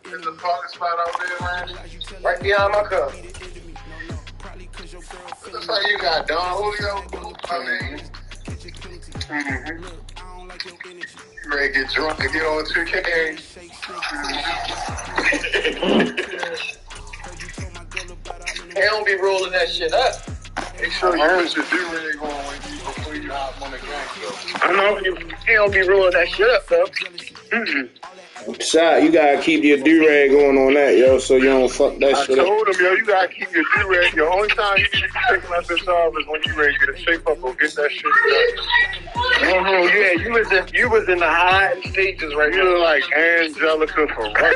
There's a parking spot out there, man. Right behind my car. Looks like you got Don Julio. I mean, you ready to get drunk and get on 2K. They don't be rolling that shit up. Make sure you put your do-rag on before you hop on the game. I know they don't be rolling that shit up, though. Shot, you gotta keep your do-rag on that, yo, so you don't fuck that shit up. I told him, yo, you gotta keep your do-rag. The only time you need to be taking out this off is when you ready to get a shape up or get that shit done. Yeah, you was in the high stages right here. You look like Angelica for right.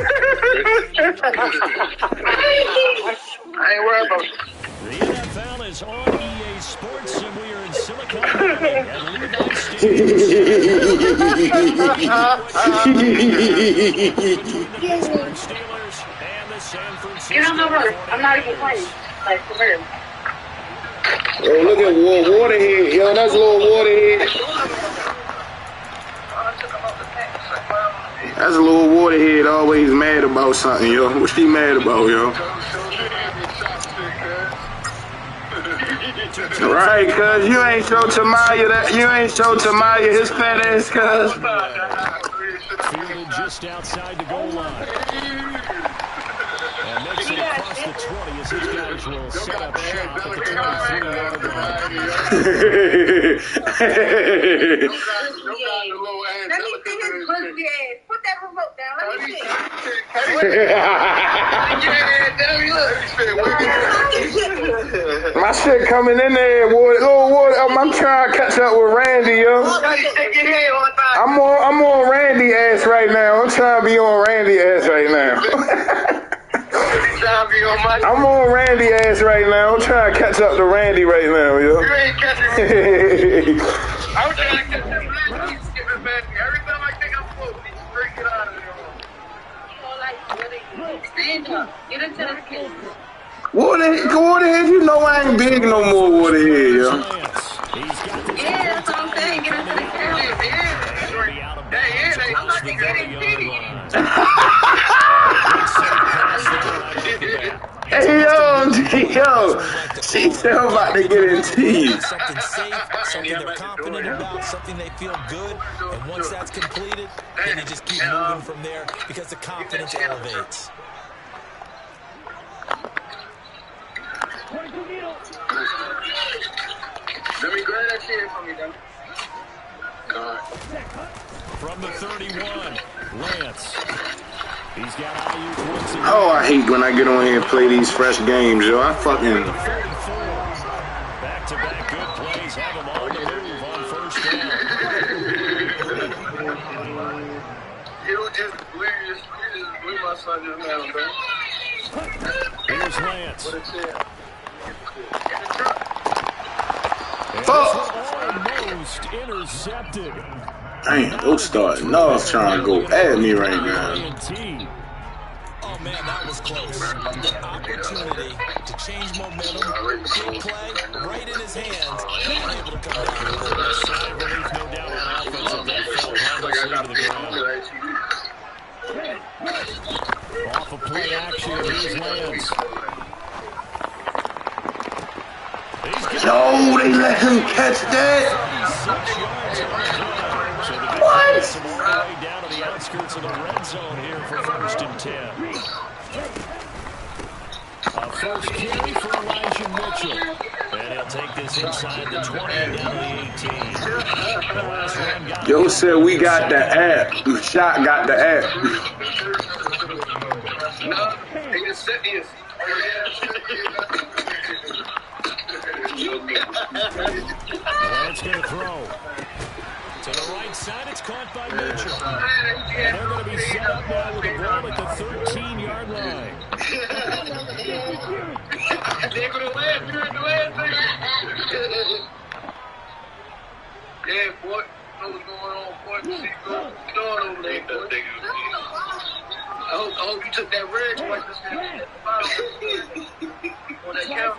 I ain't worried about you. The NFL is on EA Sports, and we are in Silicon Valley at Levi's Stadium. Steelers and the San Francisco. Get on the road. I'm not even playing. Like, for real. Yo, look at Waterhead. Yo, that's little Waterhead. That's a little Waterhead always mad about something, yo. What she mad about, yo? Right, cuz you ain't show Tamaya that. You ain't show Tamaya his fat ass, cuz. Fielded just outside the goal line. And makes it across the 20 as his guys will set up shop at the 23-yard line. Let me see his pussy ass. Put that remote down. Let me see. My shit coming in there, boy. Little water. I'm trying to catch up with Randy, yo. I'm on Randy ass right now. I'm trying to be on Randy ass right now. I'm on Randy ass right now. I'm trying to catch up to Randy right now, yo. You ain't catching me. I'm trying to catch him. He's skipping back. Every time I think I'm close, he's freaking out of there. Get into the kids. Waterhead, you know I ain't big no more, Waterhead, yo. Yeah, that's what I'm saying. Get into the camera. I'm about to get in Hey, yo, she said I'm about to get in teeth. Something safe, something they're confident about, something they feel good, and once that's completed, then you just keep moving from there because the confidence elevates. Let me grab that shit from me, though. From the 31, Lance. He's got Oh, I hate when I get on here and play these fresh games, yo. I fucking... Back-to-back good plays. Have him on the move on first down. You just blew my son just now, bro. Here's Lance. Almost intercepted. Dang, don't start. No, I'm trying to go at me right now. Oh man, that was close. The opportunity to change momentum, big play, right in his hands, and able to come down. Sigh of relief, no doubt, on offense. And that fell harmlessly to the ground. Off a play action, here's Lance. No, they let him catch that. What? Down to the outskirts of the red zone here for 1st and 10. A first carry for Elijah Mitchell. And he'll take this inside the 20 and down to the 18. Yo said we got the app. Shot got the app. Lance going to throw. To the right side, it's caught by Mitchell. And they're going to be set up now with the ball at the 13-yard line. They're going to land. You're in the land. Yeah, boy. You know what's going on, boy. See what's going on over there, boy. I hope you took that red twice this year. On that count.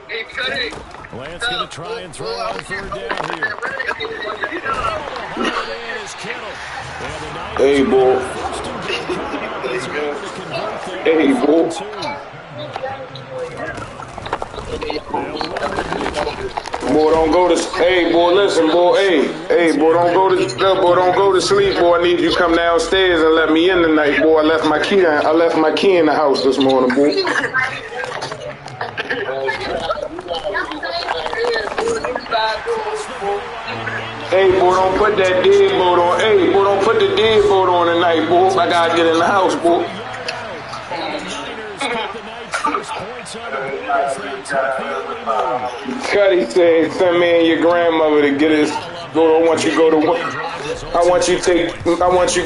Hey, cut it. Lance going to try and throw on 3rd down here. Hey, boy. Hey, boy. Boy, don't go to. Hey, boy, listen, boy. Hey, boy, don't go to. Boy, don't go to sleep, boy. I need you to come downstairs and let me in tonight, boy. I left my key in the house this morning, boy. Hey, boy, don't put that deadbolt on. Hey, boy, don't put the deadbolt on tonight, boy. I gotta get in the house, boy. Cuddy said, "Send me and your grandmother to get his. I want you to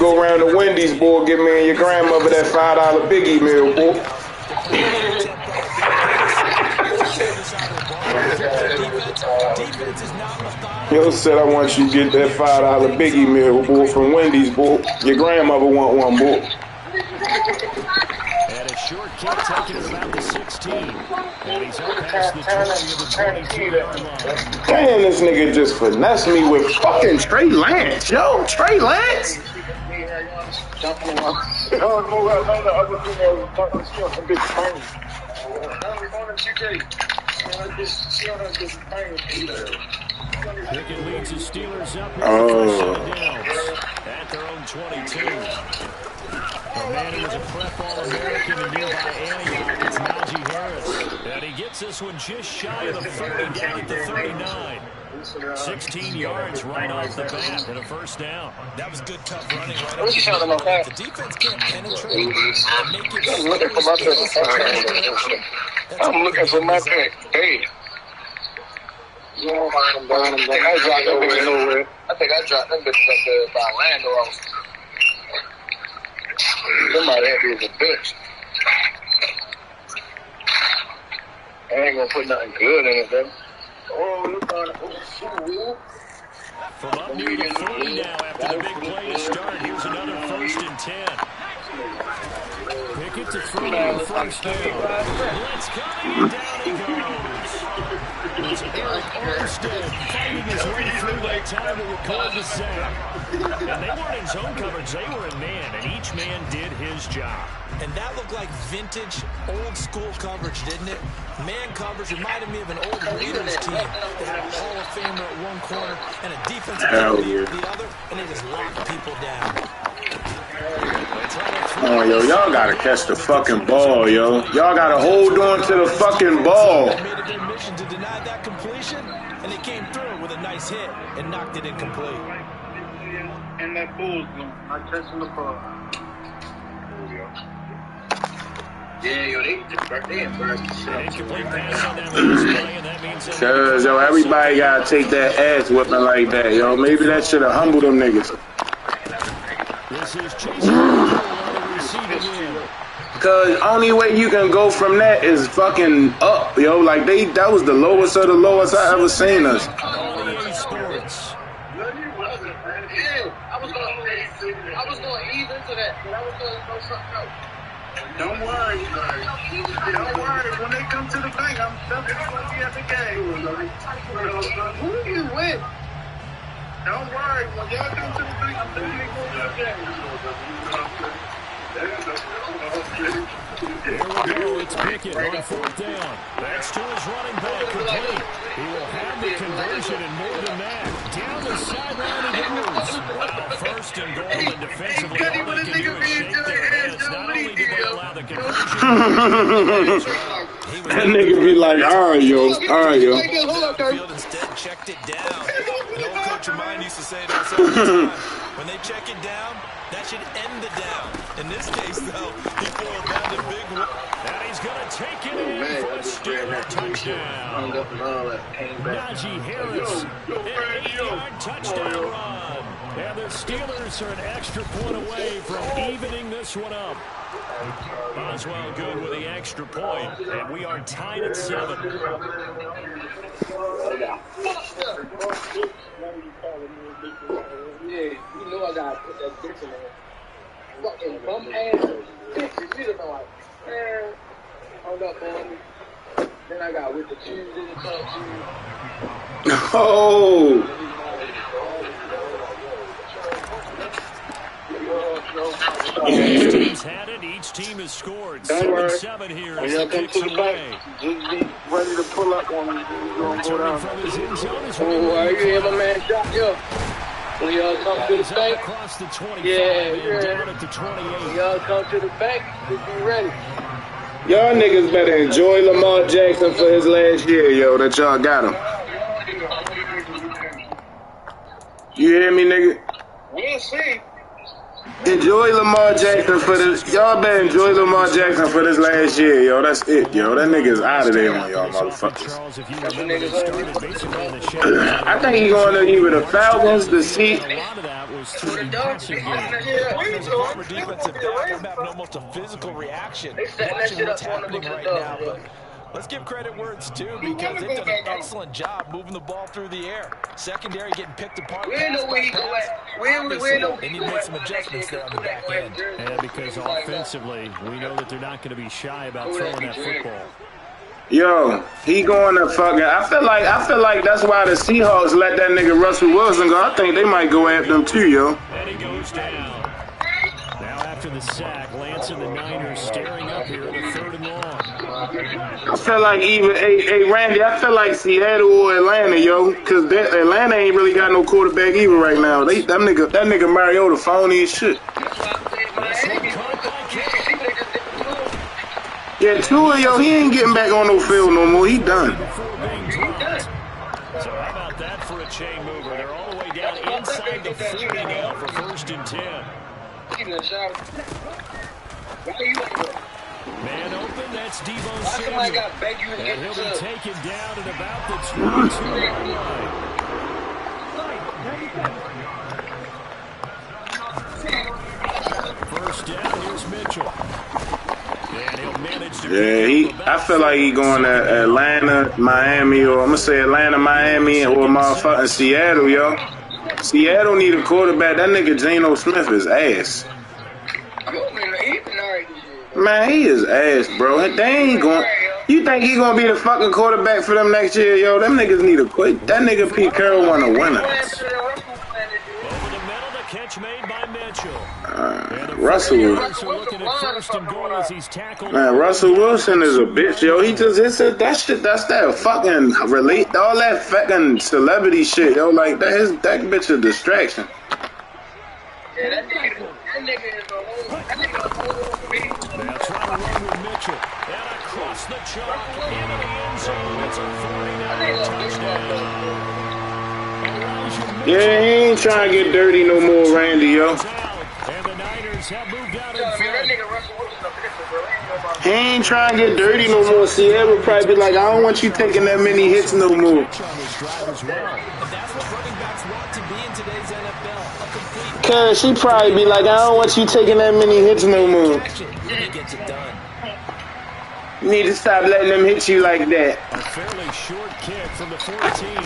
go around to Wendy's, boy. Get me and your grandmother that $5 biggie meal, boy." Yo said, "I want you to get that $5 biggie meal, boy, from Wendy's, boy. Your grandmother want one, boy." And a short kick taken at about the 16. And he's up past the 20 of the 22-yard line. Damn, this nigga just finessed me with fucking Trey Lance, yo. Trey Lance? Pickett leads the Steelers up here at their own 22. The man who was a prep All-American in nearby Antioch, it's Najee Harris. And he gets this one just shy of the 40, down at the 39. 16 yards right off the bat and a first down. That was good, tough running right off the bat. The defense can't penetrate and make it. I'm looking for my pick. I'm looking for my pick. Hey. I think I dropped them bitches nowhere. I think I dropped them bitches up there by Orlando. Somebody had to be a bitch. I ain't gonna put nothing good in it, though. From up near the 40 now after the big play to start. Here's another 1st and 10. Pickett to throw on the first down. Blitz coming and down he goes. It's Eric Armstead fighting his way through that time to record the sack. And they weren't in zone coverage, they were in man, and each man did his job. And that looked like vintage, old-school coverage, didn't it? Man coverage reminded me of an old Raiders team. They had a Hall of Famer at one corner and a defensive player at the other, and they just locked people down. Oh, yo, y'all gotta catch the fucking ball, yo. Y'all gotta hold on to the fucking ball. They made it their mission to deny that completion, and they came through with a nice hit and knocked it incomplete. And that bull's I'm catching the ball. Yeah, yo, they embarrassed themselves. Cause, yo, everybody gotta take that ass whipping like that, yo. Maybe that should've humbled them niggas. This is Chase on the receiving end. Cause only way you can go from that is fucking up, yo. Like that was the lowest of the lowest I ever seen us. Sports. I was going to ease into that, but I was going to throw something else. Don't worry. When they come to the bank, I'm definitely going to be at the game. Who do you win? Don't worry. When y'all come to the bank, I'm definitely going to the game. Here we go. It's Pickett on 4th down. That's to his running back complete. He will have the conversion and more than that. Down the sideline he goes. Wow, 1st and goal, and defensively all they can do is shake their heads. Not only did they allow the conversion, that nigga be like, all right, yo. Field instead checked it down. An old coach of mine used to say this all the time. When they check it down, that should end the down. In this case, though, he boiled down the big one. And he's going to take it in for a Steeler touchdown. Najee Harris, an 8-yard touchdown run. And the Steelers are an extra point away from evening this one up. Boswell good with the extra point, and we are tied at 7. Yeah, you know I gotta put that bitch in there. Fucking bum ass bitches, you don't know like, man, hold up on me. Then I got with the shoes in the top shoes. Oh! Teams had it. Each team has scored. Don't worry. 7-7 here. When y'all come to the back, just be ready to pull up on me. You're going to go down. From his end zone is Oh, you hear my man shot, yo. When y'all come to the bank, across the 25 down at the 28. when y'all come to the bank, just be ready. Y'all niggas better enjoy Lamar Jackson for his last year, yo, that y'all got him. You hear me, nigga? We'll see. Enjoy Lamar Jackson for this. Y'all better enjoy Lamar Jackson for this last year, yo. That's it, yo. That nigga's out of there on y'all motherfuckers. I think he's going to either the Falcons, the Seahawks. A lot of that was through the passing game. As a former defensive back, I'm having almost a physical reaction watching what's happening right now. But let's give credit where it's due because they've done an excellent job moving the ball through the air. Secondary getting picked apart. We know where he go at. They need to make some adjustments there on the back end. And because offensively, we know that they're not going to be shy about throwing that football. Yo, he going to fucking. I feel like that's why the Seahawks let that nigga Russell Wilson go. I think they might go after him too, yo. And he goes down. Now after the sack, Lance and the Niners staring up here in the 3rd and long. I feel like even, hey Randy, I feel like Seattle or Atlanta, yo, because Atlanta ain't really got no quarterback either right now. That nigga Mariota phony as shit. Yeah, Tua, yo, he ain't getting back on no field no more. He done. So how about that for a chain mover? They're all the way down inside the 40 now for 1st and 10. Man open, that's Deebo Samuel. And he'll be taken down at about the 22-yard line. First down, here's Mitchell. And he'll manage to I feel like he going to Atlanta, Miami, or I'm going to say Atlanta, Miami, or motherfucking Seattle, yo. Seattle need a quarterback. That nigga Geno Smith is ass. Man, he is ass, bro. They ain't going. You think he gonna be the fucking quarterback for them next year, yo? Them niggas need to quit. That nigga Pete Carroll want a winner. over the middle, the catch made by Mitchell. Russell. Man, Russell Wilson is a bitch, yo. He just that's that fucking relate all that fucking celebrity shit, yo. Like that bitch a distraction. Yeah, that nigga is a whole They'll try to run with Mitchell. And across the chalk into the end zone. It's a 49-yard touchdown. Yeah, he ain't trying to get dirty no more, Randy, yo. And the Niners have moved out in front. He ain't trying to get dirty no more. Sierra probably be like, I don't want you taking that many hits no more. And that's what running backs want to be in today's NFL. A complete Cause she probably be like, I don't want you taking that many hits no more. action. He gets it done. You need to stop letting them hit you like that. A fairly short kick from the 14.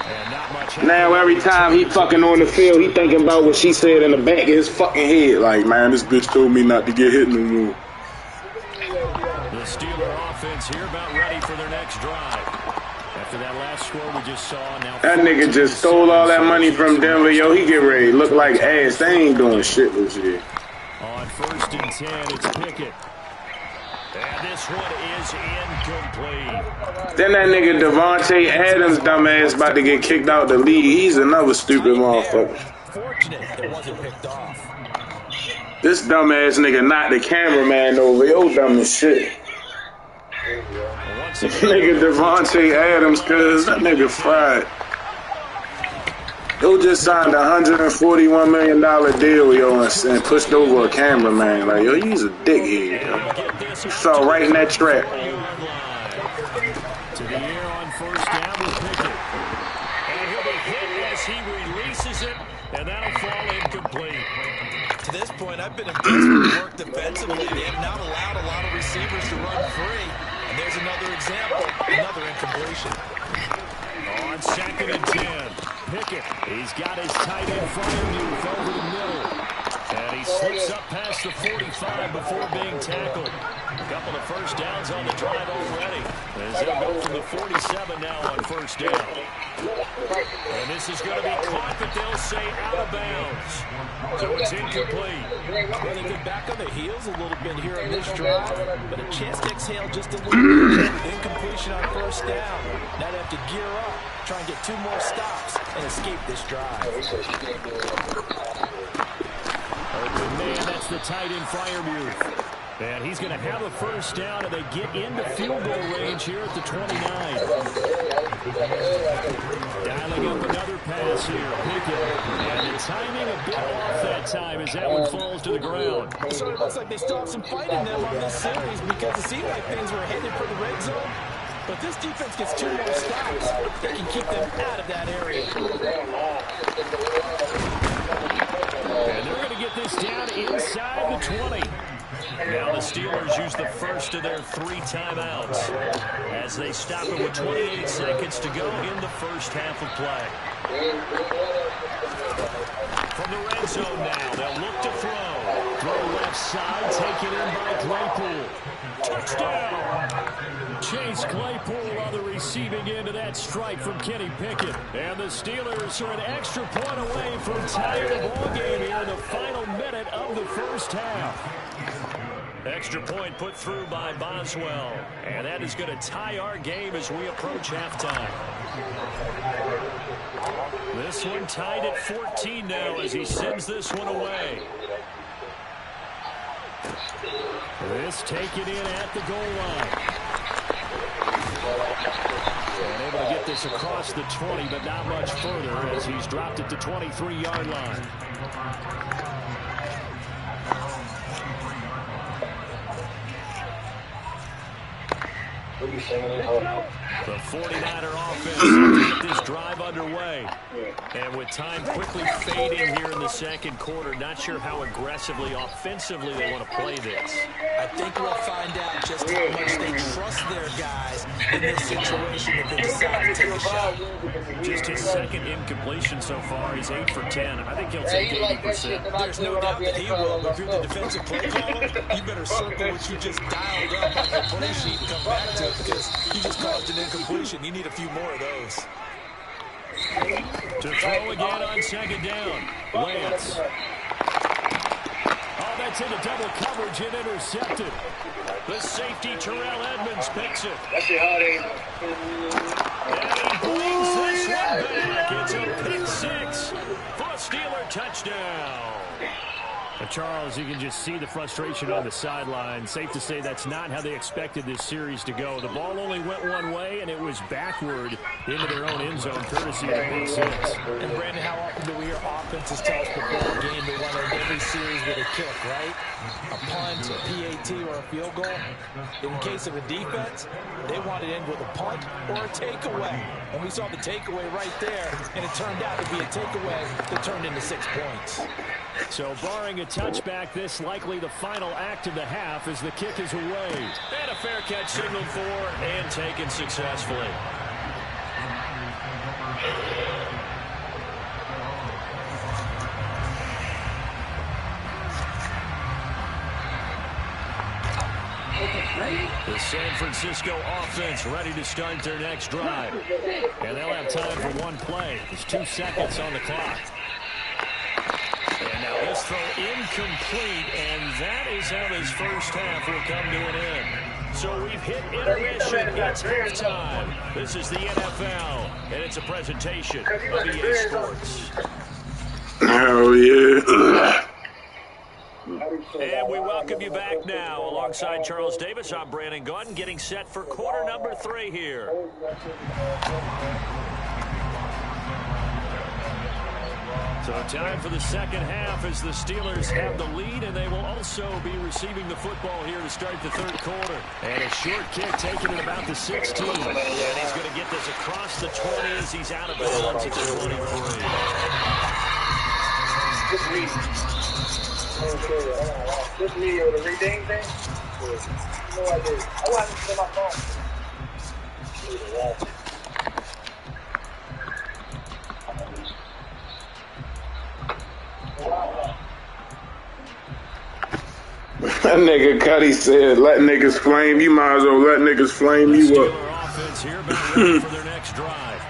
And not much. Now every time he fucking on the field, he thinking about what she said in the back of his fucking head. Like, man, this bitch told me not to get hit no more. The Steeler offense here about ready for their next drive. After that last score we just saw, now That nigga just stole all that money from Denver, yo. He get ready to look like ass. They ain't doing shit this year. on 1st and 10, it's Pickett. And this one is incomplete. Then that nigga Devontae Adams dumbass about to get kicked out the league. He's another stupid motherfucker. Fortunate it wasn't picked off. This dumbass nigga knocked the cameraman over. Yo, dumb as shit. Nigga Devontae Adams, cuz that nigga fried. Yo just signed a $141 million deal, yo, and pushed over a cameraman. Like, yo, he's a dickhead, yo. He fell right in that trap. To the air on 1st down with Pickett. And he'll be hit as he releases it, and that'll fall incomplete. To this point, I've been impressed with the work defensively. They have not allowed a lot of receivers to run free. And there's another example, another incompletion. On 2nd and 10, Pickett, he's got his tight end front end over the middle. And he slips up past the 45 before being tackled. A couple of first downs on the drive already, as they'll go from the 47 now on first down. And this is going to be caught, but they'll say out of bounds. So it's incomplete. Well, they get back on their heels a little bit here on this drive, but a chance to exhale just a little bit. Incompletion on first down. Now they have to gear up, try and get 2 more stops, and escape this drive. Open man, that's the tight end Freiermuth. And he's going to have a first down, and they get into field goal range here at the 29. Dialing up another pass here, Pickett. And the timing a bit off that time as that one falls to the ground. So it looks like they still have some fight in them on this series because it seemed like things were headed for the red zone. But this defense gets 2 more stops. They can keep them out of that area. And they're going to get this down inside the 20. Now the Steelers use the first of their 3 timeouts as they stop it with 28 seconds to go in the first half of play. From the red zone now, they'll look to throw. Throw left side, taken in by Claypool. Touchdown! Chase Claypool on the receiving end of that strike from Kenny Pickett. And the Steelers are an extra point away from tying the ball game here in the final minute of the first half. Extra point put through by Boswell. And that is going to tie our game as we approach halftime. This one tied at 14 now as he sends this one away. This taken in at the goal line. And able to get this across the 20, but not much further as he's dropped it to 23-yard line. The 49er offense to get this drive underway. And with time quickly fading here in the second quarter, not sure how aggressively, offensively they want to play this. I think we'll find out just how much they trust their guys in this situation if they decide to take a shot. Just his second incompletion so far. He's 8 for 10. I think he'll take 80%. There's no doubt that he will. If you're the defensive play caller, you better circle what you just dialed up on your play sheet and come back to it because you just caused an incompletion. You need a few more of those. To throw again on second down. Lance. Oh, that's into double coverage and intercepted. The safety, Terrell Edmonds, picks it. That's your hot aim. And he brings this one back. It's a pick 6 for a Steeler touchdown. Charles, you can just see the frustration on the sideline. Safe to say that's not how they expected this series to go. The ball only went one way, and it was backward into their own end zone, courtesy of the pick 6. And, Brandon, how often do we hear offenses tell us before the game they want to end every series with a kick, right? A punt, a PAT, or a field goal. In case of a defense, they want to end with a punt or a takeaway. And we saw the takeaway right there, and it turned out to be a takeaway that turned into 6 points. So barring a touchback, this likely the final act of the half as the kick is away. And a fair catch signaled for and taken successfully. The San Francisco offense ready to start their next drive. And they'll have time for one play. There's 2 seconds on the clock. And now this throw incomplete, and that is how this first half will come to an end. So we've hit intermission. It's halftime. This is the NFL, and it's a presentation of EA Sports. Hell yeah. And we welcome you back now. Alongside Charles Davis, I'm Brandon Gunn, getting set for quarter number 3 here. So time for the second half as the Steelers have the lead, and they will also be receiving the football here to start the third quarter. And a short kick taken at about the 16. And he's going to get this across the 20 as he's out of bounds at the 23. This me with a reading thing? No idea. I wasn't to my phone. That nigga Cuddy said, let niggas flame. You might as well let niggas flame you up. Offense here about ready for their next drive.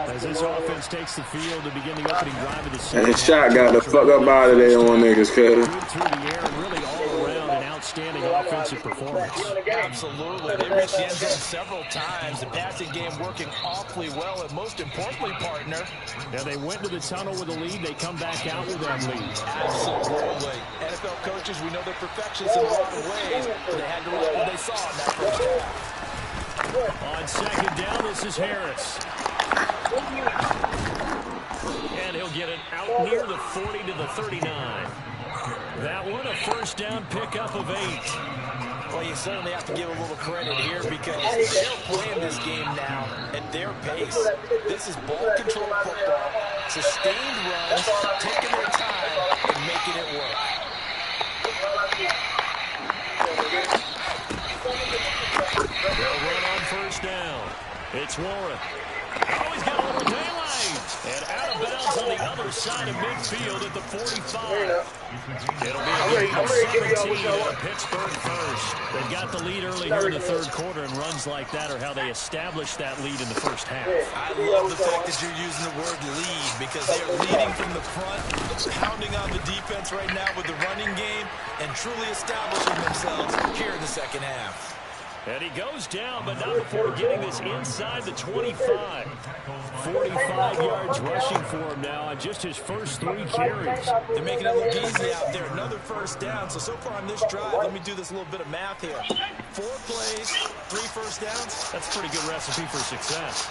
As this offense takes the field to begin the opening drive of the season. And shot got the fuck up out of there on niggas, Cuddy. Good through the air and really all around an outstanding offensive performance. Absolutely. They reached the end zone several times. The passing game working awfully well. And most importantly, partner. Yeah, they went to the tunnel with a lead. They come back out with that lead. Absolutely. NFL coaches, we know they're perfectionists in a lot of ways. But they had to like what they saw in that first half. On second down, this is Harris. And he'll get it out near the 40 to the 39. That one, a first down pickup of 8. Well, you certainly have to give a little credit here because they're playing this game now at their pace. This is ball control football, sustained runs, taking their time and making it work. They'll run on first down. It's Warren. Oh, he's got a little daylight. And out of bounds on the other side of midfield at the 45. It'll be a 17 on Pittsburgh first. They've got the lead early here in the third quarter, and runs like that are how they establish that lead in the first half. I love the fact that you're using the word lead because they are leading from the front, pounding on the defense right now with the running game, and truly establishing themselves here in the second half. And he goes down, but not before getting this inside the 25. 45 yards rushing for him now on just his first 3 carries. They're making it look easy out there. Another first down. So far on this drive, let me do this little bit of math here. 4 plays, 3 first downs. That's a pretty good recipe for success.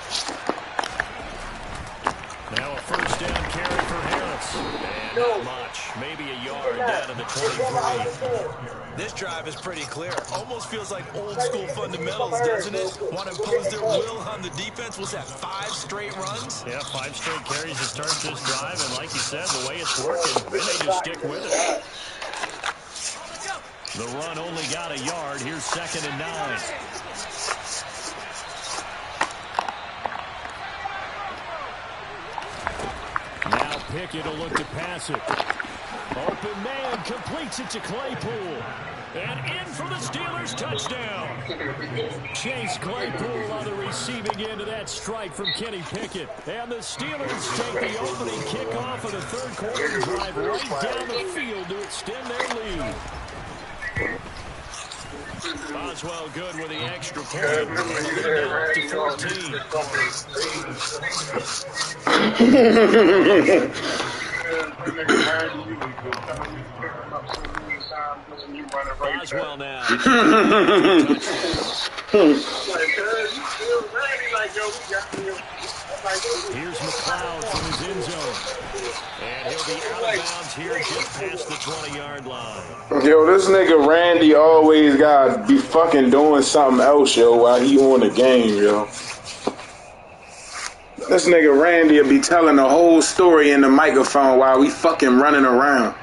Now a first down carry for Harris. And not much. Maybe a yard down to the 23. This drive is pretty clear. Almost feels like old school fundamentals, doesn't it? Want to impose their will on the defense. Was that 5 straight runs? Yeah, 5 straight carries to start this drive. And like you said, the way it's working, then they just stick with it. The run only got a yard. Here's 2nd and 9. Now Pickett will look to pass it. Open man completes it to Claypool. And in for the Steelers touchdown. Chase Claypool on the receiving end of that strike from Kenny Pickett. And the Steelers take the opening kickoff of the third quarter and drive right down the field to extend their lead. Boswell good with the extra point. Lead to 14. Boswell now. Here's McLeod from his end zone. And he'll be out of bounds here just past the 20-yard line. Yo, this nigga Randy always gotta be fucking doing something else, yo, while he on the game, yo. This nigga Randy will be telling the whole story in the microphone while we fucking running around.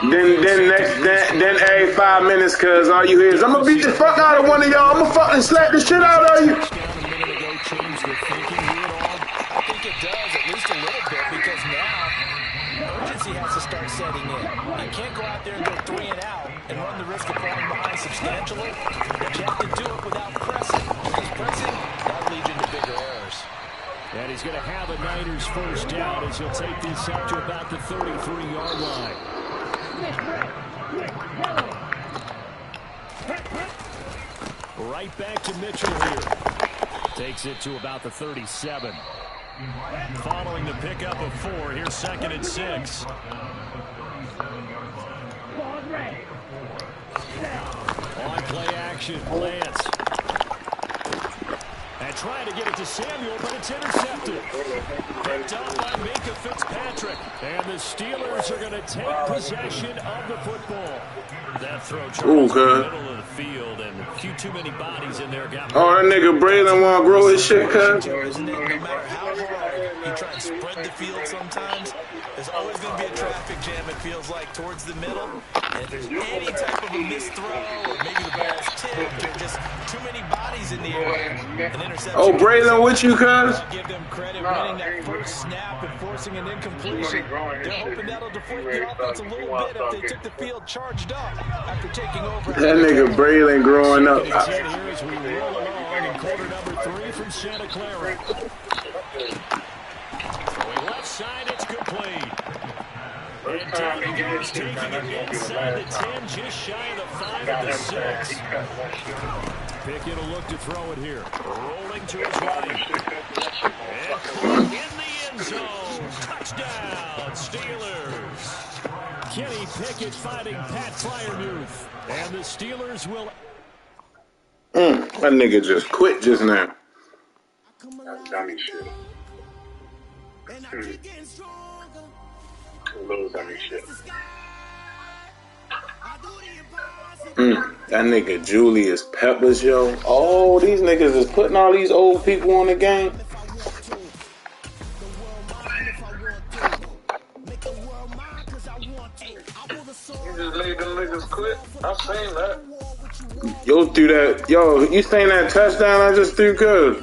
Then every 5 minutes, cuz all you hear is, I'm gonna beat the fuck out of one of y'all. I'm gonna fucking slap the shit out of you. I think it does, at least a little bit, because now urgency has to start setting in. You can't go out there and go 3 and out and run the risk of falling behind substantially, but you have to do it without pressing. Because pressing, that leads into bigger errors. And he's going to have a Niners first down as he'll take this up to about the 33-yard line. Right back to Mitchell here. Takes it to about the 37. Following the pickup of 4, here's 2nd and 6. On play action, Lance. And trying to get it to Samuel, but it's intercepted. Picked up by Minka Fitzpatrick. And the Steelers are going to take possession of the football. That throw Charles in the middle of the field, and a few too many bodies in there. Oh, that nigga Braylon want to grow his shit, cuz. No matter how hard he try and spread the field sometimes, there's always going to be a traffic jam, it feels like, towards the middle. And if there's any type of a missed throw, or maybe the ball's tipped, or just too many bodies in the area, an interception. Oh, Braylon, with you, cuz? I'll give them credit winning that first snap and forcing an incompletion. They're hoping that'll deflate the offense a little bit if they took the field charged up after taking over. That nigga Braylon growing up. Here as we roll along in quarter number 3 from Santa Clara. Throwing left side, it's complete. And down he goes, taking it inside the 10, just shy of the 5 of the 6. Pickett will look to throw it here. Rolling to his right. And in the end zone. Touchdown, Steelers. Kenny Pickett fighting Pat Fryermuth. And the Steelers will... That nigga just quit just now. That's dummy shit. Little dummy shit. That nigga Julius Peppers, yo. Oh, these niggas is putting all these old people on the game. You just made them niggas quit. I've seen that. Yo, threw that. Yo, you seen that touchdown I just threw, cuz?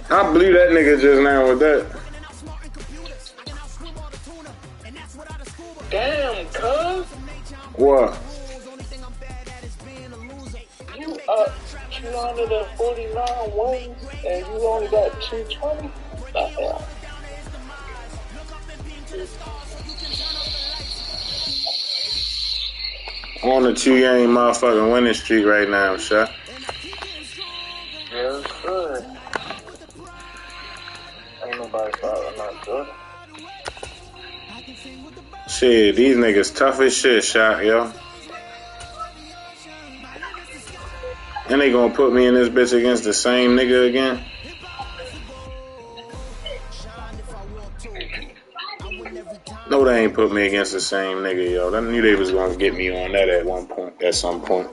I blew that nigga just now with that. Damn, cuz. What? You up 249 wins and you only got 220? The hell? I'm on a 2-game motherfucking winning streak right now, shot. Yes, sir. Ain't nobody following not good. Shit, these niggas tough as shit, shot, yo. And they gonna put me in this bitch against the same nigga again? No, they ain't put me against the same nigga, yo. I knew they was gonna get me on that at one point, at some point.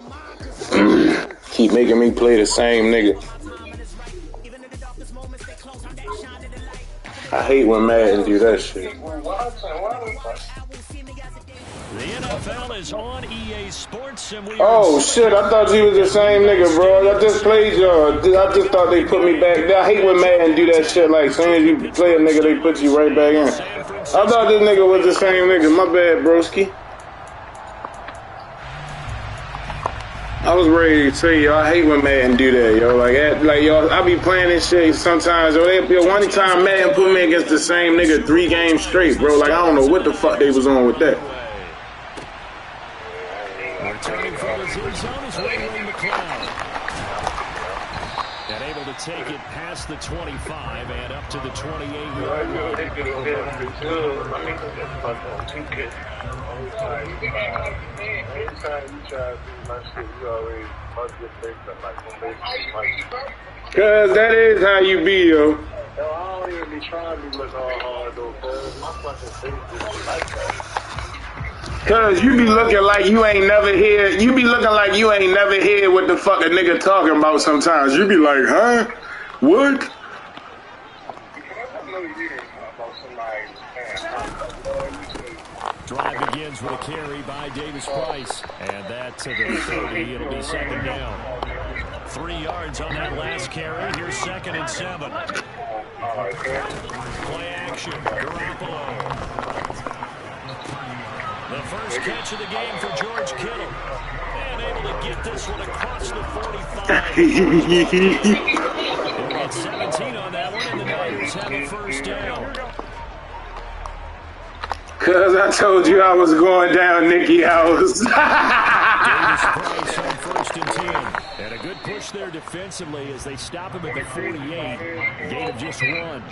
Keep making me play the same nigga. I hate when Madden do that shit. The NFL is on EA Sports, and we Oh shit, I thought you was the same nigga, bro. I just played y'all. I just thought they put me back. I hate when Madden do that shit. Like, as soon as you play a nigga, they put you right back in. I thought this nigga was the same nigga. My bad, broski. I was ready to tell you, I hate when Madden do that, yo. Like yo, I be playing this shit sometimes. Yo, one time Madden put me against the same nigga 3 games straight, bro. Like, I don't know what the fuck they was on with that. Returning from his end zone is Ray McLeod. And able to take it past the 25 and up to the 28-yard line. Anytime you try to do my shit, you always must get based on like Cause that is how you be, yo. Yo, I don't even be trying to be looking all hard though, cuz my fucking face is like that. Cause you be looking like you ain't never hear. You be looking like you ain't never hear what the fuck a nigga talking about sometimes. You be like, huh? What? Drive begins with a carry by Davis Price. And that to the 30. It'll be second down. 3 yards on that last carry. Here's 2nd and 7. Play action. Garoppolo. The first catch of the game for George Kittle. And able to get this one across the 45. He'll get 17 on that one, and the Niners have a first down. Cause I told you I was going down Nicky House. Davis Price on 1st and 10. And a good push there defensively as they stop him at the 48. Gain of just 1.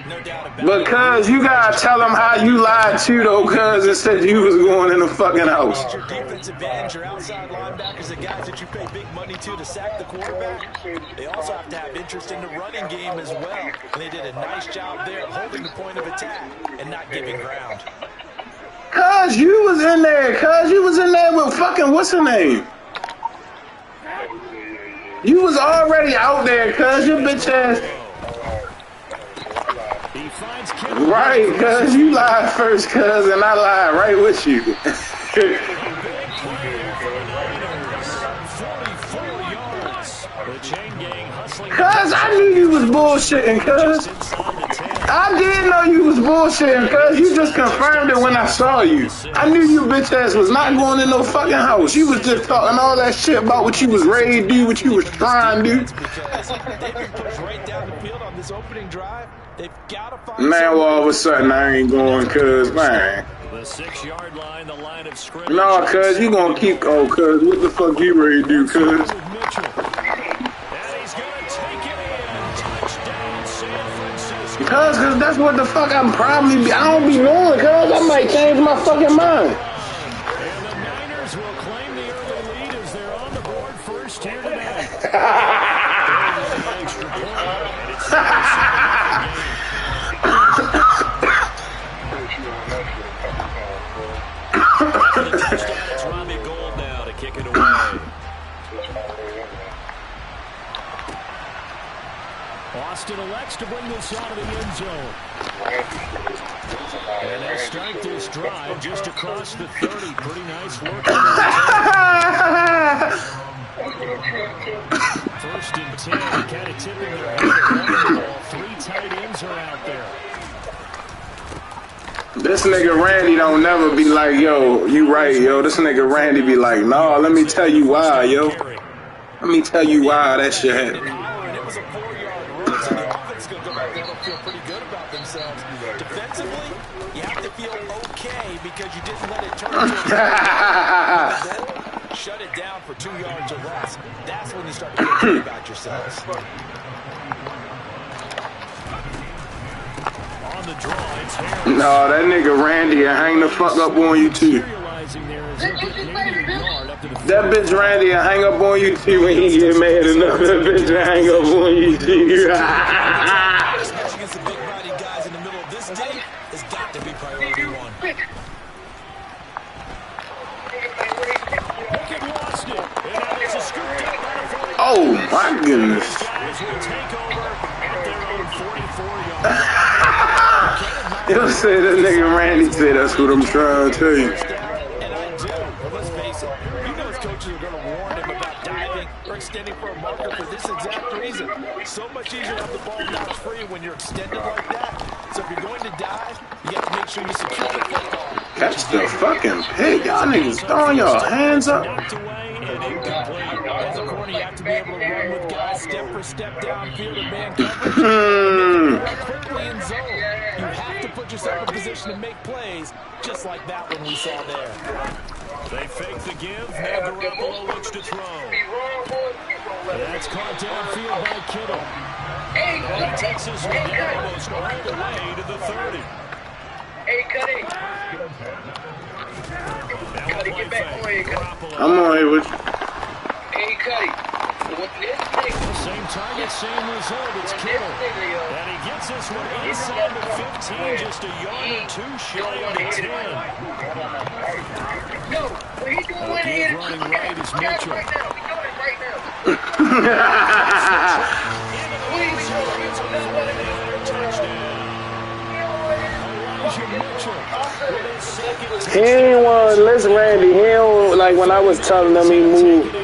No doubt about it. But cuz you gotta tell them how you lied too though, cuz it said you was going in the fucking house. Your defensive ends, your outside linebackers, the guys that you pay big money to sack the quarterback. They also have to have interest in the running game as well. And they did a nice job there holding the point of attack and not giving ground. Cuz you was in there. Cuz you was in there with fucking what's her name? You was already out there, cuz your bitch ass. Right, cuz you lied first, cuz, and I lied right with you. Cuz I knew you was bullshitting, cuz. I did know you was bullshitting, cuz you just confirmed it when I saw you. I knew you bitch ass was not going in no fucking house. You was just talking all that shit about what you was ready to do, what you was trying to do. Now all of a sudden I ain't going, cuz, man. The 6-yard line, the line of scrimmage. No, cuz you gonna keep, oh, cuz, what the fuck you ready to do, cuz? Cuz that's what the fuck I'm probably be. I don't be knowing, cuz I might change my fucking mind. And the Niners will claim the early lead as they're on the board first here tonight. It's Robbie Gould now to kick it away. Austin elects to bring this out of the end zone. And they'll start this drive just across the 30. Pretty nice work. First and 10, kind of tipping their head. 3 tight ends are out there. This nigga Randy don't never be like, yo, you right, yo. This nigga Randy be like, nah, let me tell you why, yo. Let me tell you why that shit happened. It was a 4-yard run, so the offense is going to go back there and feel pretty good about themselves. Defensively, you have to feel okay because you didn't let it turn into a shut it down for 2 yards or less. That's when you start to feel good about yourselves. On the draw, it's Harris. No, that nigga Randy will hang the fuck up on you too. That bitch Randy will hang up on you too when he get mad enough. That bitch will hang up on you too. Against the big body guys in the middle of this day has got to be priority one. Oh my goodness. You say that nigga Randy said that's what I'm trying to tell you. And I do, but let's face it, you know his coaches are going to warn him about diving or extending for a marker for this exact reason. So much easier to have the ball notch free when you're extended like that. So if you're going to dive, you have to make sure you secure the football. Catch the fucking pig. Y'all niggas throwing your hands up. As a corner, you have to be able to run with guys step for step downfield and man coverage. Quickly in zone. You have to put yourself in position to make plays, just like that one we saw there. They fake the give. Now Garoppolo looks to throw. That's caught downfield by Kittle. And he takes this one almost all the way to the 30. Hey, Cuddy. Cuddy, get back for you. I'm on here with you. Hey, Cuddy. Same target, same result. It's Kittle. And he gets this one inside the 15, just a yard or two shy of the 10. No, what he's doing The give running right is Mitchell. right now. He's doing it right Touchdown. He ain't want to listen, Randy. He don't, like when I was telling him he moved.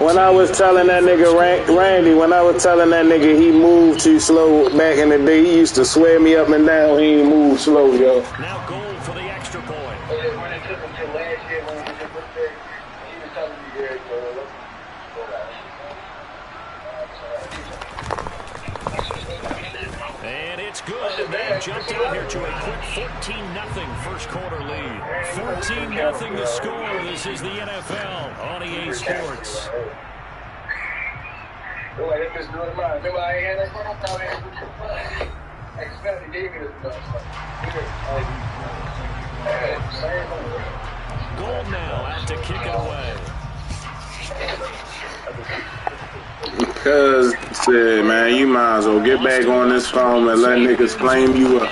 When I was telling that nigga Randy, when I was telling that nigga he moved too slow back in the day, he used to swear me up and down. He ain't move slow, yo. Now goal for the extra point. And it's good, and they jumped out here to a quick 14-0 first quarter lead. 14-0 the score. This is the NFL on EA Sports. Gold now out to kick it away. Cuz said, man, you might as well get back on this phone and let niggas flame you up.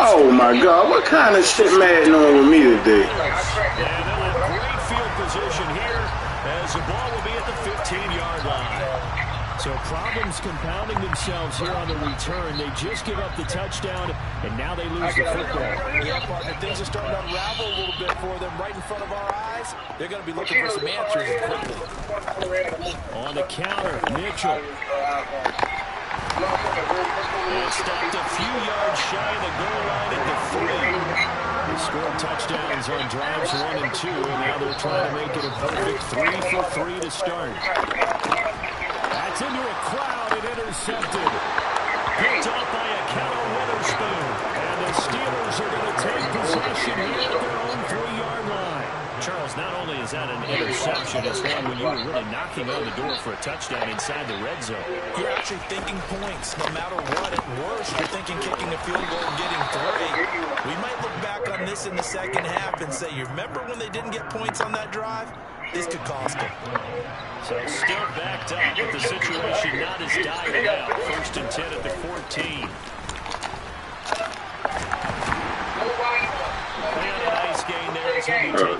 Oh my God, what kind of shit Madden on with me today? And they'll have great field position here as the ball will be at the 15-yard just compounding themselves here on the return. They just give up the touchdown, and now they lose the football. Yeah, partner, things are starting to unravel a little bit for them right in front of our eyes. They're going to be looking for some answers quickly. On the counter, Mitchell. And stopped a few yards shy of the goal line at the 3. They scored touchdowns on drives 1 and 2, and now they're trying to make it a perfect 3 for 3 to start. That's into a crowd and intercepted. Picked up by a Cal Witherspoon. And the Steelers are going to take possession here at their own 3-yard line. Charles, not only is that an interception, it's one when you were really knocking on the door for a touchdown inside the red zone. You're actually thinking points no matter what. At worst, you're thinking kicking a field goal and getting 3. We might look back on this in the second half and say, you remember when they didn't get points on that drive? This could cost them. So still backed up, but the situation not as dire now. 1st and 10 at the 14.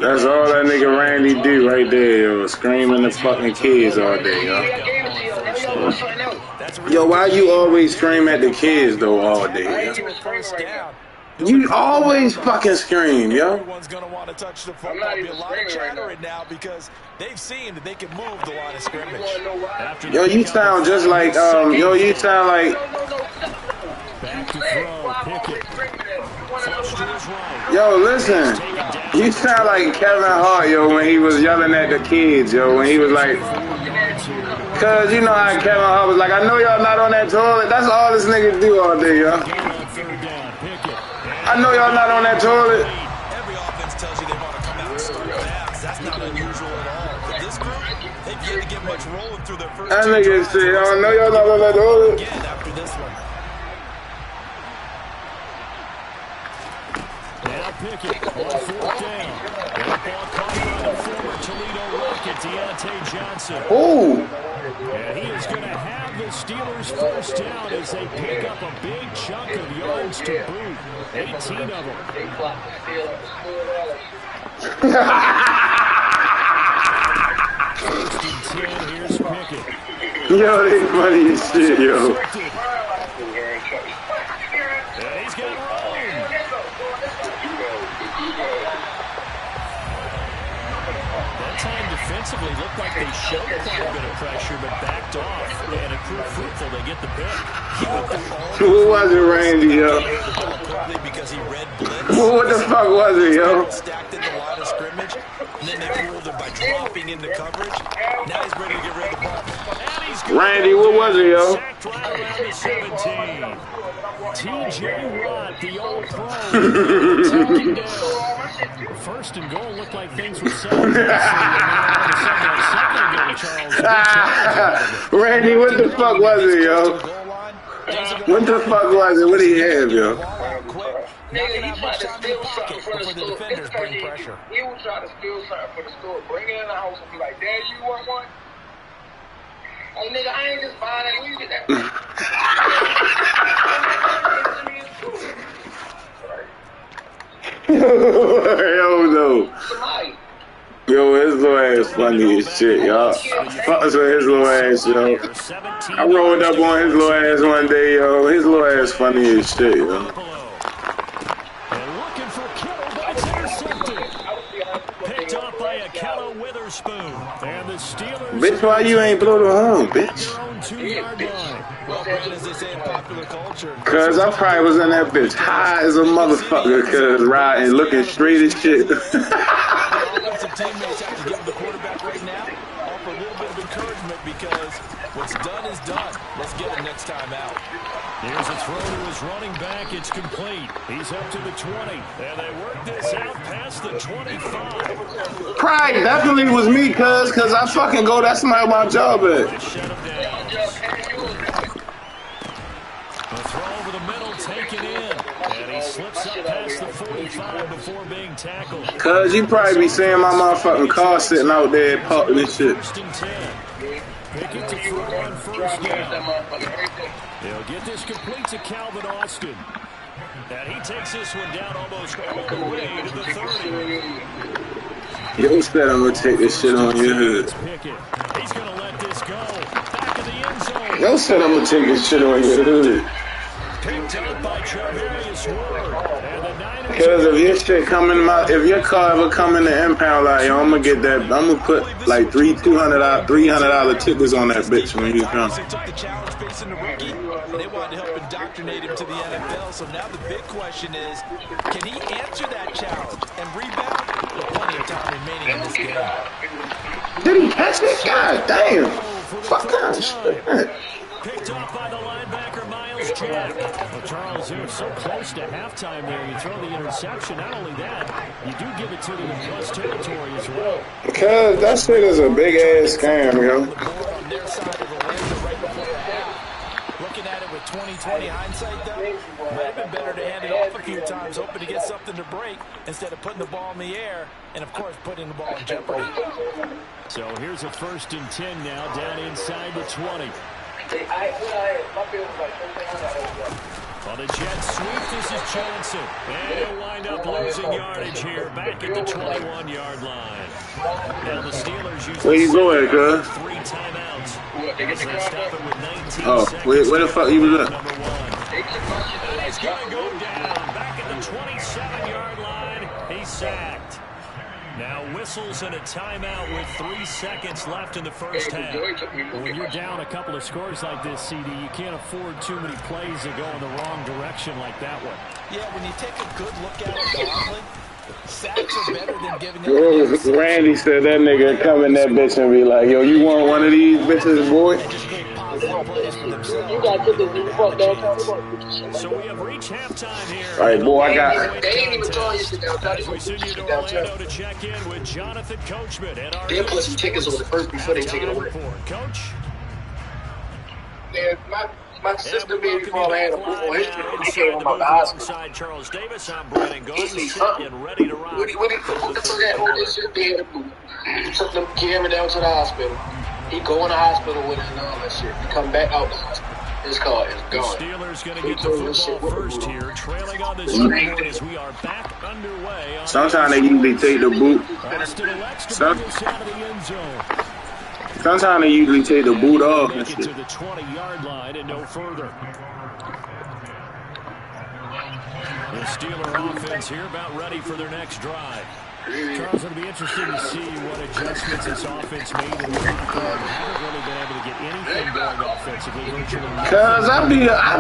That's all that nigga Randy do right there, yo. Screaming the fucking kids all day, yo. Yo, why you always scream at the kids, though, all day, yo? You always fucking scream, yo. Everyone's going to want to touch the football. There'll be a lot of chatter right now because they've seen that they can move the line of scrimmage. Yo, you sound just like, yo, you sound like... Back to throw, Pickett. Yo, listen. You sound like Kevin Hart, yo, when he was yelling at the kids, yo, when he was like... Cause you know how Kevin Hart was like, I know y'all not on that toilet. That's all this nigga do all day, yo. I know y'all not on that toilet. Every offense tells you they want to come out and start fast. That's not unusual at all. But this group, they've yet to get much rolling through their first that nigga said, I know y'all not on that toilet. again after this one. Now Pickett on 4th down. And the ball caught by the former Toledo Rocket, Deontay Johnson. Ooh. And he is going to have the Steelers 1st down as they pick up a big chunk of yards to boot. 18 of them. 1st and 10, here's Pickett. Yo, they funny as shit, yo. And he's got room. That time defensively looked like they showed quite a bit of pressure, but backed off. And it proved fruitful. They get the pick. Who was it, Randy, yo? Because he read blitz. What the fuck was it, yo? Stacked in the line of scrimmage, and then they fooled him by dropping into coverage. Now he's ready to get rid of the ball. Randy, what was it, yo? Sacked right around the 17. T.J. Watt, the old pro, taking down. 1st and goal looked like things were set. Randy, what the fuck was it, yo? What the fuck was it? What did he have, yo? Nigga, he tried to steal something from the store. He was trying to steal something from the store, bring it in the house and be like, Dad, you want one? Hey, nigga, I ain't just buying that. Where you get that Yo, no. Yo, his little ass funny as shit, y'all. Fucks with his little ass, yo. I rolled up on his little ass one day, yo. His little ass funny as shit, yo. Picked off by a Cal Witherspoon. And the Steelers. Bitch, why you ain't blow the home, bitch? Cause I probably was in that bitch high as a motherfucker, cause riding, looking straight as shit. Teammates have to give the quarterback right now, offer a little bit of encouragement because what's done is done. Let's get it next time out. Here's a throw to his running back. It's complete. He's up to the 20. And they work this out past the 25. Pride definitely was me, cause I fucking go, that's my job at. Shut him down. The throw over the middle, taken in. And he slips up past the 45 before being tackled. Cause you probably be seeing my motherfucking car sitting out there parking this shit. 1st and 10. Pickett to throw on 1st down. He'll get this complete to Calvin Austin. And he takes this one down almost all the way to the 30. Yo said I'm gonna take this shit on your hood. Pickett. He's gonna let this go. Back in the end zone. Yo said I'm gonna take this shit on your hood. Because if your shit come in if your car ever come in the impound lot, yo, I'm gonna get that. I'm gonna put like $300 tickets on that bitch when you come. Took the challenge facing the rookie, and they wanted to help indoctrinate him to the NFL. So now the big question is, can he answer that challenge and rebound? With plenty of time remaining in this game. Did he catch it? God damn! Fuck that shit. Picked off by the linebacker, Miles Jack. Well, Charles, you're so close to halftime there. You throw the interception. Not only that, you do give it to them in plus territory as well. Because that shit is a big-ass scam, yo. Looking at it with 20/20 hindsight, though, might have been better to hand it off a few times, hoping to get something to break instead of putting the ball in the air and, of course, putting the ball in jeopardy. So here's a 1st and 10 now, down inside the 20. On the jet sweep, this is Johnson. And he'll wind up losing yardage here, back at the 21-yard line. Now the Steelers use where you going, cuz? 3 timeouts. They stop it with 19 seconds. Where the fuck you was at? He's going to go down, back at the 27-yard line. He's sacked. Now whistles and a timeout with 3 seconds left in the first half. When you're down a couple of scores like this, CD, you can't afford too many plays that go in the wrong direction like that one. Yeah, when you take a good look at it, Donald, sacks are better than giving up. Randy said that nigga come in that bitch and be like, yo, you want one of these bitches, boy? So we have reached halftime here. All right, boy, I got it. They ain't even told you to sit down. As we send you to Orlando to check in with Jonathan Coachman and our They put some tickets on the first before they take it away. Coach. Man, my sister baby father had a football history. He came about the hospital. Charles Davis, I'm Brandon He see something. and ready to rock. When he took that whole shit, they had took them camera down to the hospital. He go in the hospital with it and all that shit. He come back out the hospital. His car is gone. The Steelers going to get the football first here, trailing on the scoreboard as we are back underway. Sometimes they usually take the boot. Sometimes they usually take the boot off and shit. To the 20-yard line and no further. The Steeler offense here about ready for their next drive. Charles, it'll be interesting to see what adjustments this offense made in the locker room. Haven't really been able to get anything going offensively. Cause I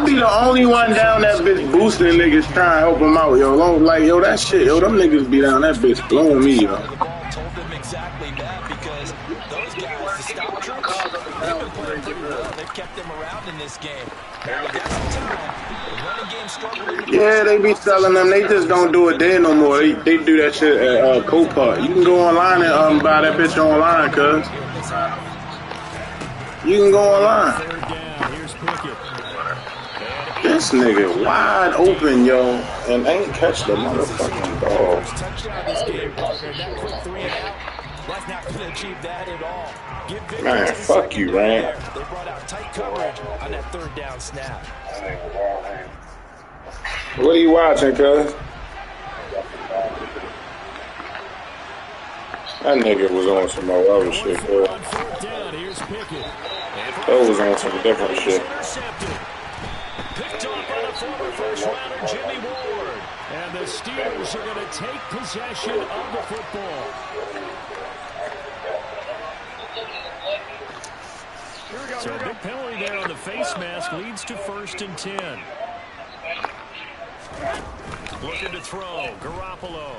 be the only one down that bitch boosting niggas trying to help them out, yo. Like, yo, that shit, yo, them niggas be down that bitch blowing me, yo. The ball told them exactly that because those guys, the stop troops, they've been playing pretty well. They've kept them around in this game. Now, we got some time. The running game struggling. Yeah, they be selling them. They just don't do it there no more. They do that shit at Copart. You can go online and buy that bitch online, cuz. You can go online. This nigga wide open, yo, and ain't catch the motherfucking ball. Man, fuck you, Rand. They brought out tight coverage on that 3rd down snap. What are you watching, cuz? That nigga was on some other shit, cuz. That was on some different shit. Picked off by the former first-rounder Jimmy Ward. And the Steelers are going to take possession of the football. So a big penalty there on the face mask leads to 1st and 10. Looking to throw, Garoppolo.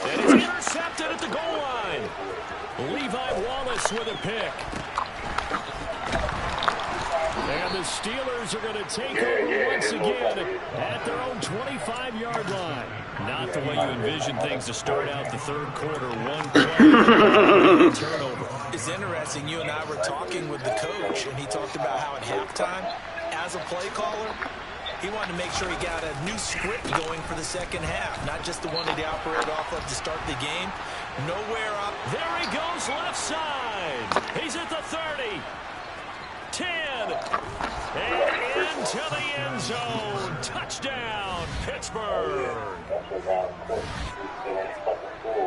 And he's intercepted at the goal line. Levi Wallace with a pick. And the Steelers are going to take over once again at their own 25-yard line. Not the way you envision things to start out the 3rd quarter. One play, turnover. It's interesting. You and I were talking with the coach, and he talked about how at halftime, as a play caller, he wanted to make sure he got a new script going for the second half, not just the one that he operated off of to start the game. Nowhere up. There he goes left side. He's at the 30. 10. And into the end zone. Touchdown, Pittsburgh.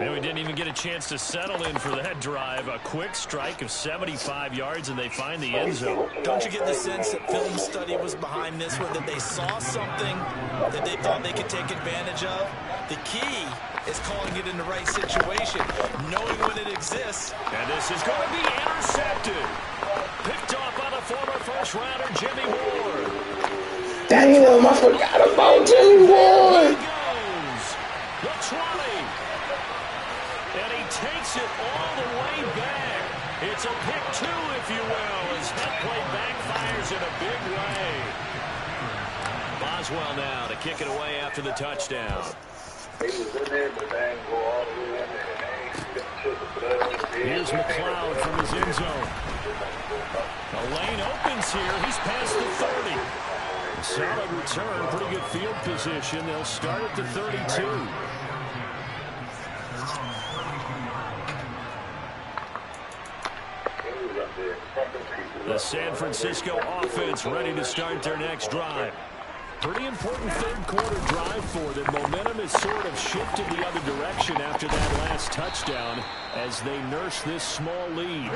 And we didn't even get a chance to settle in for that drive. A quick strike of 75 yards, and they find the end zone. Don't you get the sense that film study was behind this one, that they saw something that they thought they could take advantage of? The key is calling it in the right situation, knowing when it exists. And this is going to be intercepted. Picked off by the former first-rounder, Jimmy Ward. Damn, I forgot about Jimmy Ward. He goes. The 20. And he takes it all the way back. It's a pick two, if you will, as that play backfires in a big way. Boswell now to kick it away after the touchdown. Here's McLeod from his end zone. The lane opens here. He's past the 30. Solid return, pretty good field position. They'll start at the 32. The San Francisco offense ready to start their next drive. Pretty important third quarter drive for them. Momentum has sort of shifted the other direction after that last touchdown as they nurse this small lead.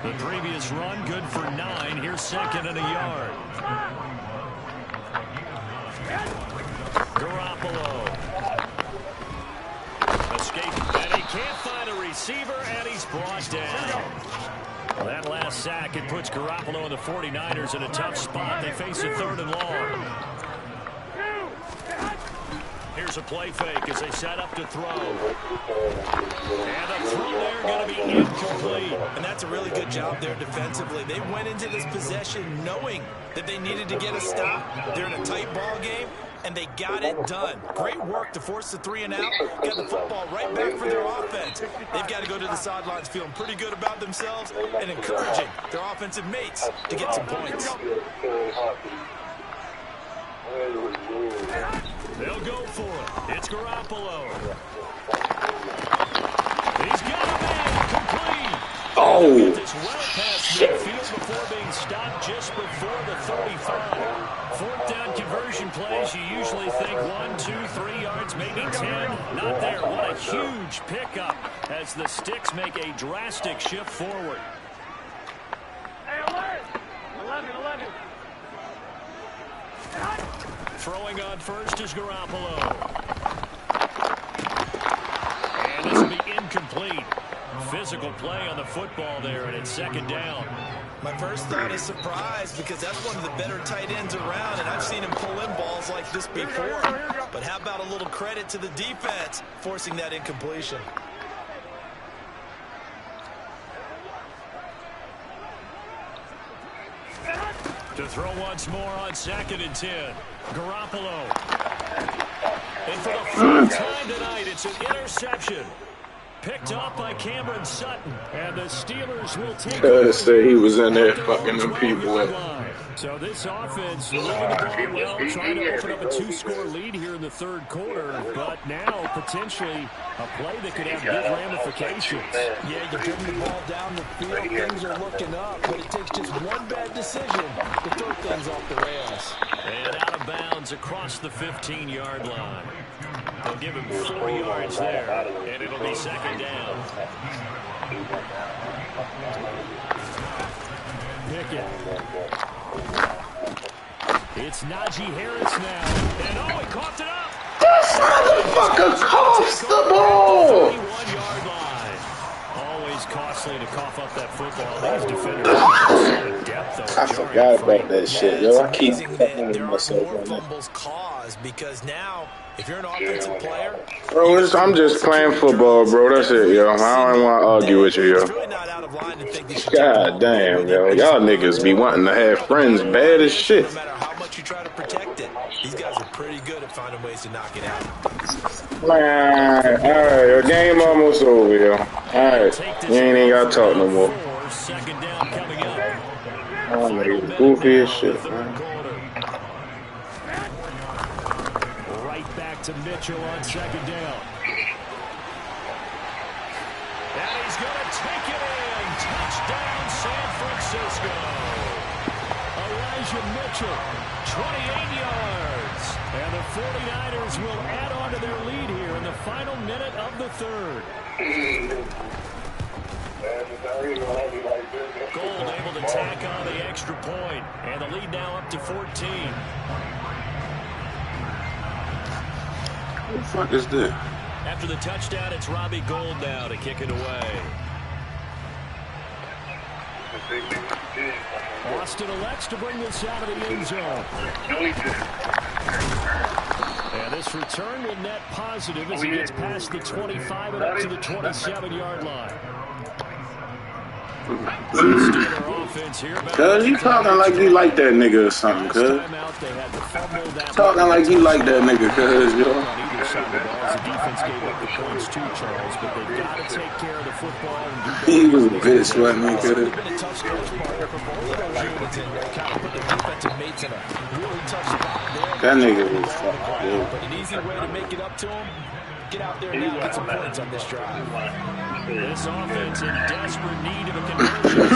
The previous run good for 9. Here's second and a yard. Garoppolo. Escape, and he can't find a receiver, and he's brought down. Well, that last sack, it puts Garoppolo and the 49ers in a tough spot. They face a third and long. Here's a play fake as they set up to throw. And the throw there going to be incomplete. And that's a really good job there defensively. They went into this possession knowing that they needed to get a stop. They're in a tight ball game, and they got it done. Great work to force the 3 and out. Got the football right back for their offense. They've got to go to the sidelines feeling pretty good about themselves and encouraging their offensive mates to get some points. They'll go for it. It's Garoppolo. He's got a man complete. Oh, It's well past midfield before being stopped just before the 35. Fourth down conversion plays, you usually think 1, 2, 3 yards, maybe 10. Not there. What a huge pickup as the Sticks make a drastic shift forward. Hey, 11. Throwing on first is Garoppolo. And this will be incomplete. Physical play on the football there, and it's second down. My first thought is surprise, because that's one of the better tight ends around, and I've seen him pull in balls like this before. But how about a little credit to the defense forcing that incompletion? To throw once more on second and 10. Garoppolo. And for the third time tonight, it's an interception. Picked off by Cameron Sutton. And the Steelers will take gotta say he was in there fucking them people up. So this offense moving the ball well, trying to open up a 2-score lead here in the third quarter. But now potentially a play that could have big ramifications. Yeah, you bring the ball down the field, things are looking up, but it takes just one bad decision to throw things off the rails. And out of bounds across the 15-yard line. They'll give him 4 yards there, and it'll be second down. Pickett. It's Najee Harris now. And oh, he coughed it up. this motherfucker coughs the ball. 21-yard line. Always costly to cough up that football. These defenders have depth, though. I forgot about that shit, yo. I keep fucking there are myself more on that. fumbles caused because now, if you're an offensive player, Bro, I'm just playing football, bro. That's it, yo. I don't want to argue with you, yo. it's really not out of line to think you should God damn, yo. Y'all niggas be wanting to have friends bad as shit. no matter how much you try to protect it. These guys are pretty good at finding ways to knock it out. Man, alright, your game almost over, yo. Alright, you ain't even got to talk no more. Second down coming up. Oh, niggas goofy as shit, man. Right back to Mitchell on second down. And he's going to take it in. Touchdown, San Francisco. Elijah Mitchell, 28 yards. And the 49ers will add on to their lead here in the final minute of the third. Gold able to tack on the extra point, and the lead now up to 14. What the fuck is this? After the touchdown, it's Robbie Gould now to kick it away. Austin elects to bring this out of the end zone. And this return will net positive as he gets past the 25 and up to the 27-yard line. Cuz you talking like you like that nigga or something, cuz. Talking like you like that nigga, cuz, yo. On either side of the ball as the defense gave up the points too, Charles, but they've got to take care of the football. And he was a bitch, wasn't he, cuz? It's been a tough stretch partner for both of those units, and kind of put the defensive mates in a really tough spot there. That nigga was fucking good. But an easy way to make it up to him, get out there now and get some points on this drive. This offense in desperate need of a conversion.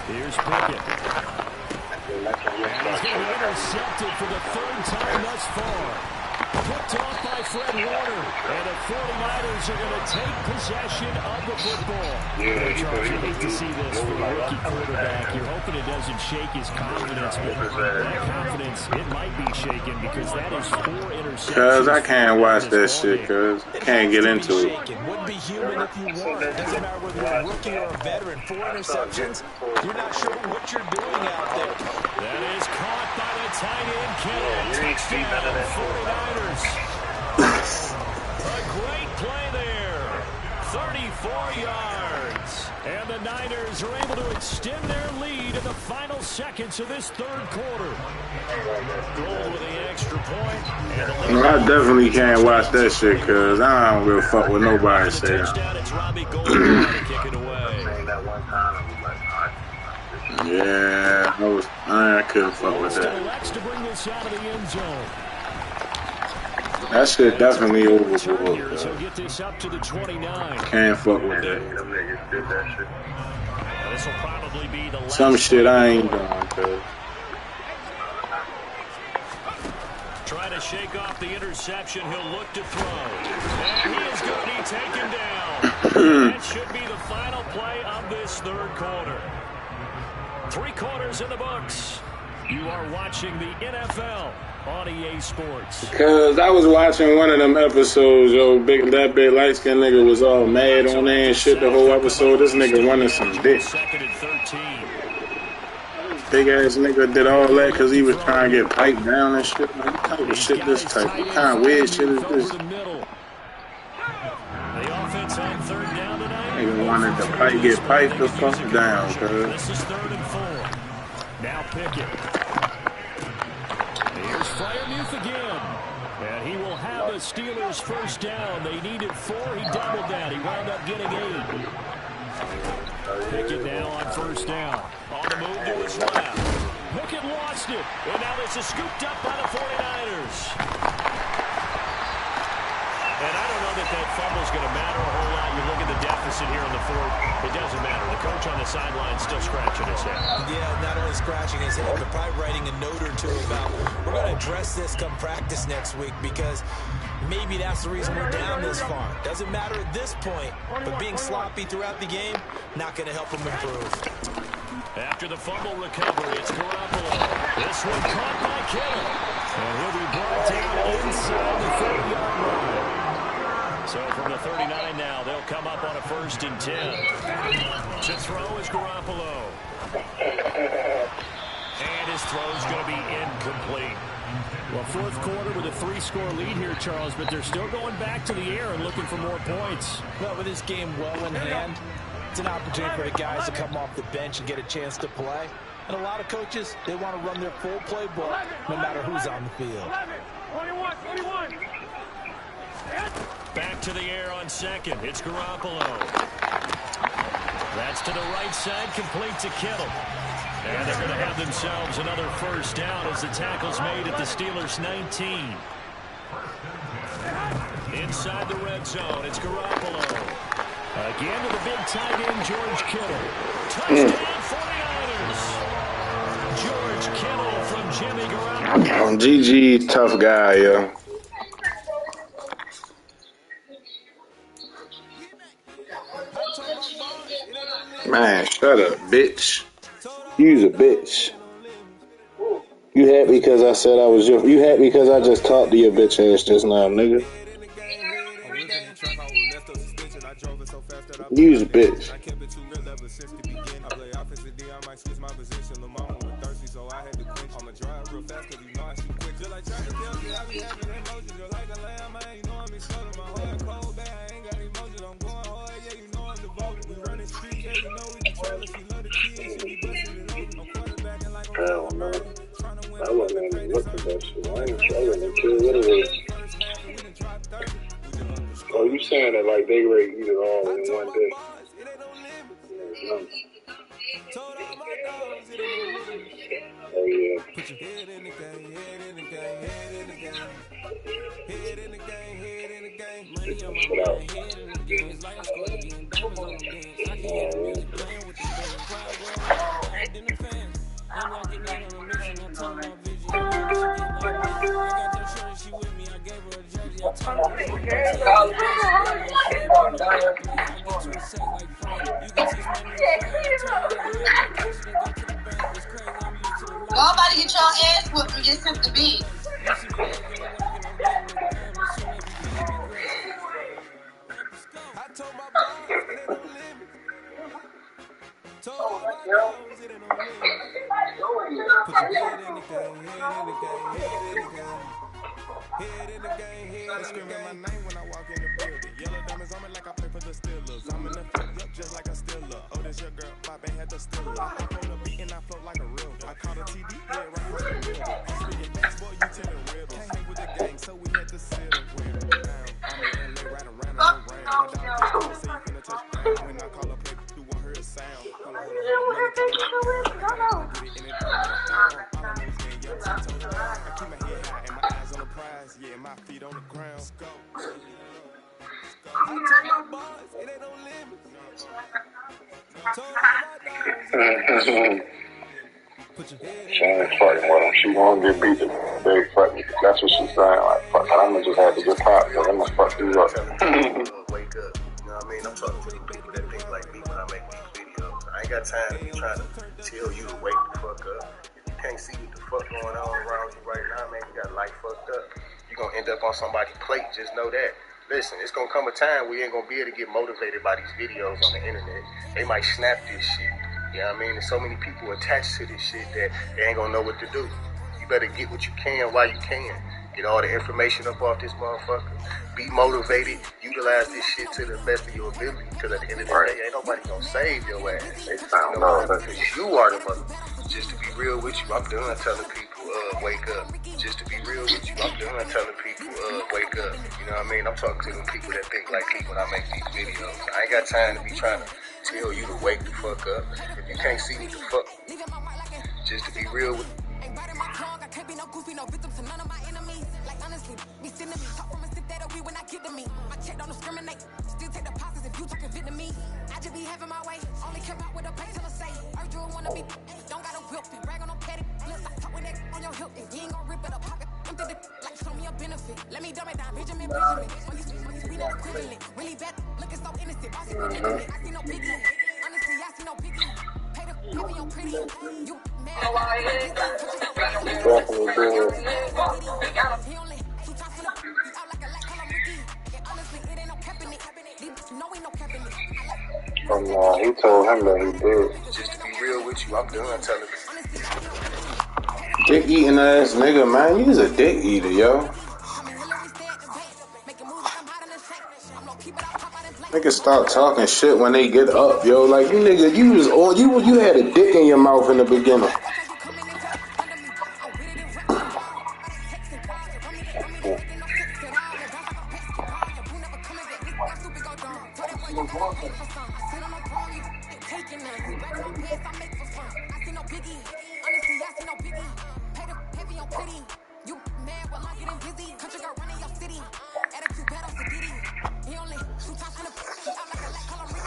Here's Pickett. And he's going to be intercepted for the third time thus far. Picked off by Fred Warner. And the 49ers are going to take possession of the football. Charles, you hate to see this for a rookie quarterback. You're hoping it doesn't shake his confidence, but that confidence, it might be shaken because that is 4 interceptions. Cuz I can't watch that shit, cuz. Can't get into it. Wouldn't be human if you weren't. It doesn't matter whether you're a rookie or a veteran. 4 interceptions, you're not sure what you're doing out there. That is caught by the tight end, Kittle. Touchdown, 49ers. A great play there. 34 yards. And the Niners are able to extend their lead in the final seconds of this third quarter. Gold with the extra point. I definitely can't watch that shit, cuz I don't give a fuck what nobody says. It's Robbie Gould to kick it away. Yeah, I couldn't fuck with that. Elects to bring this out of the end zone. That shit definitely overboard. He'll get this up to the 29. Can't fuck with that. This will probably be the last. Some shit I ain't doing, cuz. Trying to shake off the interception. He'll look to throw. And he is going to be taken down. That should be the final play of this third quarter. 3 quarters in the books. You are watching the NFL on EA Sports. Cause I was watching one of them episodes, yo, that big light skinned nigga was all mad on there and shit the whole episode. This nigga wanted some dick. Big ass nigga did all that cause he was trying to get piped down and shit. Like, what type of shit this type? What kind of weird shit is this? Nigga wanted to get piped the fuck down, cuz. This is 3rd and 4. Now Pickett. Here's Freiermuth again. And he will have the Steelers first down. They needed 4. He doubled that. He wound up getting 8. Pickett now on first down. On the move to his left. Pickett lost it. And now this is scooped up by the 49ers. And I don't know that fumble's going to matter a whole lot. You look at the deficit here in the 4th. It doesn't matter. The coach on the sideline still scratching his head. Yeah, not only scratching his head, but probably writing a note or two about, we're going to address this come practice next week because maybe that's the reason we're down this far. Doesn't matter at this point, but being sloppy throughout the game, not going to help him improve. After the fumble recovery, it's Garoppolo. This one caught by Kittle. And he'll be brought down inside the 30-yard line. So from the 39 now, they'll come up on a 1st and 10. To throw is Garoppolo. And his throw's going to be incomplete. Well, 4th quarter with a 3-score lead here, Charles, but they're still going back to the air and looking for more points. Well, with this game well in hand, it's an opportunity for the guys to come off the bench and get a chance to play. And a lot of coaches, they want to run their full playbook no matter who's on the field. 21. Back to the air on 2nd. It's Garoppolo. That's to the right side, complete to Kittle. And they're going to have themselves another first down as the tackle's made at the Steelers' 19. Inside the red zone, it's Garoppolo. Again to the big tight end, George Kittle. Touchdown, 49ers. GG tough guy, yo. Man, shut up, bitch. You's a bitch. You happy because I said I was your... You happy because I just talked to your bitch ass just now, nigga. You's a bitch. Hell no. I wasn't even looking at that shit. I ain't care what it is. Oh, you saying that like they ready to eat it all in one day? Yeah, oh yeah. Put your head in the game, head in the game, head in the game. Head in the game, head in the game. Money on my mind, head in the game. It's like I'm scored again, diamonds on them dance. I can hear the music playing with the band. Crowd going wild, louder than the fans. I'm locking in on a mission, I told my vision. You know she get like this. I got your shirt, she with me. I gave her a jersey, I told her to take it. I get you a set like Frank. You can teach my new friend. Turn it around, go catch it and go to the bank. It's crazy, I'm used to the rain. Y'all about to get your ass whooped and get sent to beat. I told my boss it ain't no limit. Told my dogs it ain't no limit. Put your head in the game, head in the game, head in the game. Head in the game, head screaming my name when I walk in the building. Yellow diamonds on me like I play for the Steelers. I'm in the flip just like a Steeler. Oh, this your girl, my band had the Steeler. I hop on the beat and I float like a real. I caught a TD, yeah, right across the middle. Speaking fast, boy, you tell the riddle. Can't hang with the gang, so we had to settle. I'm in LA, right around the rain. My dog just say you finna touch down. When I call a play, you won't hear a sound. Hold on, I keep my head high and my eyes on the prize. Yeah, my feet on the ground. Let's go. I told my boys, it ain't no limits. Told my dogs, She ain't fucking with him. She gonna get beat. They fucking. That's what she's saying. Like, fuck, I'ma just have to get popped. So I'ma fuck you up. Wake up. You know what I mean? I'm talking to the people that think like me when I make these videos. I ain't got time to be trying to tell you to wake the fuck up. If you can't see what the fuck going on around you right now, man, you got life fucked up. You gonna end up on somebody's plate. Just know that. Listen, it's gonna come a time we ain't gonna be able to get motivated by these videos on the internet. They might snap this shit. You know what I mean? There's so many people attached to this shit that they ain't gonna know what to do. You better get what you can while you can. Get all the information up off this motherfucker. Be motivated. Utilize this shit to the best of your ability. Because at the end of the day, ain't nobody gonna save your ass. They found out that you are the mother. Just to be real with you, I'm done telling people, wake up. Just to be real with you, I'm done telling people, wake up. You know what I mean? I'm talking to them people that think like me when I make these videos. I ain't got time to be trying to tell you to wake the fuck up. If you can't see what the fuck, just to be real with you. I can't be no goofy, no victim to none of my enemies. Like honestly, be sending me talk from a sip that we when I get to me. My check don't discriminate, still take deposits if you talking Vietnamese. I just be having my way, only care about what the pay till I say. Urge you wanna be, don't gotta whip it, brag on no petty. Let's not talk with that on your hip, you ain't gon' rip it up pocket. Empty the like show me a benefit. Let me dumb it down, Benjamin. When you be not equivalent, really bad, looking so innocent. Bossy with it, I see no biggie. Honestly, I see no biggie. Pay the baby, you're pretty. You mad? He told him that he did. Just to be real with you, I'm done telling you. Dick eating ass nigga, man. You's a dick eater, yo. Niggas stop talking shit when they get up, yo. Like, you nigga, you was on, you had a dick in your mouth in the beginning.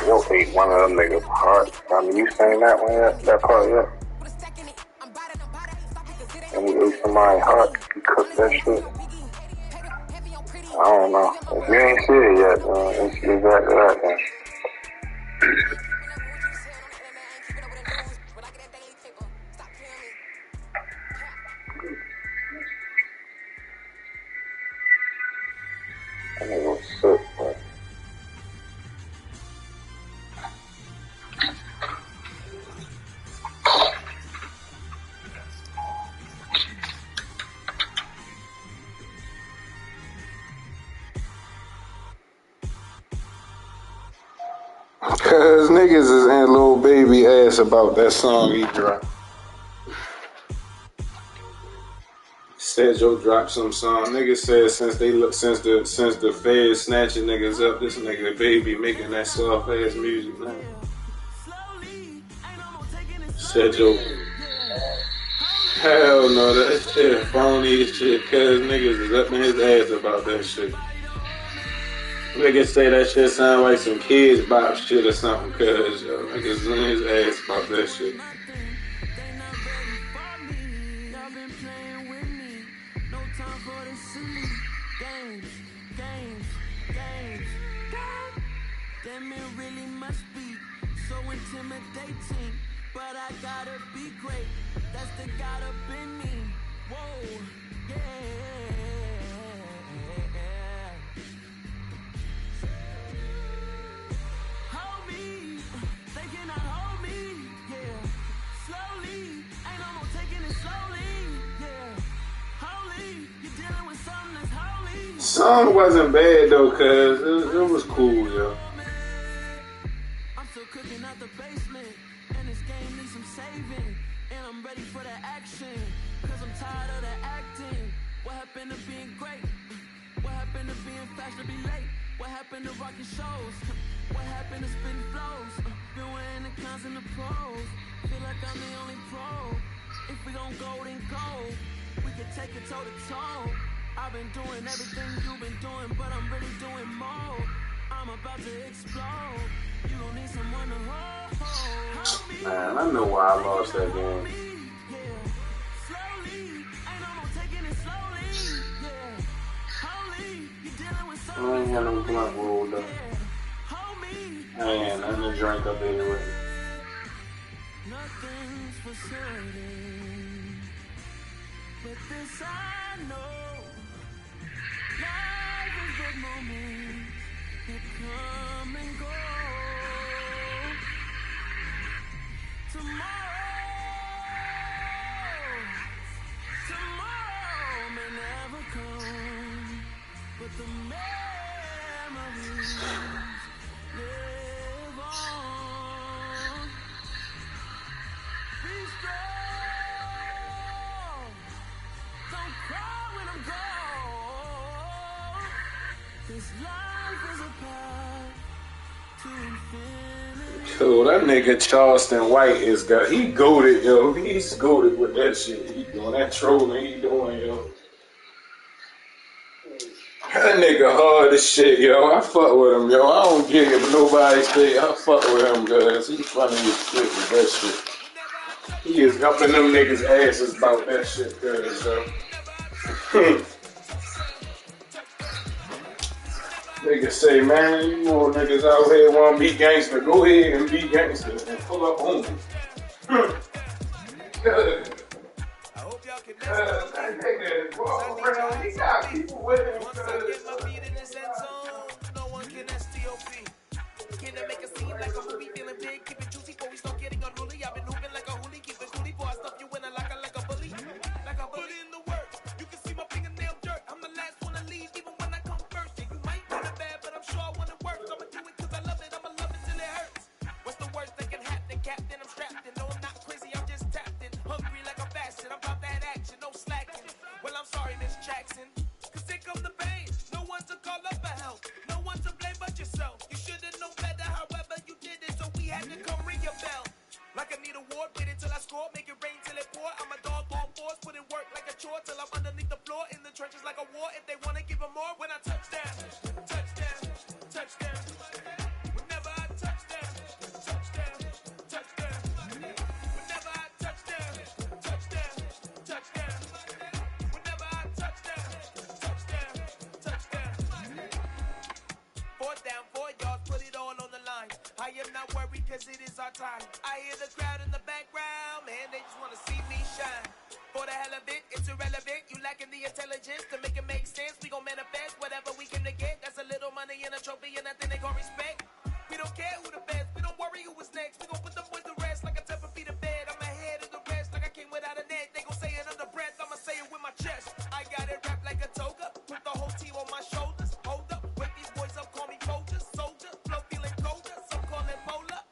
Yo ate one of them niggas hard. I mean, you saying that one yet? That part yet? and he ate somebody's heart. He cooked that shit. I don't know. If you ain't see it yet, it's exactly that, man. That nigga was sick, man. Cause niggas is in little baby ass about that song he dropped. Said Joe dropped some song. Niggas said since the feds snatching niggas up, this nigga baby making that soft ass music now. Said Joe. Hell no, that shit phony as shit. Cause niggas is up in his ass about that shit. Niggas say that shit sound like some kids bop shit or something. Cause yo, niggas in his ass about that shit. Intimidating, but I gotta be great. That's the God up in me. Whoa, yeah. Hold me, they cannot hold me. Yeah, slowly, ain't no more taking it slowly. Yeah, holy, you're dealing with something that's holy. Song wasn't bad though, cause it was cool, yo. Cooking out the basement, and this game needs some saving, and I'm ready for the action, cause I'm tired of the acting. What happened to being great? What happened to being fast to be late? What happened to rocking shows? What happened to spitting flows? Been wearing the cons and the pros, feel like I'm the only pro. If we gon' go, then go. We can take it toe to toe. I've been doing everything you've been doing, but I'm really doing more. I'm about to explode. You gon' need someone to hold me. Man, I know why I lost that game. I ain't had no blunt rolled up. I ain't had nothing to drink up anyway. Nothing's for certain, but this I know. Life is the moment that come and go. Tomorrow may never come, but the memories live on. Be strong, don't cry when I'm gone. This life is a path to infinity. So that nigga Charleston White he goated, yo. He's goated with that shit. He doing that trolling he doing, yo. That nigga hard as shit, yo. I fuck with him, yo. I don't give him nobody say I fuck with him, cause he funny as shit with that shit. He is up in them niggas' asses about that shit, cause niggas say, man, you more niggas out here wanna be gangster. Go ahead and be gangster and pull up on me. That nigga walk around, he got people with him. No one can STOP. Can I make a scene like a movie, feeling big, keep it juicy before we start getting unruly. I've been moving like a hoolie, keep it coolie before I stuff you in a locker like a bully. Like a bully in the work. You can see my fingernail dirt. I'm the last one to leave, even when I come first. Yeah, you might want it bad, but I'm sure I want it worse. I'ma do it cause I love it, I'ma love it till it hurts. What's the worst that can happen, Captain? I'm strapped in. No, I'm not crazy, I'm just tapped in. Hungry like a bastard, I'm about that action, no slacking. Well, I'm sorry, Miss Jackson. Cause here come the pain. No one to call up for help. No one to blame but yourself. You should've known better, however you did it, so we had to come ring your bell. Like I need a ward, wait until I score, make it rain till it pour. I'm a dog on force, put in work like a chore till I'm underneath the floor, in the trenches like a war. If they wanna give them more, when I touch down, touch down, touch down. Whenever I touch down, touch down, touch down. Whenever I touch down, touch down, touch down. are tired. I hear the crowd in the background, man, they just want to see me shine. For the hell of it, it's irrelevant. You lacking the intelligence to make it make sense. We gon' manifest whatever we came to get. That's a little money and a trophy and nothing they gon' respect. We don't care who the best. We don't worry who was next. We gon' put them boys to rest like a 10 feet of bed. I'm ahead of the rest like I came without a net. They gon' say it under breath. I'ma say it with my chest. I got it wrapped like a toga. Put the whole team on my shoulders. Hold up, wake these boys up. Call me Folger, soldier. Flow feeling colder. Some call it molar.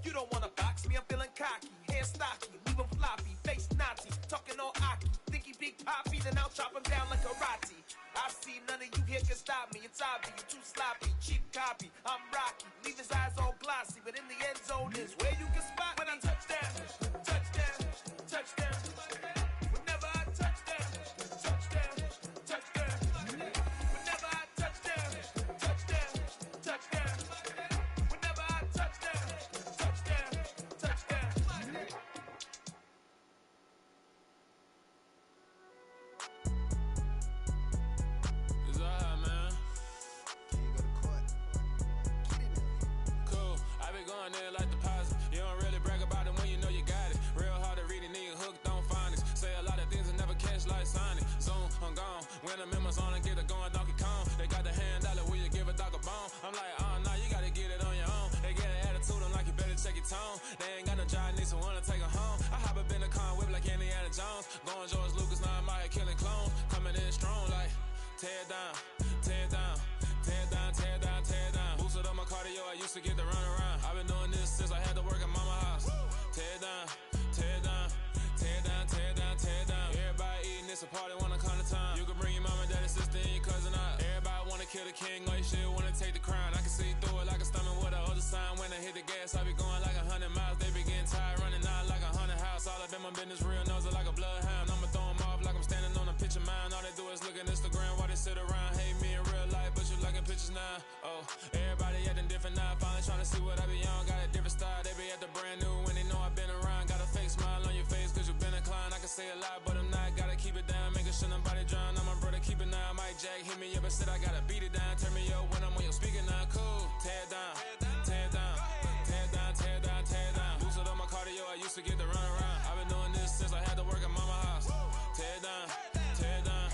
You don't wanna box me. I'm feeling cocky. Hair stocky. Leave 'em floppy. Face naughty. Talking all aki. Think he big poppy. Then I'll chop him down like karate. I see none of you here can stop me. It's obvious. You too sloppy. Cheap copy. I'm Rocky. Leave his eyes all glossy. But in the end zone is where you can spot when I touch down. Touchdown. Touchdown. Whenever I touch down. Touchdown. Touchdown. Whenever I touch down. Touchdown. Touchdown. Whenever I touch down. Touchdown. Touchdown. It's alright, man. Cool. I be going there like deposit. You don't really brag about it when you know you got it. Real hard to read it, nigga hooked on phonics. Say a lot of things and never catch like Sonic. Zoom, I'm gone. When the members on and get it going, Donkey Kong. They got the hand dollar, will you give a dog a bone? I'm like, oh no, you gotta get it on your own. They get an attitude, I'm like, you better check your tone. They ain't got no job, need someone to take her home. I hop up in the car, whip like Indiana Jones. Going George Lucas, now I'm out here killing clones. Coming in strong like, tear down, tear down, tear down, tear down, tear down. Boosted up my cardio, I used to get to run around. I've been doing this since I had to work at mama house. Tear down, tear down, tear down, tear down, tear down. Everybody eating, it's a party, wanna come to time. You can bring your mama, daddy, sister, and your cousin out. Everybody wanna kill the king, or you shit wanna take the crown. I can see through it like a stomach with a other sign. When I hit the gas, I be going like 100 miles. They be getting tired, running out like 100 house. All up in my business, real nose like a bloodhound. I'ma throw 'em off like I'm standing on a picture mine. All they do is look at Instagram while they sit around. Hate me in real life, but you liking pictures now. Oh, everybody acting different now. Finally trying to see what I be on. Got a different style, they be at the brand new when they know I've been around. Got a fake smile on your face cause you been inclined. I can say a lot, but I'm not. Gotta keep it down, making sure nobody drown. I'm my brother, keep it now. Mike Jack hit me up and said I gotta beat it down. Turn me up when I'm on your speaker now. Cool, tear down, tear down, tear down, tear down, tear down. Boosted up my cardio, I used to get to run around. I've been doing this since I had to work at mama house. Tear down, tear down,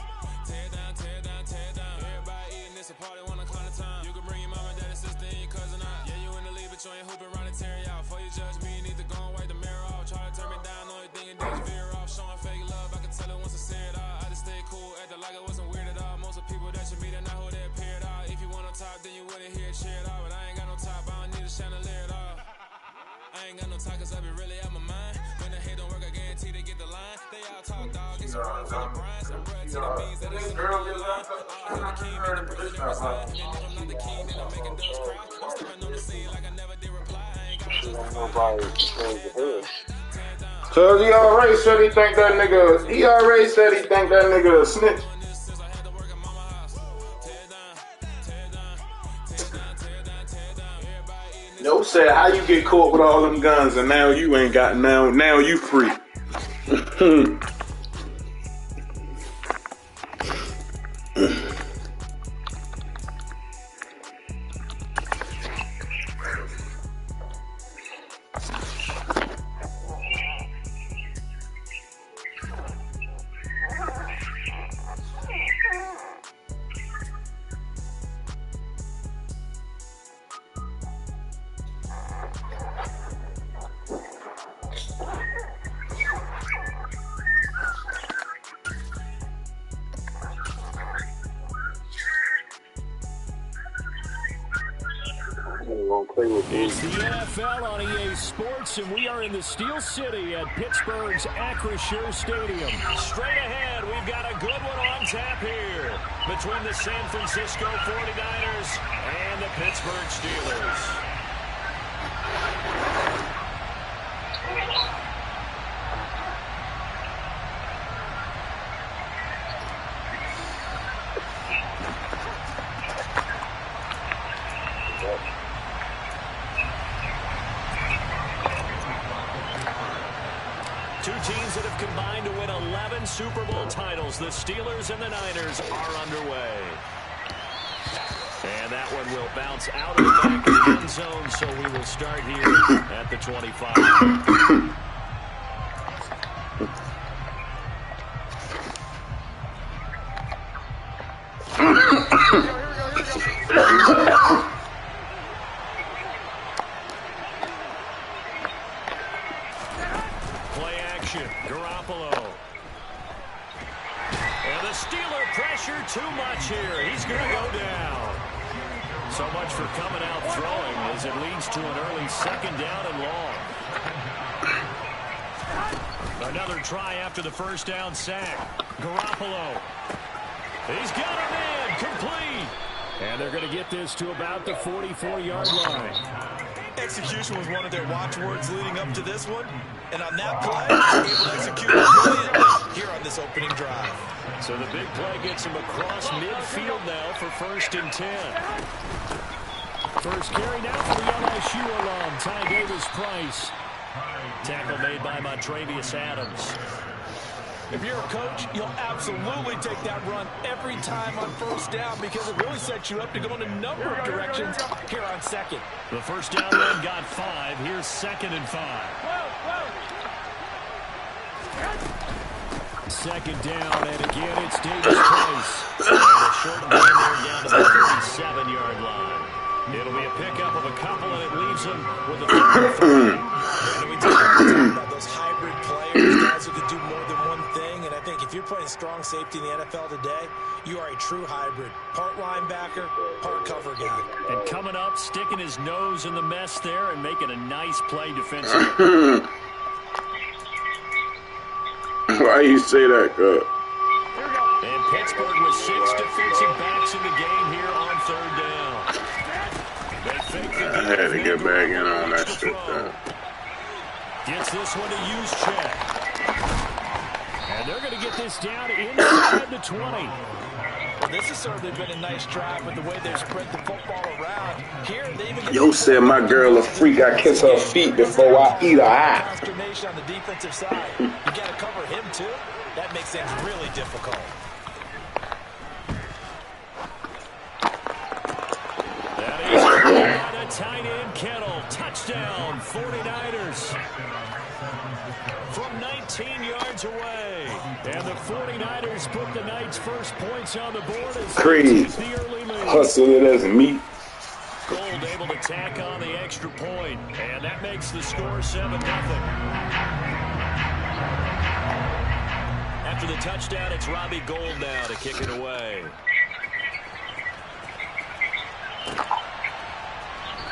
tear down, tear down, tear down. Everybody eating, it's a party, wanna come to time. You can bring your mama, daddy, sister, and your cousin out. Yeah, you in the league, but you ain't hooping around and tear you out. Before you judge me, you need to go and wipe the mirror off. Try to turn me down, only thing and then veer off. Showing fake love, I can tell it once I see it all. I just stay cool, acting like it wasn't weird at all. Most of the people that you meet are not who they appear at all. If you want on top, then you wouldn't hear it cheer at all. But I ain't got no top, I don't need a chandelier at all. I ain't got no talk cause I be really out my mind. When the hate don't work, I guarantee they get the line. They all talk dog, it's a room full of brinds. I'm bred to the beans that is in the line. I'm the king and the president resign. And if I'm not the king, then I'm making dust cry. I'm stepping on the scene like I never did reply. I ain't got to justify. So he already said he think that nigga, he already said he think that nigga a snitch. No said how you get caught with all them guns and now you ain't got now you free. It's the NFL on EA Sports, and we are in the Steel City at Pittsburgh's Acrisure Stadium. Straight ahead, we've got a good one on tap here between the San Francisco 49ers and the Pittsburgh Steelers. Two teams that have combined to win 11 Super Bowl titles. The Steelers and the Niners are underway. And And that one will bounce out of the back of the end zone, so we will start here at the 25. Play action, Garoppolo. And the Steeler pressure too much here. He's going to go down. So much for coming out throwing as it leads to an early second down and long. Another try after the first down sack. Garoppolo. He's got him in. Complete. And they're going to get this to about the 44-yard line. Execution was one of their watchwords leading up to this one. And on that play, able to execute brilliantly here on this opening drive. So the big play gets him across midfield now for 1st and 10. First carry now for the LSU alum, Ty Davis-Price. Tackle made by Montravius Adams. If you're a coach, you'll absolutely take that run every time on first down because it really sets you up to go in a number of directions here on second. The first down run got 5. Here's 2nd and 5. Second down, and again it's Davis-Price. And a short game there down to the 37-yard line. It'll be a pickup of a couple, and it leaves him with a 33. And we talk about those hybrid players, guys who can do more than one thing. And I think if you're playing strong safety in the NFL today, you are a true hybrid. Part linebacker, part cover guy. And coming up, sticking his nose in the mess there and making a nice play defensively. Why you say that, Coach? And Pittsburgh with 6 defensive backs in the game here on 3rd down. They fake the I had to get back in on that shit, though. Gets this one to use check. And they're going to get this down inside the 20. Well, this has certainly been a nice drive with the way they've spread the football around. Here, they even Yo said my girl a freak. I kiss her feet before I eat her eye. Consternation on the defensive side. You got to cover him, too. That makes things really difficult. That is by the tight end Kettle. Touchdown, 49ers. From 19 yards away. And the 49ers put the Knights' first points on the board as Creed. the early lead. Hustle it as meat. Gold able to tack on the extra point. And that makes the score 7-0. After the touchdown, it's Robbie Gould now to kick it away.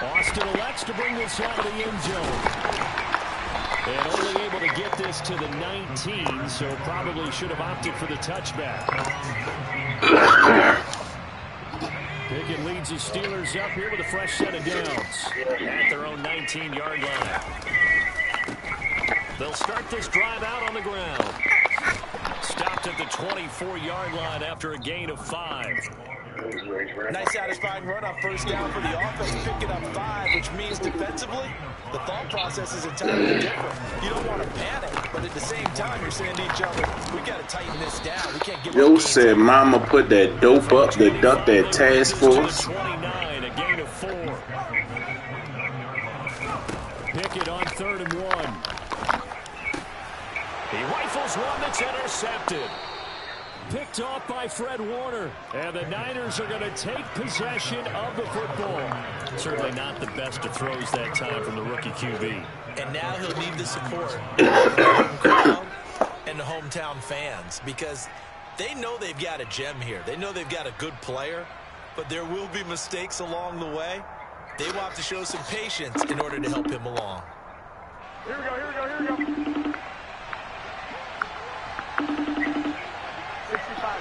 Austin elects to bring this out of the end zone. And only able to get this to the 19, so probably should have opted for the touchback. Pickett leads the Steelers up here with a fresh set of downs at their own 19-yard line. They'll start this drive out on the ground. Stopped at the 24-yard line after a gain of 5. Nice satisfying run on first down for the offense, picking up 5, which means defensively, the thought process is entirely different. You don't want to panic, but at the same time, you're saying to each other, we got to tighten this down. We can't give Yo said mama put that dope up to duck that task force. 29, a gain of 4. Pickett on 3rd and 1. He rifles one that's intercepted. Picked off by Fred Warner. And the Niners are going to take possession of the football. Certainly not the best of throws that time from the rookie QB. And now he'll need the support of the home crowd and the hometown fans because they know they've got a gem here. They know they've got a good player, but there will be mistakes along the way. They will have to show some patience in order to help him along. Here we go. 65.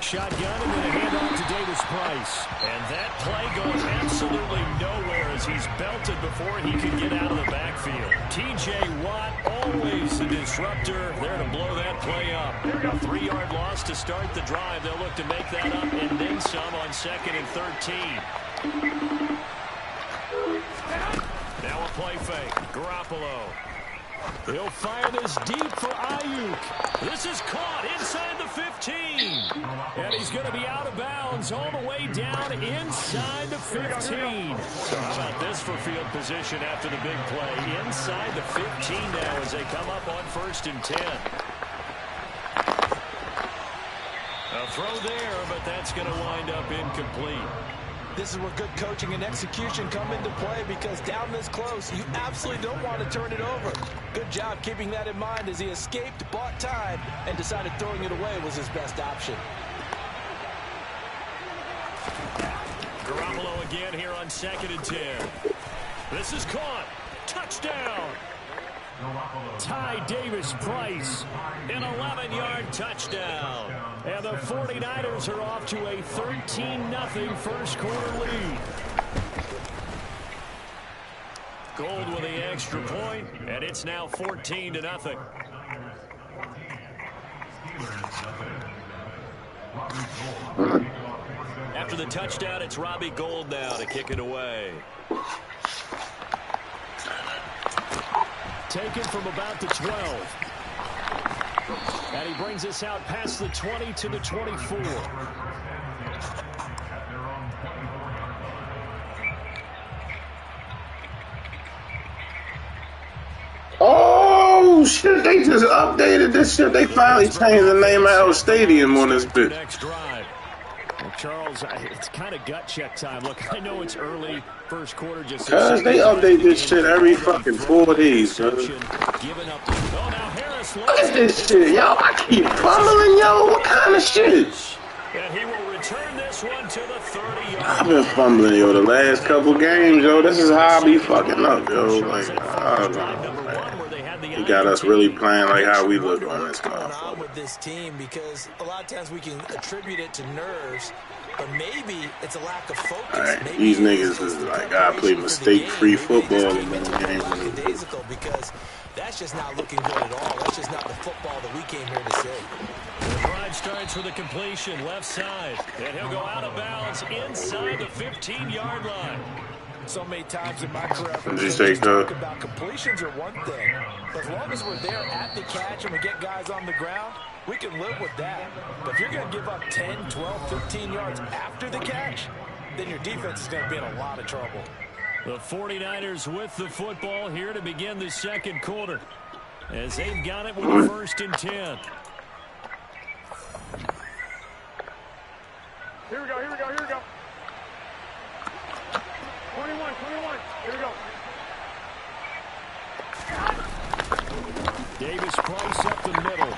Shotgun and then a handoff to Davis-Price. And that play goes absolutely nowhere as he's belted before he can get out of the backfield. T.J. Watt, always the disruptor, there to blow that play up. A 3-yard loss to start the drive. They'll look to make that up and then some on 2nd and 13. Now a play fake. Garoppolo. He'll fire this deep for Ayuk. This is caught inside the 15. And he's going to be out of bounds all the way down inside the 15. So how about this for field position after the big play? Inside the 15 now as they come up on 1st and 10. A throw there, but that's going to wind up incomplete. This is where good coaching and execution come into play, because down this close, you absolutely don't want to turn it over. Good job keeping that in mind as he escaped, bought time, and decided throwing it away was his best option. Garoppolo again here on 2nd and 10. This is caught. Touchdown. Ty Davis-Price, an 11-yard touchdown. And the 49ers are off to a 13-0 first quarter lead. Gold with the extra point, and it's now 14-0. After the touchdown, it's Robbie Gould now to kick it away. Taken from about the 12. And he brings us out past the 20 to the 24. Oh, shit, they just updated this shit. They finally changed the name of our stadium on this bitch. Next drive. Well, Charles, it's kind of gut check time. Look, I know it's early, first quarter. Just because they update this shit every fucking 4 days, bro. What is this shit, yo? I keep fumbling, yo. What kind of shit? And he will return this one to the 30-yard. I've been fumbling, yo, the last couple games, yo. This is how I be fucking up, yo. Like, I don't know, man. He got us really playing like how we look on this motherfucker. With this team, because a lot of times we can attribute it to nerves, but maybe it's a lack of focus. Right. These niggas is like, I play mistake-free football in this game. Days ago, because that's just not looking good at all. That's just not the football that we came here to see. The drive starts with a completion left side, and he'll go out of bounds inside the 15-yard line. So many times in my career, talk about completions are one thing, but as long as we're there at the catch and we get guys on the ground, we can live with that. But if you're going to give up 10, 12, 15 yards after the catch, then your defense is going to be in a lot of trouble. The 49ers with the football here to begin the second quarter, as they've got it with the 1st and 10. Here we go, here we go, here we go. 21, here we go. Davis-Price up the middle.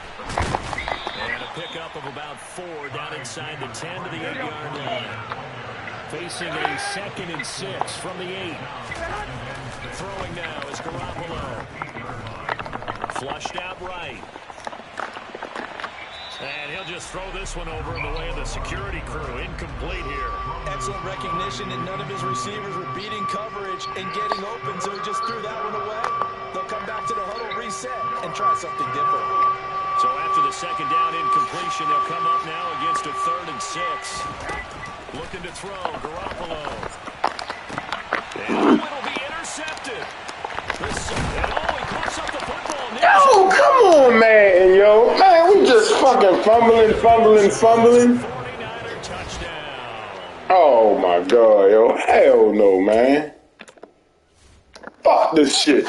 And a pickup of about 4 down inside the 10 to the 8-yard line. Facing a 2nd and 6 from the 8. Throwing now is Garoppolo. Flushed out right. And he'll just throw this one over in the way of the security crew. Incomplete here. Excellent recognition, and none of his receivers were beating coverage and getting open, so he just threw that one away. They'll come back to the huddle, reset, and try something different. So after the 2nd down incompletion, they'll come up now against a 3rd and 6. Looking to throw, Garoppolo. And it'll be intercepted. He coughs up the football. Yo, come on, man, yo. Man, we just fucking fumbling. Oh, my God, yo. Hell no, man. Fuck this shit.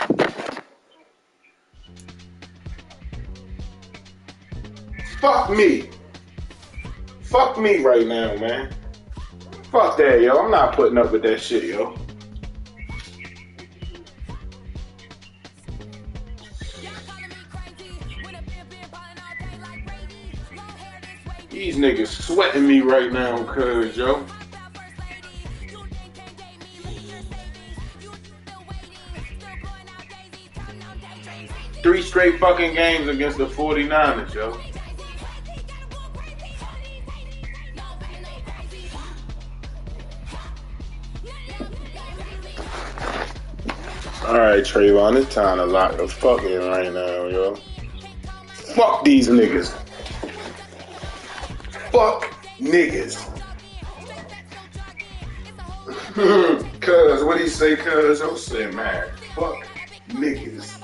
Fuck me. Fuck me right now, man. Fuck that, yo. I'm not putting up with that shit, yo. These niggas sweating me right now, cuz, yo. Three straight fucking games against the 49ers, yo. Alright, Trayvon, it's time to lock the fuck in right now, yo. Fuck these niggas. Fuck niggas. Cuz, what he say, cuz? He'll say, man, fuck niggas.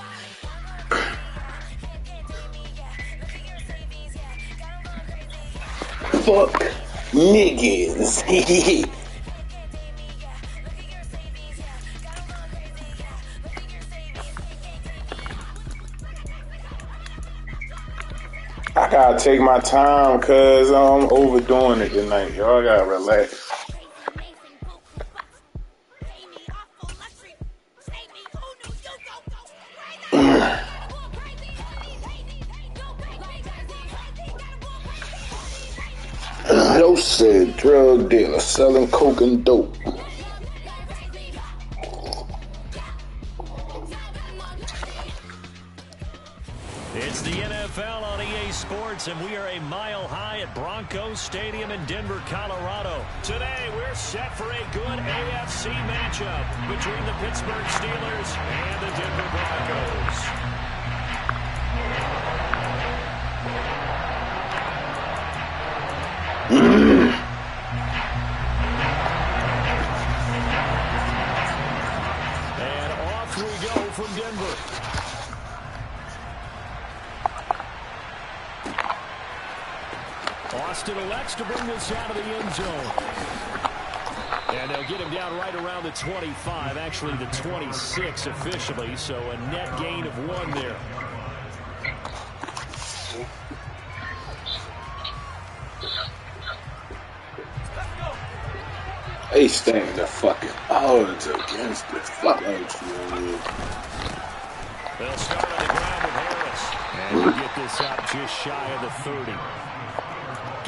fuck niggas. I gotta take my time cause I'm overdoing it tonight. Y'all gotta relax. Yo said drug dealer selling coke and dope. It's the NFL on EA Sports, and we are a mile high at Broncos Stadium in Denver, Colorado. Today, we're set for a good AFC matchup between the Pittsburgh Steelers and the Denver Broncos. And off we go from Denver. Austin elects to bring this out of the end zone. And they'll get him down right around the 25, actually the 26 officially, so a net gain of 1 there. They stand the fucking odds against the fuck out you. They'll start on the ground with Harris. And we'll get this out just shy of the 30.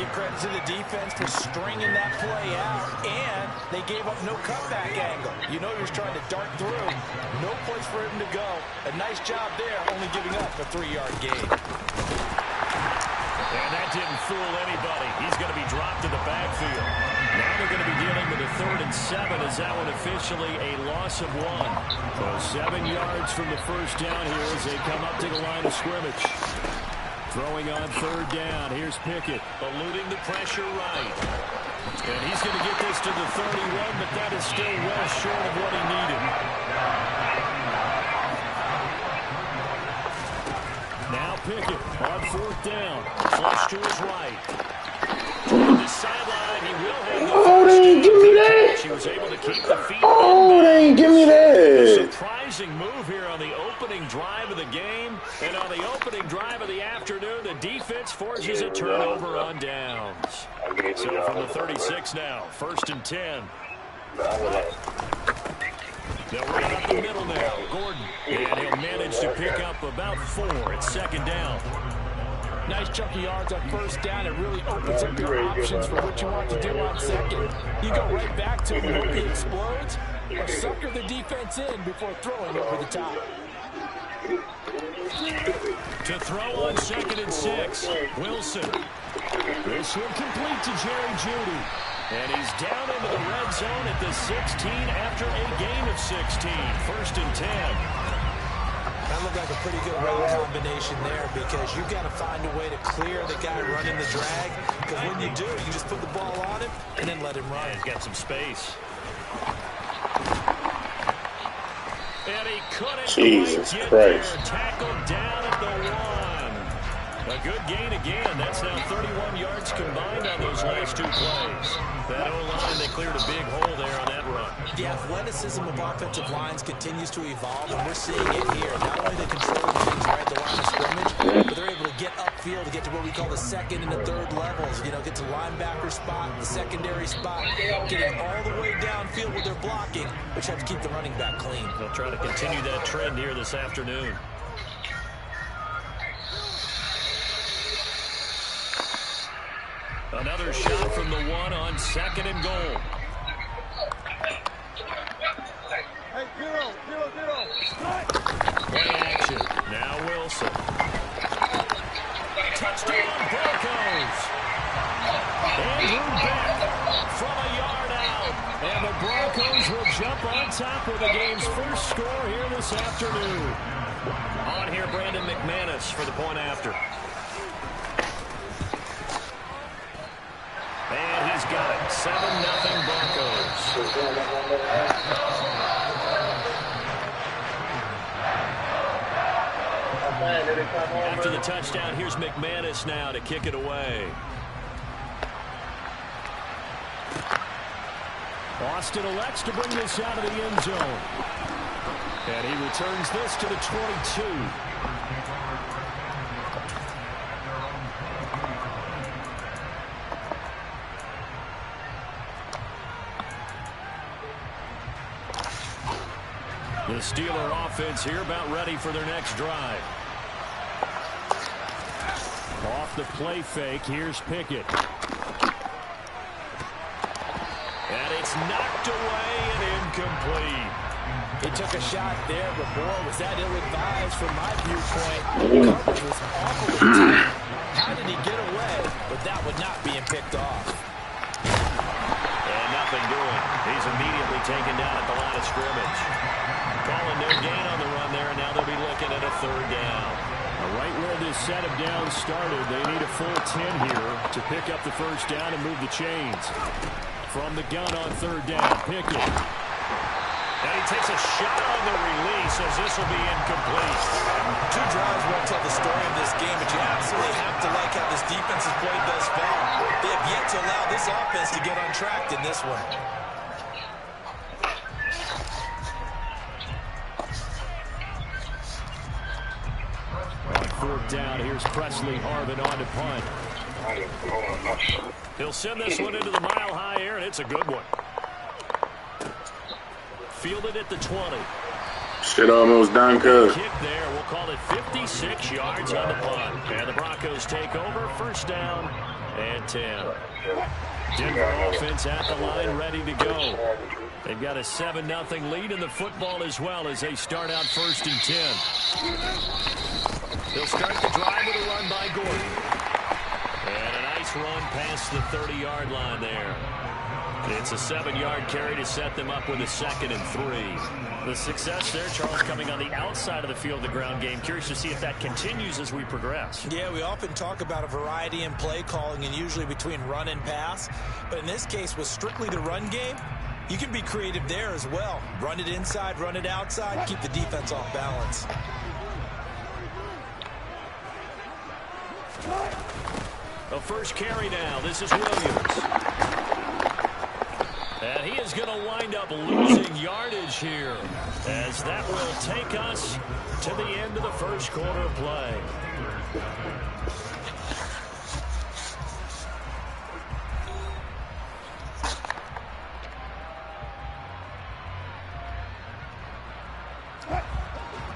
Give credit to the defense for stringing that play out, and they gave up no cutback angle. You know he was trying to dart through. No place for him to go. A nice job there, only giving up a 3-yard gain. And that didn't fool anybody. He's going to be dropped in the backfield. Now they're going to be dealing with a 3rd and 7 as that one officially a loss of 1. So 7 yards from the first down here as they come up to the line of scrimmage. Throwing on 3rd down. Here's Pickett, eluding the pressure right. And he's going to get this to the 31, but that is still well short of what he needed. Now Pickett on 4th down. Flush to his right. Toward the sideline, he will have the Oh, they ain't give me that. He was able to keep the feet. Oh, they ain't give me that. Surprising move here on the opening drive of the game. And on the opening drive of the afternoon, the defense forces a turnover on downs. So from the 36 now, 1st and 10. They'll run up the middle now. Gordon. And he'll manage to pick up about 4 at 2nd down. Nice chunk of yards on 1st down. It really opens up your options for what you want to do on 2nd. You go right back to him, hope he explodes, or sucker the defense in before throwing over the top. To throw on 2nd and 6, Wilson. This will complete to Jerry Jeudy. And he's down into the red zone at the 16 after a gain of 16. 1st and 10. That looked like a pretty good route combination there because you've got to find a way to clear the guy running the drag. Because when you do, you just put the ball on him and then let him run. He's got some space. And he couldn't Jesus quite get Christ. there. Tackled down at the 1. A good gain again. That's now 31 yards combined on those last 2 plays. That O-line, they cleared a big hole there on that run. The athleticism of offensive lines continues to evolve, and we're seeing it here. Not only they control things right at the line of scrimmage, but they're able to get upfield to get to what we call the 2nd and the 3rd levels. You know, get to linebacker spot, the secondary spot, getting all the way downfield with their blocking, which helps keep the running back clean. They'll try to continue that trend here this afternoon. Another shot from the 1 on 2nd and goal. Hey, zero. Play action. Now Wilson. Touchdown Broncos. Andrew Beck from a yard out. And the Broncos will jump on top with the game's first score here this afternoon. On here, Brandon McManus for the point after. And he's got it. 7-0 Broncos. After the touchdown, here's McManus now to kick it away. Austin elects to bring this out of the end zone. And he returns this to the 22. The Steeler offense here about ready for their next drive. Off the play fake, here's Pickett. And it's knocked away and incomplete. He took a shot there, but boy, was that ill-advised from my viewpoint. The coverage was awfully tight. How did he get away without not being picked off? And nothing doing. He's immediately taken down at the line of scrimmage. Calling no gain on the run there, and now they'll be looking at a third down. Right where this set of downs started, they need a full 10 here to pick up the first down and move the chains. From the gun on third down, Pickett. And he takes a shot on the release as this will be incomplete. Two drives won't tell the story of this game, but you absolutely have to like how this defense has played thus far. They have yet to allow this offense to get untracked in this one. On fourth down, here's Presley Harvin on to punt. He'll send this one into the mile-high air, and it's a good one. Fielded at the 20. Shit almost done, cuz. Kick there. We'll call it 56 yards on the punt. And the Broncos take over. First down and 10. Denver offense at the line, ready to go. They've got a 7-0 lead in the football as well as they start out first and 10. They'll start the drive with a run by Gordon. And a nice run past the 30-yard line there. It's a 7-yard carry to set them up with a 2nd and 3. The success there, Charles, coming on the outside of the field, the ground game. Curious to see if that continues as we progress. Yeah, we often talk about a variety in play calling and usually between run and pass. But in this case, with strictly the run game, you can be creative there as well. Run it inside, run it outside, keep the defense off balance. The first carry now. This is Williams. And he is going to wind up losing yardage here as that will take us to the end of the first quarter of play.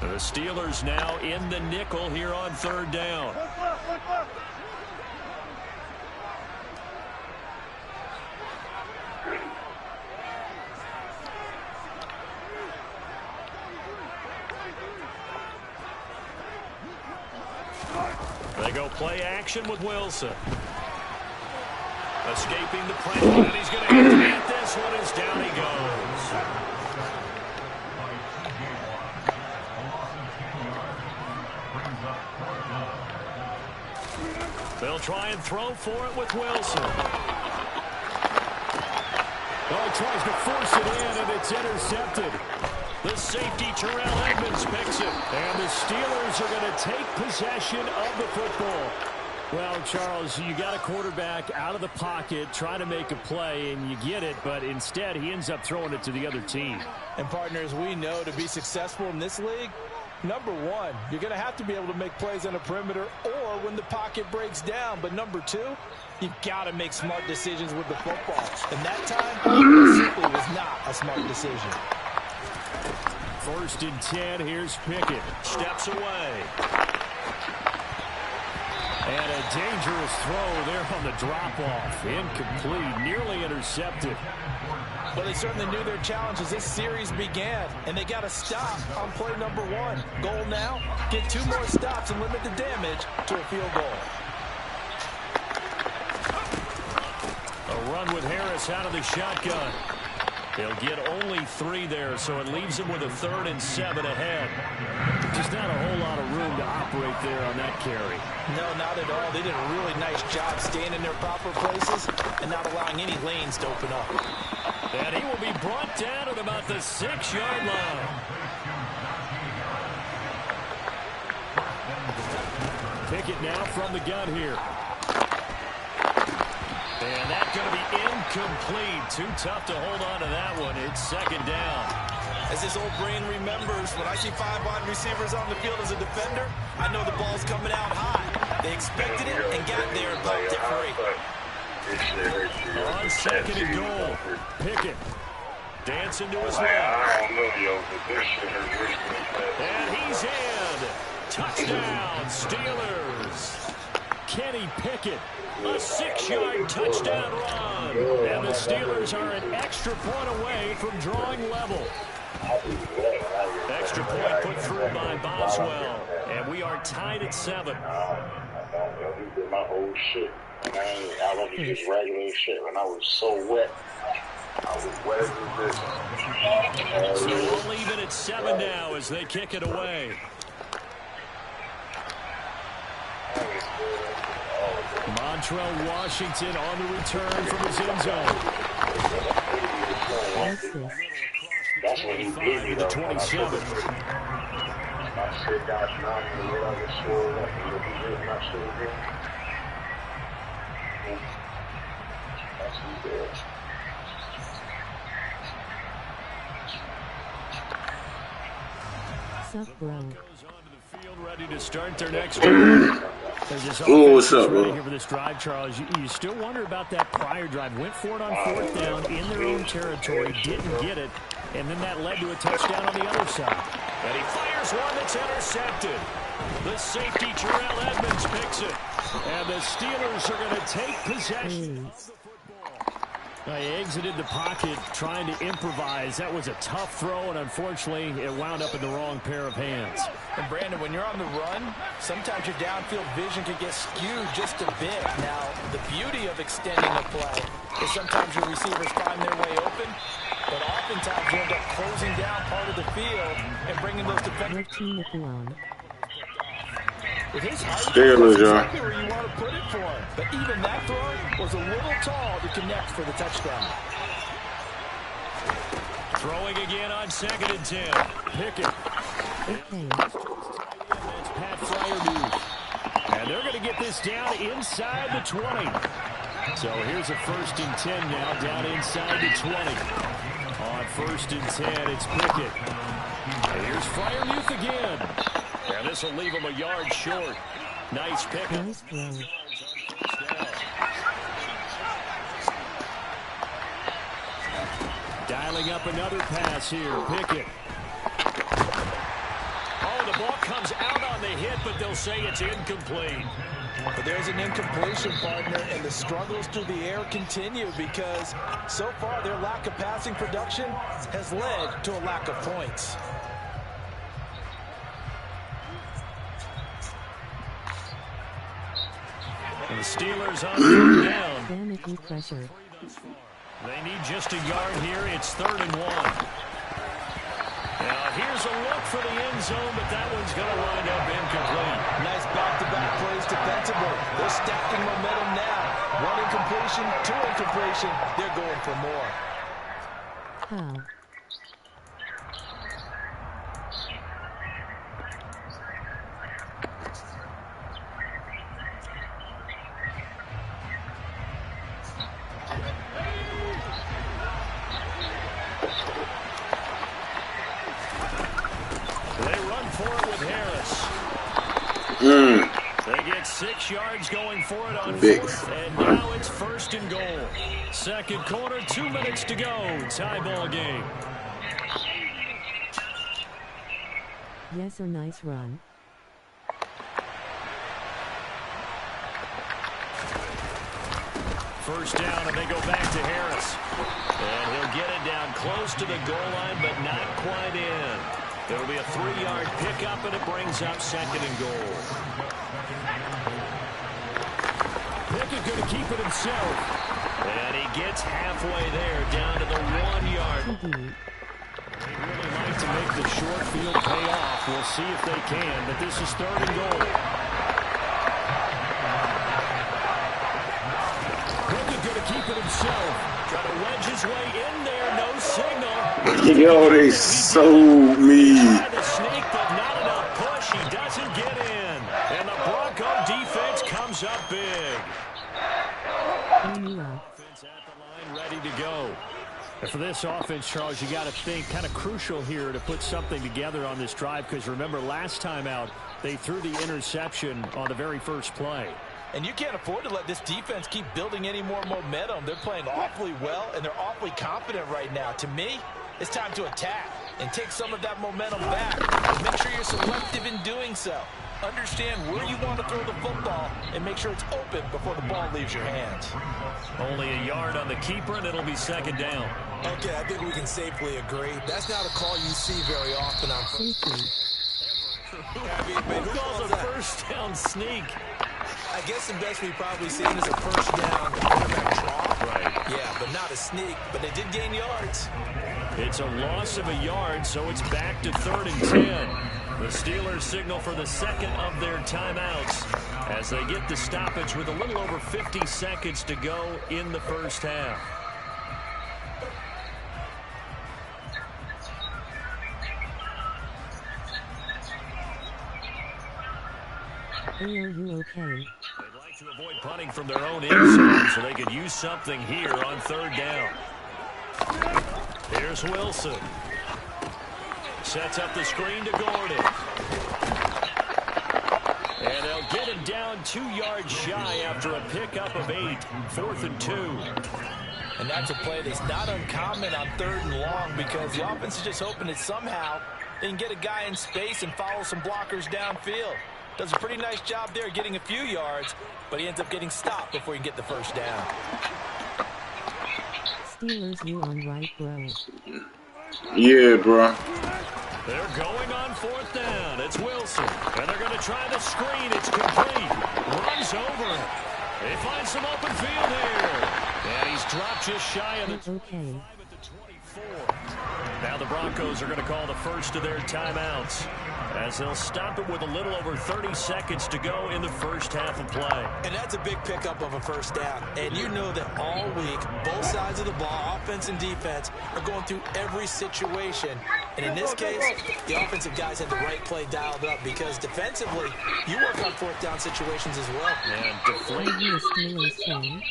The Steelers now in the nickel here on third down. They go play action with Wilson. Escaping the pressure, and he's going to get this one as down he goes. They'll try and throw for it with Wilson. Oh, he tries to force it in, and it's intercepted. The safety, Terrell Edmonds, picks it. And the Steelers are going to take possession of the football. Well, Charles, you got a quarterback out of the pocket trying to make a play, and you get it, but instead he ends up throwing it to the other team. And partners, we know to be successful in this league, number one, you're going to have to be able to make plays on the perimeter or when the pocket breaks down. But number two, you've got to make smart decisions with the football. And that time, it simply was not a smart decision. First and 10, here's Pickett. Steps away. And a dangerous throw there on the drop-off. Incomplete, nearly intercepted. Well, they certainly knew their challenge as this series began, and they got to stop on play number one. Goal now, get 2 more stops and limit the damage to a field goal. A run with Harris out of the shotgun. They'll get only 3 there, so it leaves them with a 3rd and 7 ahead. Just not a whole lot of room to operate there on that carry. No, not at all. They did a really nice job staying in their proper places and not allowing any lanes to open up. And he will be brought down at about the 6-yard line. Pickett now from the gun here. And that's going to be incomplete. Too tough to hold on to that one. It's second down. As this old brain remembers, when I see 5 wide receivers on the field as a defender, I know the ball's coming out high. They expected it and got there and bumped it free. On second and goal, Pickett dancing to his left. I don't know, yo, but this shit hurt. And he's in. Touchdown, Steelers. Kenny Pickett, a 6-yard touchdown run. And the Steelers are an extra point away from drawing level. Extra point put through by Boswell. And we are tied at 7. He did my whole shit. And I wasn't just regular shit. When I was so wet, I was wet as this. So we'll leave it at 7 now as they kick it away. Montrell Washington on the return from his end zone. That's when he beat me, though. 27. I said, guys, now I'm going to let this swirl up and look at it, and I should have been. That's who did. Sup, bro? Ready to start their next drive. What's up, bro? Here for this drive, Charles. You still wonder about that prior drive. Went for it on 4th down in their own territory, didn't get it, and then that led to a touchdown on the other side. And he fires one that's intercepted. The safety, Terrell Edmonds, picks it. And the Steelers are going to take possession of the football. He exited the pocket trying to improvise. That was a tough throw, and unfortunately, it wound up in the wrong pair of hands. And Brandon, when you're on the run, sometimes your downfield vision can get skewed just a bit. Now, the beauty of extending a play is sometimes your receivers find their way open, but oftentimes you end up closing down part of the field and bringing those defenders. With his height, that's exactly where you want to put it for him. But even that throw was a little tall to connect for the touchdown. Throwing again on 2nd and 10. Pickett. That's Pat Fryermuth. And they're going to get this down inside the 20. So here's a 1st and 10 now, down inside the 20. On 1st and 10, it's Pickett. And here's Fryermuth again. And this will leave him a yard short. Nice pick. Nice throw. Dialing up another pass here. Pickett. Oh, the ball comes out on the hit, but they'll say it's incomplete. But there's an incompletion, partner, and the struggles through the air continue because so far their lack of passing production has led to a lack of points. And the Steelers on 3rd down. Vanity pressure. They need just a yard here. It's 3rd and 1. Now here's a look for the end zone, but that one's going to wind up incomplete. Nice back-to-back plays defensively. They're stacking momentum now. 1 incompletion, 2 incompletion. They're going for more. How? They get 6 yards going for it on 4th, and now it's 1st and goal. 2nd quarter, 2 minutes to go. Tie ball game. Yes, a nice run. First down, and they go back to Harris. And he'll get it down close to the goal line, but not quite in. It'll be a 3-yard pickup, and it brings up 2nd and goal. Pickett going to keep it himself. And he gets halfway there, down to the 1-yard. They really like to make the short field pay off. We'll see if they can, but this is 3rd and goal. Pickett going to keep it himself. Trying to wedge his way in there, no signal. Yo, they so mean. Trying to sneak, but not enough push. He doesn't get in. And the Bronco defense comes up big. turn you up. Offense at the line, ready to go. And for this offense, Charles, you got to think kind of crucial here to put something together on this drive, because remember last time out they threw the interception on the very first play. And you can't afford to let this defense keep building any more momentum. They're playing awfully well, and they're awfully confident right now. To me, it's time to attack and take some of that momentum back. Make sure you're selective in doing so. Understand where you want to throw the football and make sure it's open before the ball leaves your hands. Only a yard on the keeper, and it'll be second down. Okay, I think we can safely agree. That's not a call you see very often on Safety. Who calls a first down sneak? I guess the best we've probably seen is a first down quarterback draw. Right. Yeah, but not a sneak. But they did gain yards. It's a loss of a yard, so it's back to 3rd and 10. The Steelers signal for the second of their timeouts as they get the stoppage with a little over 50 seconds to go in the first half. Are you okay? They'd like to avoid punting from their own end zone so they could use something here on 3rd down. Here's Wilson. Sets up the screen to Gordon. And they'll get him down 2 yards shy after a pickup of 8. 4th and 2. And that's a play that's not uncommon on 3rd and long, because the offense is just hoping that somehow they can get a guy in space and follow some blockers downfield. Does a pretty nice job there getting a few yards, but he ends up getting stopped before he can get the first down. Steelers, you on right, bro. Yeah, bro. They're going on 4th down. It's Wilson. And they're going to try the screen. It's complete. Runs over it. They find some open field here. And he's dropped just shy of the 25 at the 24. Now the Broncos are going to call the first of their timeouts, as they'll stop it with a little over 30 seconds to go in the first half of play. And that's a big pickup of a first down. And you know that all week, both sides of the ball, offense and defense, are going through every situation. And in this case, the offensive guys had the right play dialed up, because defensively, you work on 4th down situations as well. Are you a Steelers fan?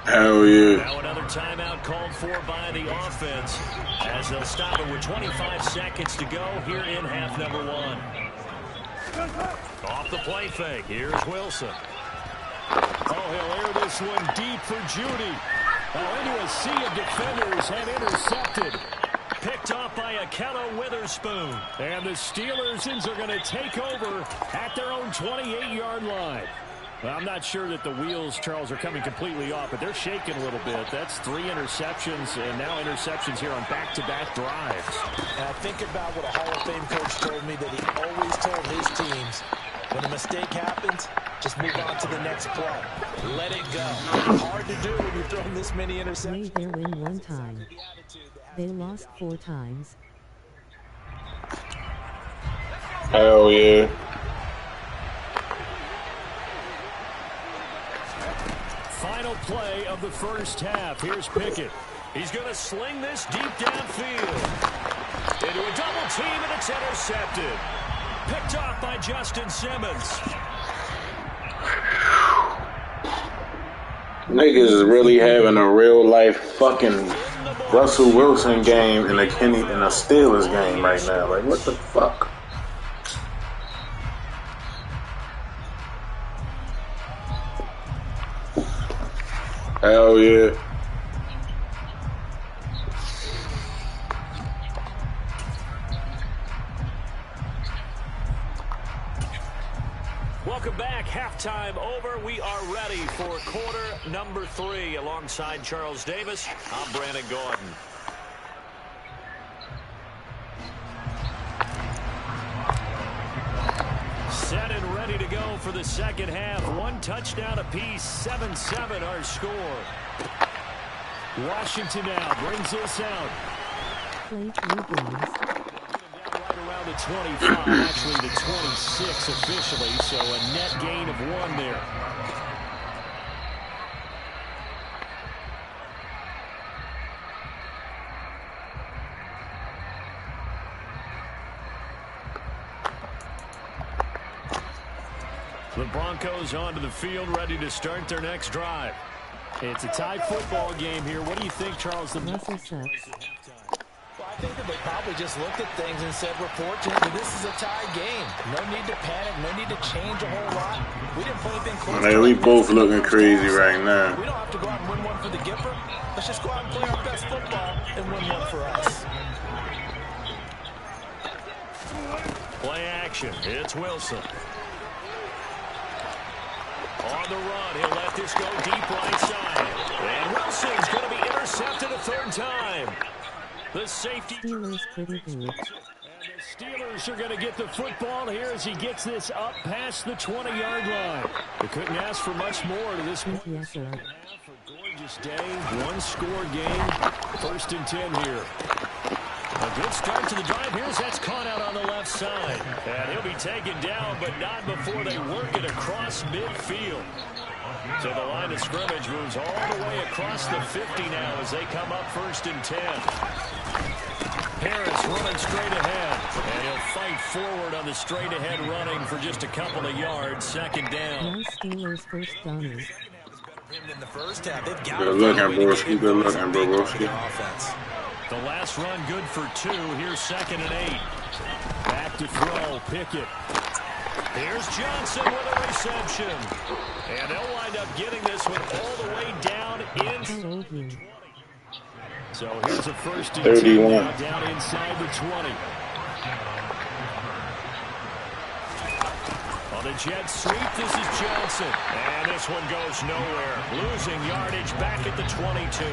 Hell yeah. Now another timeout called for by the offense, as they'll stop it with 25 seconds to go here in half number 1. Off the play fake, here's Wilson. Oh, he'll air this one deep for Judy. Into a sea of defenders and intercepted. Picked off by Akello Witherspoon. And the Steelers are going to take over at their own 28-yard line. Well, I'm not sure that the wheels, Charles, are coming completely off, but they're shaking a little bit. That's 3 interceptions, and now interceptions here on back-to-back drives. And I think about what a Hall of Fame coach told me, that he always told his teams, when a mistake happens, just move on to the next play. Let it go. Hard to do when you're throwing this many interceptions. They win 1 time. They lost 4 times. Hell yeah. Final play of the first half. Here's Pickett. He's going to sling this deep downfield. Into a double team, and it's intercepted. Picked off by Justin Simmons. Niggas is really having a real-life fucking Russell Wilson game and a Steelers game right now. Like, what the fuck? Hell yeah. Welcome back. Halftime over. We are ready for quarter number 3. Alongside Charles Davis, I'm Brandon Gordon. Set and ready to go for the second half. 1 touchdown apiece. 7-7 our score. Washington now brings this out. Play 3 games. Right around the 25, actually the 26 officially, so a net gain of 1 there. The Broncos onto the field, ready to start their next drive. It's a tie football game here. What do you think, Charles? Russell sucks. Well, I think that they probably just looked at things and said, report to him that this is a tie game. No need to panic. No need to change a whole lot. We didn't play anything close. Man, we both looking crazy right now. We don't have to go out and win one for the Gipper. Let's just go out and play our best football and win one for us. Play action. It's Wilson. On the run, he'll let this go deep right side. And Wilson's going to be intercepted a third time. The safety. Steelers pretty good. And the Steelers are going to get the football here as he gets this up past the 20-yard line. They couldn't ask for much more to this one. Yes, sir. A gorgeous day, one-score game. 1st and 10 here. A good start to the drive. That's caught out on the left side. And he'll be taken down, but not before they work it across midfield. So the line of scrimmage moves all the way across the 50 now as they come up 1st and 10. Harris running straight ahead. And he'll fight forward on the straight ahead running for just a couple of yards. 2nd down. Nice Steelers first downers. In the first half, they've got Good looking, Broski. Good looking, Broski. The last run good for 2. Here's 2nd and 8. Back to throw. Pickett. Here's Johnson with a reception. And they'll wind up getting this one all the way down in. So here's a 1st and 31. 10 now down inside the 20. On the jet sweep, this is Johnson. And this one goes nowhere. Losing yardage back at the 22.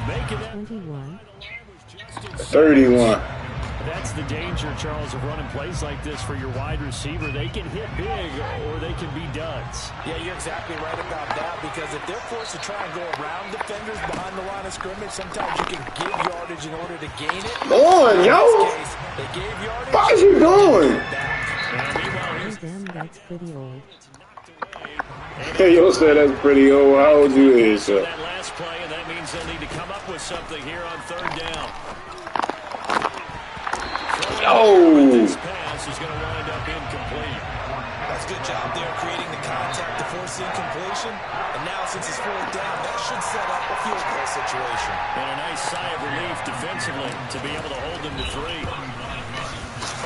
Making that 21. 31. That's the danger, Charles, of running plays like this for your wide receiver. They can hit big or they can be duds. Yeah, you're exactly right about that, because if they're forced to try and go around defenders behind the line of scrimmage, sometimes you can give yardage in order to gain it. On, yo! Case, they gave yardage. Why is he doing? Damn, that's pretty old. Hey, yo said that's pretty old. How old you is, sir? That last play, and that means they'll need to come up with something here on 3rd down. This pass is going to wind up incomplete. That's a good job there, creating the contact to force incompletion. And now, since it's 4th down, that should set up a field goal situation. And a nice sigh of relief defensively to be able to hold them to 3.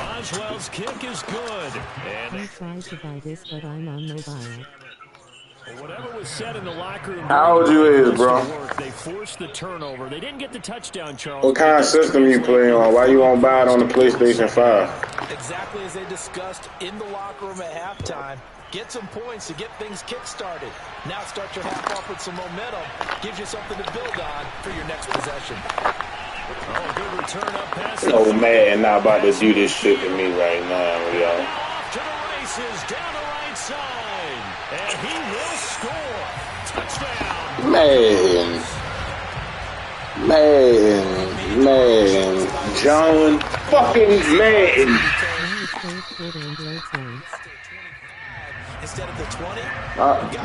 Boswell's kick is good. And I tried to buy this, but I'm on mobile. whatever was said in the locker room. How old you is, bro? They forced the turnover. They didn't get the touchdown, Charles. What kind of system you play on? Why you won't buy it on the PlayStation 5? Exactly as they discussed in the locker room at halftime. Get some points to get things kick-started. Now start your half off with some momentum. Gives you something to build on for your next possession. Oh, good return up pass. Oh, man, not about to do this shit to me right now, y'all. Off to the races, down the right side. And he will score. Touchdown. Man. John fucking Madden. Instead of the 20.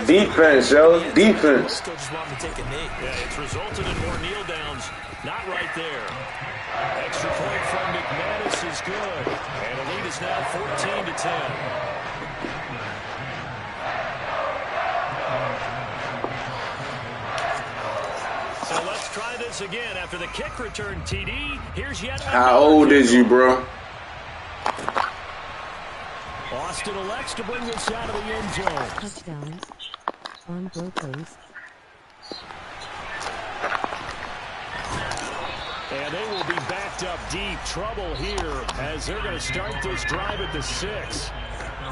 Defense, yo. Defense. Yeah, it's resulted in more kneel downs. Not right there. Extra point from McManus is good. And the lead is now 14-10. So let's try this again. After the kick return, TD, here's yet another. How old is you, bro? Austin elects to bring this out of the end zone. Touchdown. On Broncos. And they will be backed up deep. Trouble here as they're going to start this drive at the 6.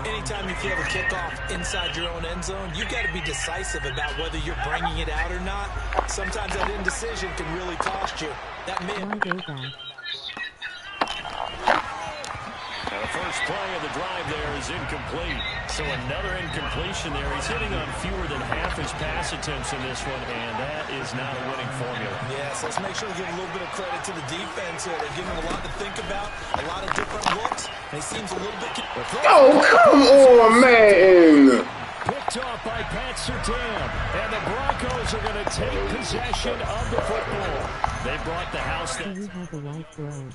Anytime you feel the kickoff inside your own end zone, you've got to be decisive about whether you're bringing it out or not. Sometimes that indecision can really cost you. That may. Now the first play of the drive there is incomplete. So another incompletion there. He's hitting on fewer than half his pass attempts in this one, and that is not a winning formula. Yes, let's make sure to give a little bit of credit to the defense here. They're giving him a lot to think about, a lot of different looks, and he seems a little bit... Oh, come on, man! Picked off by Pat Surtain, and the Broncos are going to take possession of the football. They brought the house down. You have a white throne.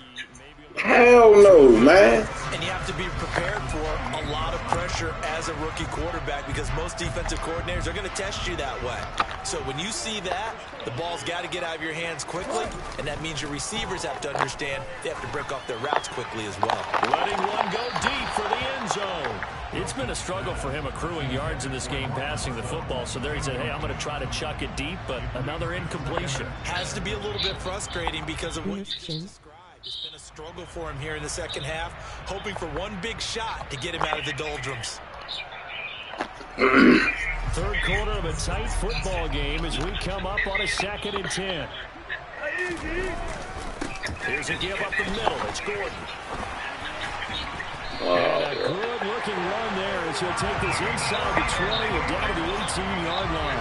Hell no, man. And you have to be prepared for a lot of pressure as a rookie quarterback because most defensive coordinators are going to test you that way. So when you see that, the ball's got to get out of your hands quickly, and that means your receivers have to understand they have to break off their routes quickly as well. Letting one go deep for the end zone. It's been a struggle for him accruing yards in this game passing the football. So there he said, hey, I'm going to try to chuck it deep, but another incompletion. Has to be a little bit frustrating because of what you just described. It's been a struggle for him here in the second half, hoping for one big shot to get him out of the doldrums. Third quarter of a tight football game as we come up on a 2nd and 10. Here's a give up the middle. It's Gordon. And a good-looking run there as he'll take this inside the 20 and down to the 18-yard line.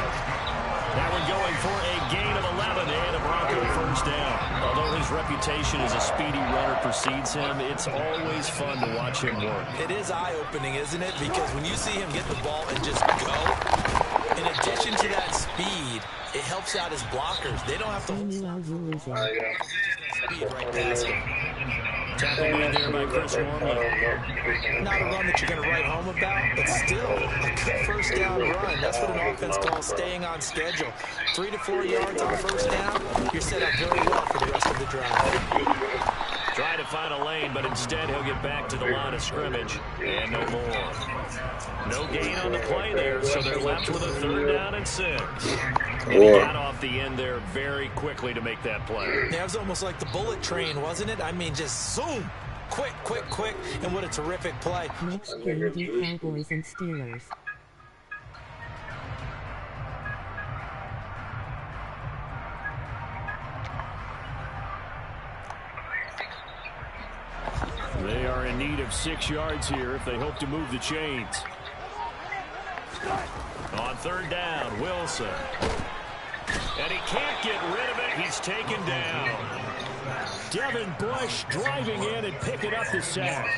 That one going for a gain of 11 and a Bronco first down. Although his reputation as a speedy runner precedes him, it's always fun to watch him work. It is eye-opening, isn't it? Because when you see him get the ball and just go, in addition to that speed, it helps out his blockers. They don't have to hold speed right past him. Tackle made there by Chris Wormley. Not a run that you're going to write home about, but still a good first down run. That's what an offense calls staying on schedule. 3 to 4 yards on first down, you're set up very well for the rest of the drive. Trying to find a lane, but instead he'll get back to the line of scrimmage. And no more. No gain on the play there, so they're left with a 3rd down and 6. And he got off the end there very quickly to make that play. That was almost like the bullet train, wasn't it? I mean, just zoom. Quick, quick, quick. And what a terrific play. Next game, the Cowboys and Steelers. They are in need of 6 yards here if they hope to move the chains. On 3rd down, Wilson. And he can't get rid of it. He's taken down. Devin Bush driving in and picking up the sack.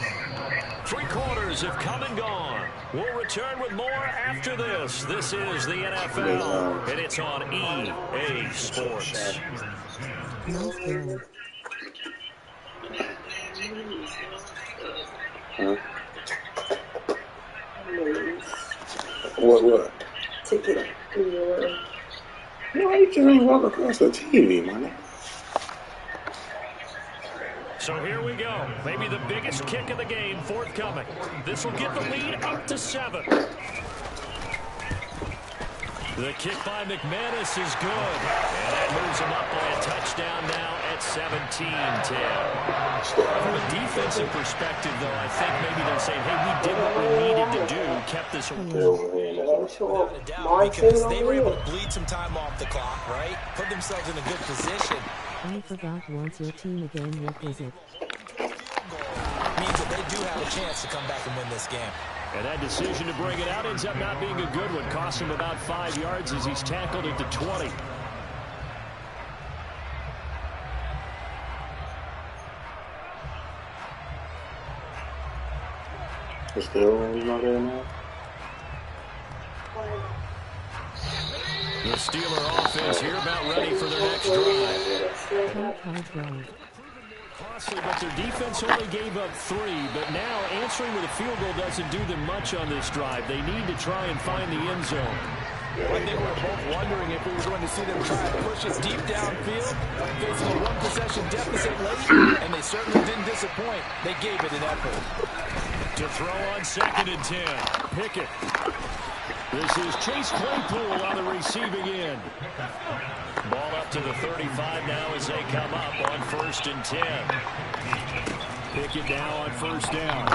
3 quarters have come and gone. We'll return with more after this. This is the NFL, and it's on EA Sports. What? Ticket. Why you trying to walk across the TV, man? So here we go. Maybe the biggest kick of the game forthcoming. This will get the lead up to 7. The kick by McManus is good. And that moves him up by a touchdown now at 17-10. From a defensive perspective, though, I think maybe they're saying, hey, we did what we needed to do, kept this away. Without a doubt, because they were able to bleed some time off the clock, right? Put themselves in a good position. I forgot once your team again, what is it? Means that they do have a chance to come back and win this game. And that decision to bring it out ends up not being a good one. Cost him about 5 yards as he's tackled at the 20. Is still not there now? The Steeler offense here about ready for their next drive. Costly, but their defense only gave up 3. But now answering with a field goal doesn't do them much on this drive. They need to try and find the end zone. I think we're both wondering if we were going to see them try to push it deep downfield, facing a 1-possession deficit late, and they certainly didn't disappoint. They gave it an effort. To throw on 2nd and 10. Pickett. This is Chase Claypool on the receiving end. Ball up to the 35 now as they come up on 1st and 10. Pickett now on 1st down.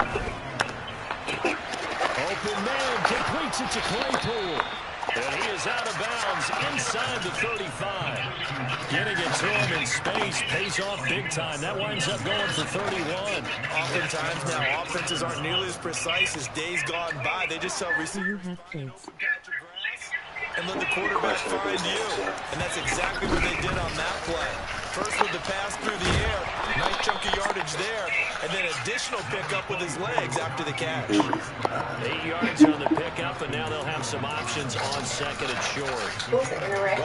Open man completes it to Claypool. And he is out of bounds inside the 35. Getting it to him in space pays off big time. That winds up going for 31. Oftentimes now, offenses aren't nearly as precise as days gone by. They just tell receivers and let the quarterback find you. And that's exactly what they did on that play. First with the pass through the air. Nice chunk of yardage there. And then additional pickup with his legs after the catch. 8 yards on the pickup, and now they'll have some options on 2nd and short. Well,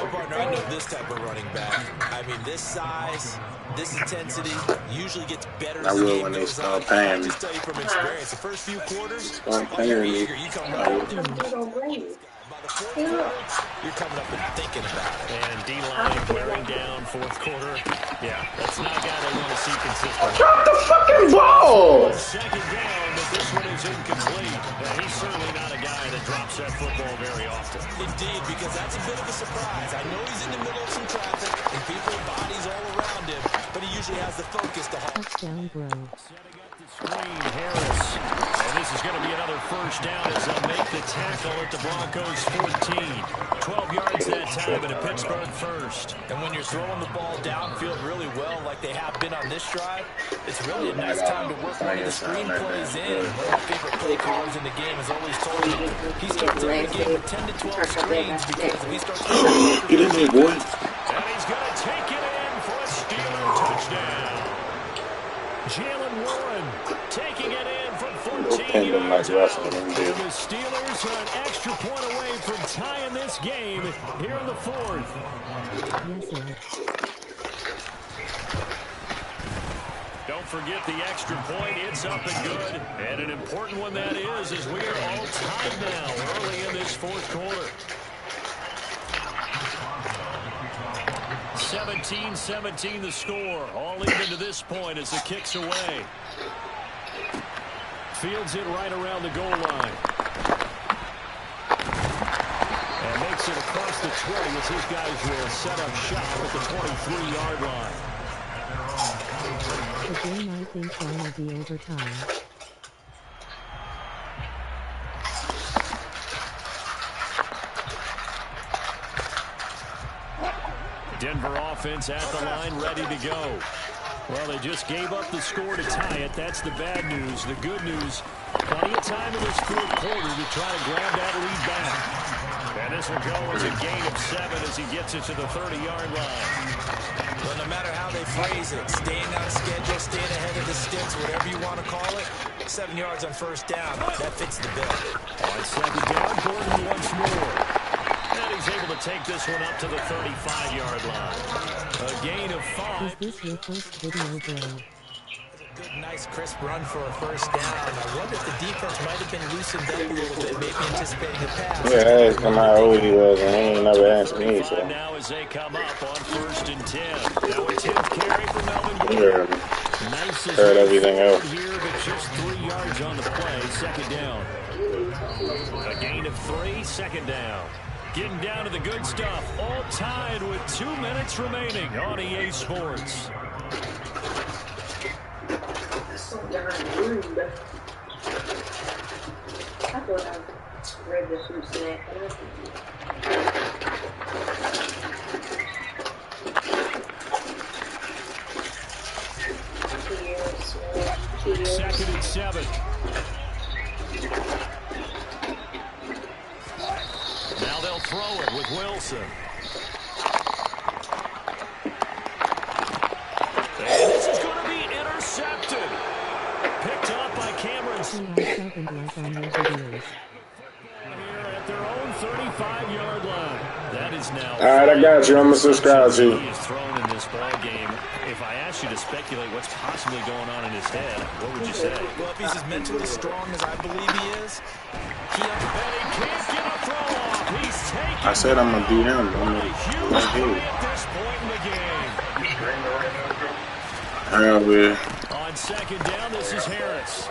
partner, I know this type of running back. I mean, this size, this intensity usually gets better as the game goes on. I just tell you from experience, the first few quarters, you're eager. You come right By the fourth quarter, you're coming up and thinking about it. And D-line wearing down fourth quarter. Yeah, that's not a guy they want to see consistently. Drop the fucking ball! Second down, but this one is incomplete. And he's certainly not a guy that drops that football very often. Indeed, because that's a bit of a surprise. I know he's in the middle of some traffic and people and bodies all around him, but he usually has the focus to hold. Touchdown, bro. Setting up the screen, Harris. And this is going to be another first down as they'll make the tackle at the Broncos 14. 12 yards that time and a Pittsburgh first. And when you're throwing the ball downfield really well like they have been on this drive, it's really a nice time to work one of the screen plays in. One of my favorite play callers in the game has always told me he starts every game with 10 to 12 screens because if he starts Get in there, boy. And he's going to take it in for a Steeler touchdown. Jalen Warren taking it in from 14 yards out. And the Steelers are an extra point away from tying this game here in the fourth. Yes, sir. Don't forget the extra point. It's up and good. And an important one that is as we are all tied now early in this fourth quarter. 17-17 the score. All even to this point as the kick's away. Fields it right around the goal line. And makes it across the 20 as his guys will set up shop at the 23-yard line. The game, I think, will be overtime. Denver offense at the line, ready to go. Well, they just gave up the score to tie it. That's the bad news. The good news, plenty of time in this fourth quarter to try to grab that lead back. And this will go as a gain of 7 as he gets it to the 30-yard line. Well, no matter how they phrase it, staying on schedule, staying ahead of the sticks, whatever you want to call it, 7 yards on first down, that fits the bill. On second down, Gordon once more. And he's able to take this one up to the 35-yard line. A gain of 5. Is this your first video, bro? Good, nice, crisp run for a first down. I wonder if the defense might have been loosened up a little bit, maybe anticipating the pass. Yeah, I asked him how old he was, and he ain't never asked me, so. Now as they come up on first and 10. Now a 10th carry for Melvin Gordon. Nice as heard everything else. Here, but just 3 yards on the play. Second down. A gain of 3, second down. Getting down to the good stuff. All tied with 2 minutes remaining on EA Sports. So darn rude. I thought I read the fruit snack. Second and 7. Now they'll throw it with Wilson. And this is going to be intercepted. Picked up by Cameron. Here at their own 35-yard line. That is now. All right, I got you. I'm going to subscribe to you. He is thrown in this ball game. If I asked you to speculate what's possibly going on in his head, what would you say? Well, if he's as mentally strong as I believe he is, he can't get a throw off. He's taking. I said I'm going to beat him. At this point in the game. Hell yeah. On second down, this is Harris.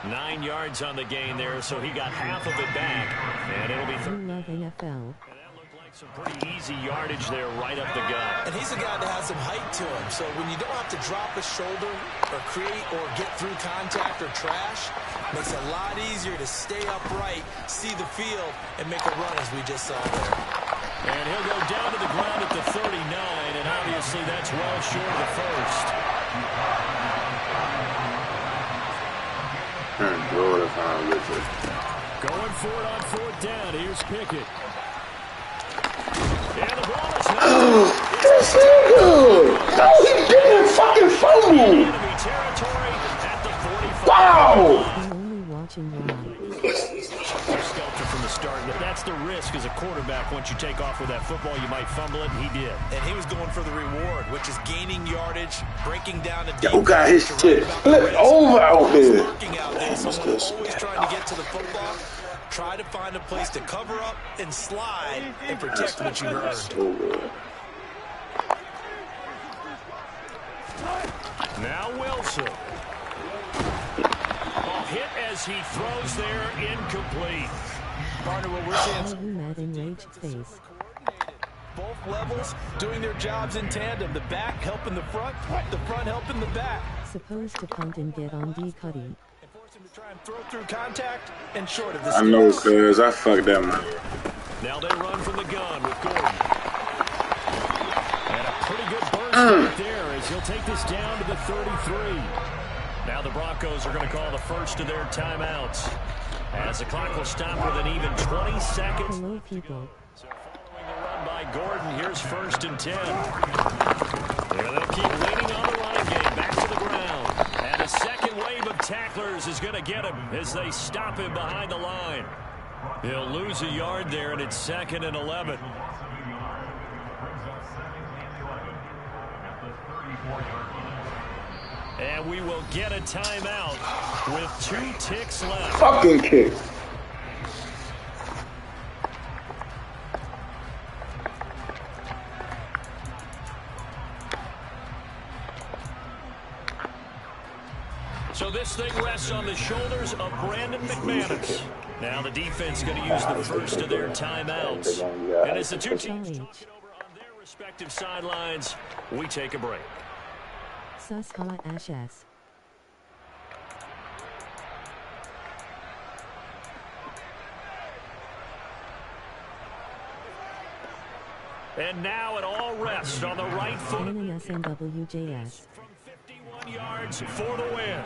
9 yards on the gain there, so he got half of it back. And it'll be love NFL. Some pretty easy yardage there right up the gut. And he's a guy that has some height to him. So when you don't have to drop a shoulder or create or get through contact or trash, makes it a lot easier to stay upright, see the field, and make a run as we just saw there. And he'll go down to the ground at the 39, and obviously that's well short of the first. Going for it on fourth down. Here's Pickett. And the ball is this nigga! Oh, he didn't fucking fumble! Wow! I'm only watching live. Skelter from the start, but that's the risk as a quarterback. Once you take off with that football, you might fumble it, and he did. And he was going for the reward, which is gaining yardage, breaking down the Yo, got his shit flipped over out there. Always trying to get to the football. Try to find a place to cover up and slide and protect what you earned. So good. Now Wilson. A hit as he throws there, incomplete. Partner, what we're seeing. Madden rage face. Both levels doing their jobs in tandem. The back helping the front helping the back. Supposed to punt and get on D Cuddy. And force him to try and throw through contact and short of the I know, cuz I fucked that man. Now they run from the gun with Gordon. And a pretty good burst right there as he'll take this down to the 33. Now the Broncos are going to call the first of their timeouts, as the clock will stop with an even 20 seconds. Hello, people. So following the run by Gordon, here's 1st and 10. Yeah, they'll keep leaning on the running game, back to the ground. And a second wave of tacklers is going to get him as they stop him behind the line. He'll lose a yard there, and it's 2nd and 11. And we will get a timeout with 2 ticks left. Fucking kick. So this thing rests on the shoulders of Brandon McManus. Now the defense going to use the first of their timeouts. And as the two teams talk it over on their respective sidelines, we take a break. Sus hala ashas. And now it all rests on the right foot. SNWJS. From 51 yards for the win.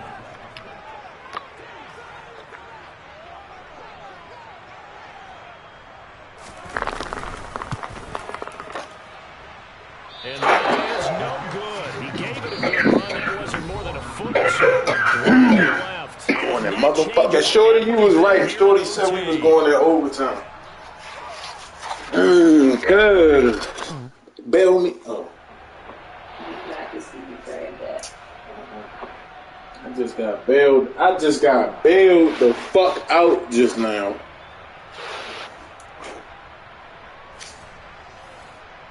And that is no good. He gave it a good run. That wasn't more than a foot or so. Left. On that motherfucker. Shorty, you was right. Shorty said we was going in overtime. Good. Bail me. Oh. I just got bailed. I just got bailed the fuck out just now.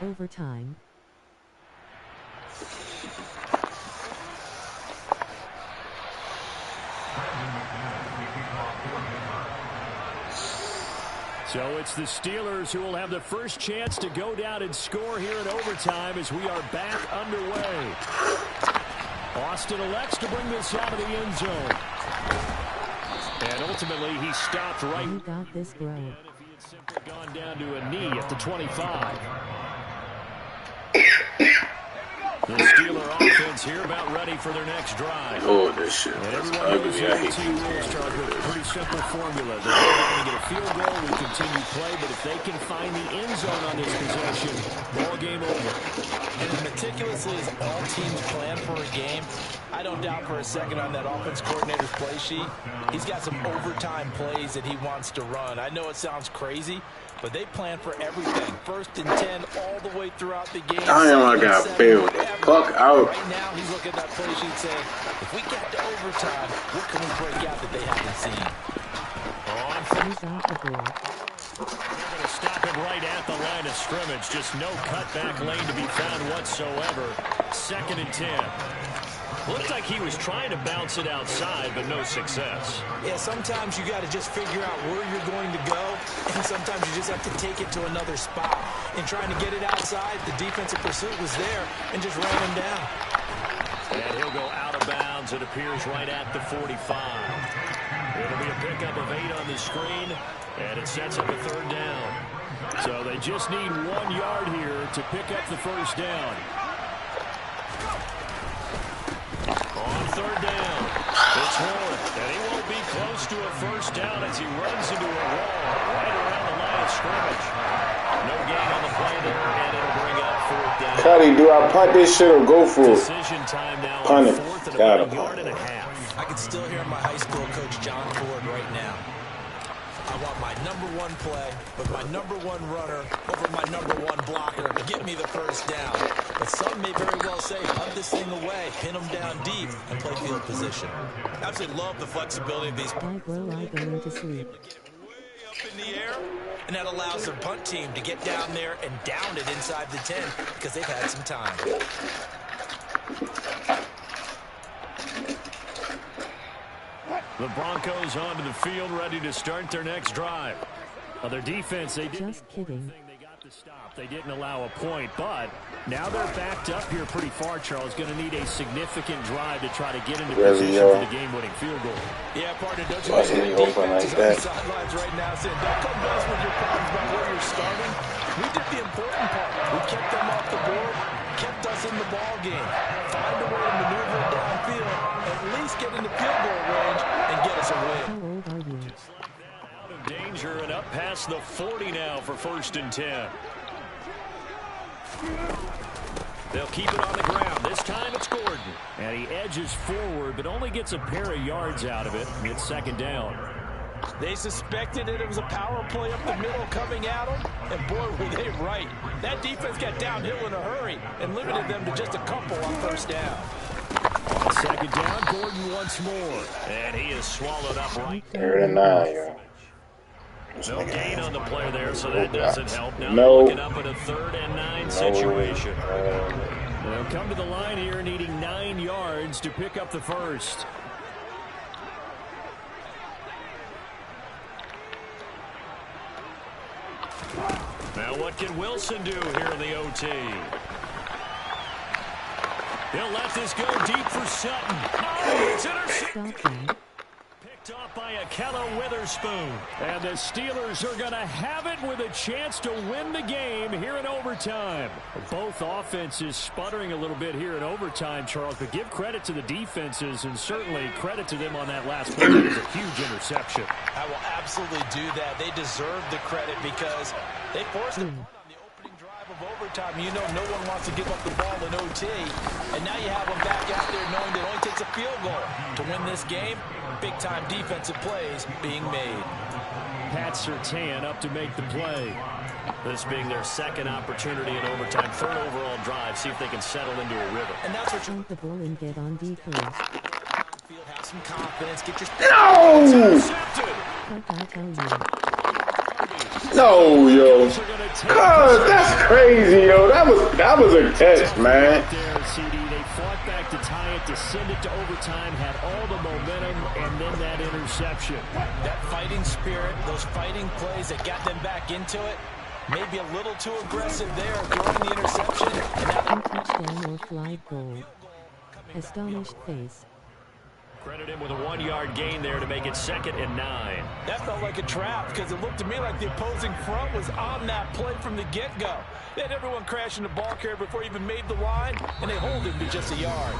Overtime. So it's the Steelers who will have the first chance to go down and score here in overtime as we are back underway. Austin elects to bring this out of the end zone. And ultimately, he stopped right. You got this, bro. If he had simply gone down to a knee at the 25. The Steeler offense here about ready for their next drive. Oh, this shit. And everyone knows the OT rules, Charles, with a pretty simple formula. They're going to get a field goal, we continue play, but if they can find the end zone on this possession, ball game over. And as meticulously as all teams plan for a game, I don't doubt for a second on that offense coordinator's play sheet, he's got some overtime plays that he wants to run. I know it sounds crazy, but they plan for everything. 1st and 10 all the way throughout the game. I got bailed the fuck out. Right now, he's looking at that play sheet saying, if we get to overtime, what can we break out that they haven't seen? He's off the board. They're going to stop him right at the line of scrimmage. Just no cutback lane to be found whatsoever. 2nd and 10. Looked like he was trying to bounce it outside, but no success. Yeah, sometimes you got to just figure out where you're going to go, and sometimes you just have to take it to another spot. And trying to get it outside, the defensive pursuit was there and just ran him down. And he'll go out of bounds. It appears right at the 45. It'll be a pickup of 8 on the screen, and it sets up a 3rd down. So they just need 1 yard here to pick up the first down. On 3rd down, it's Horn, and he won't be close to a first down as he runs into a wall right around the line of scrimmage. No gain on the play there, and it'll bring up 4th down. Cuddy, do I punt this shit or go for it? Decision time now Punt on it. 4th and Gotta about a yard punt and it. a half. I can still hear my high school coach, John Ford, right now. I want my #1 play with my #1 runner over my #1 blocker to get me the first down. But some may very well say, hunt this thing away, pin them down deep, and play field position. Absolutely love the flexibility of these. Why grow I going to sleep? in the air, and that allows their punt team to get down there and down it inside the 10 because they've had some time. The Broncos onto the field, ready to start their next drive. Their defense, they didn't. Just kidding. They got the stop. They didn't allow a point, but now they're backed up here pretty far, Charles. Going to need a significant drive to try to get into position for the game-winning field goal. Yeah, partner, don't you think the defense is on the sidelines right now saying, don't come to us with your problems about where you're starting. We did the important part. We kept them off the board, kept us in the ball game. Find a way to maneuver it downfield, at least get into field goal range, and get us a win. How old are you? Out of danger and up past the 40 now for 1st and 10. They'll keep it on the ground. This time it's Gordon. And he edges forward, but only gets a pair of yards out of it. It's 2nd down. They suspected that it was a power play up the middle coming at them, and boy, were they right. That defense got downhill in a hurry and limited them to just a couple on 1st down. On 2nd down, Gordon once more. And he is swallowed up right. 3rd and 9, yo. No gain on the play there, so that doesn't help. Now they're looking up at a 3rd and 9 situation. They'll come to the line here needing 9 yards to pick up the first. Now what can Wilson do here in the OT? He'll let this go deep for Sutton. Oh, it's intercepted. Picked off by Akella Witherspoon. And the Steelers are going to have it with a chance to win the game here in overtime. Both offenses sputtering a little bit here in overtime, Charles, but give credit to the defenses and certainly credit to them on that last play. It was a huge interception. I will absolutely do that. They deserve the credit because they forced it on the opening drive of overtime. You know no one wants to give up the ball in OT. And now you have them back out there knowing that it only takes a field goal to win this game. Big-time defensive plays being made. Pat Surtain up to make the play. This being their 2nd opportunity in overtime, 3rd overall drive. See if they can settle into a rhythm. And that's what you're the ball and get on defense. Have some confidence. Get your No! What I tell you. No, yo. God, that's crazy, yo. That was a catch, man. They fought back to tie it, to send it to overtime, had all the momentum, and then that interception. That fighting spirit, those fighting plays that got them back into it, maybe a little too aggressive there during the interception. And touchdown or fly goal. Astonished face. Credit him with a 1-yard gain there to make it 2nd and 9. That felt like a trap because it looked to me like the opposing front was on that play from the get-go. They had everyone crashing the ball carrier before he even made the line, and they hold him to just a yard.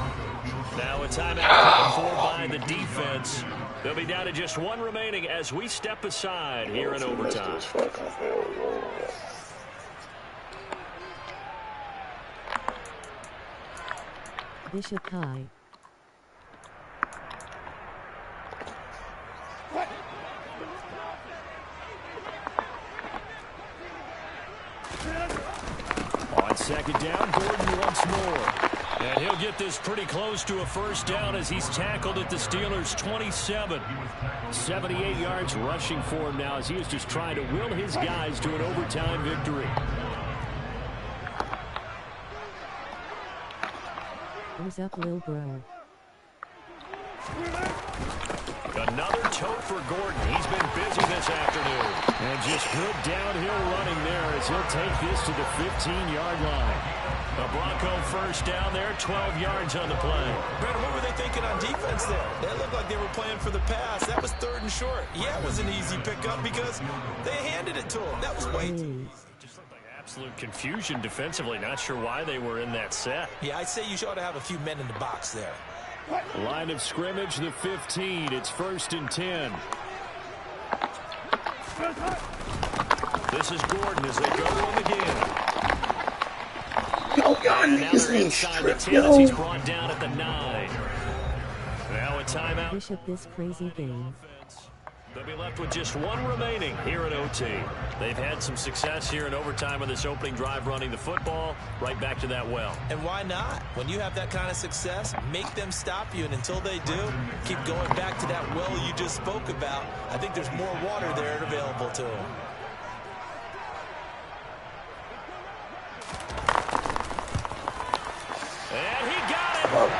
Now a timeout called for by the defense. They'll be down to just 1 remaining as we step aside here in overtime. Bishop High. On 2nd down, Gordon once more. And he'll get this pretty close to a 1st down as he's tackled at the Steelers' 27. 78 yards rushing for him now as he is just trying to will his guys to an overtime victory. What's up, Lil Bro? Another tote for Gordon. He's been busy this afternoon. And just good downhill running there as he'll take this to the 15-yard line. A Bronco 1st down there, 12 yards on the play. Brandon, what were they thinking on defense there? They looked like they were playing for the pass. That was 3rd and short. Yeah, it was an easy pickup because they handed it to him. That was way too easy. Just looked like absolute confusion defensively. Not sure why they were in that set. Yeah, I'd say you ought to have a few men in the box there. Line of scrimmage, the 15. It's 1st and 10. This is Gordon as they go to him again. Yo, y'all niggas ain't stripped, yo. He's brought down at the 9. Now a timeout. Bishop this crazy game. They'll be left with just one remaining here at OT. They've had some success here in overtime on this opening drive running the football right back to that well. And why not? When you have that kind of success, make them stop you. And until they do, keep going back to that well you just spoke about. I think there's more water there available to them. And he got it.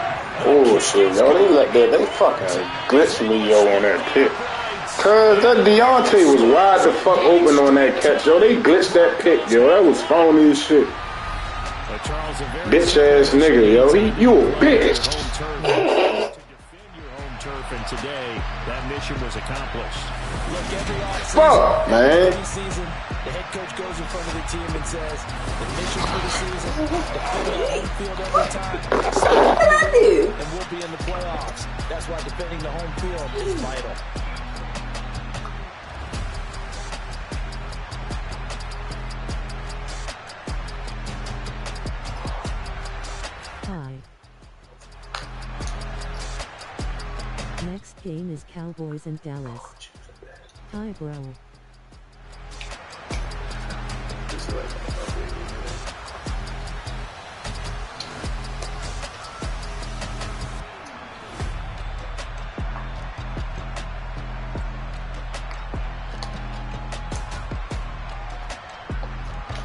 Oh, shit, yo. They fucking glitched me, yo, on that pick. Cause that Deontay was wide the fuck open on that catch, yo. They glitched that pick, yo. That was phony as shit. Bitch ass nigga, yo. You a bitch. And today, that mission was accomplished. Look, every fuck, man. Season, the head coach goes in front of the team and says, the mission for the season, defending the home field every time. And we'll be in the playoffs. That's why defending the home field is vital. Next game is Cowboys and Dallas. Hi, bro.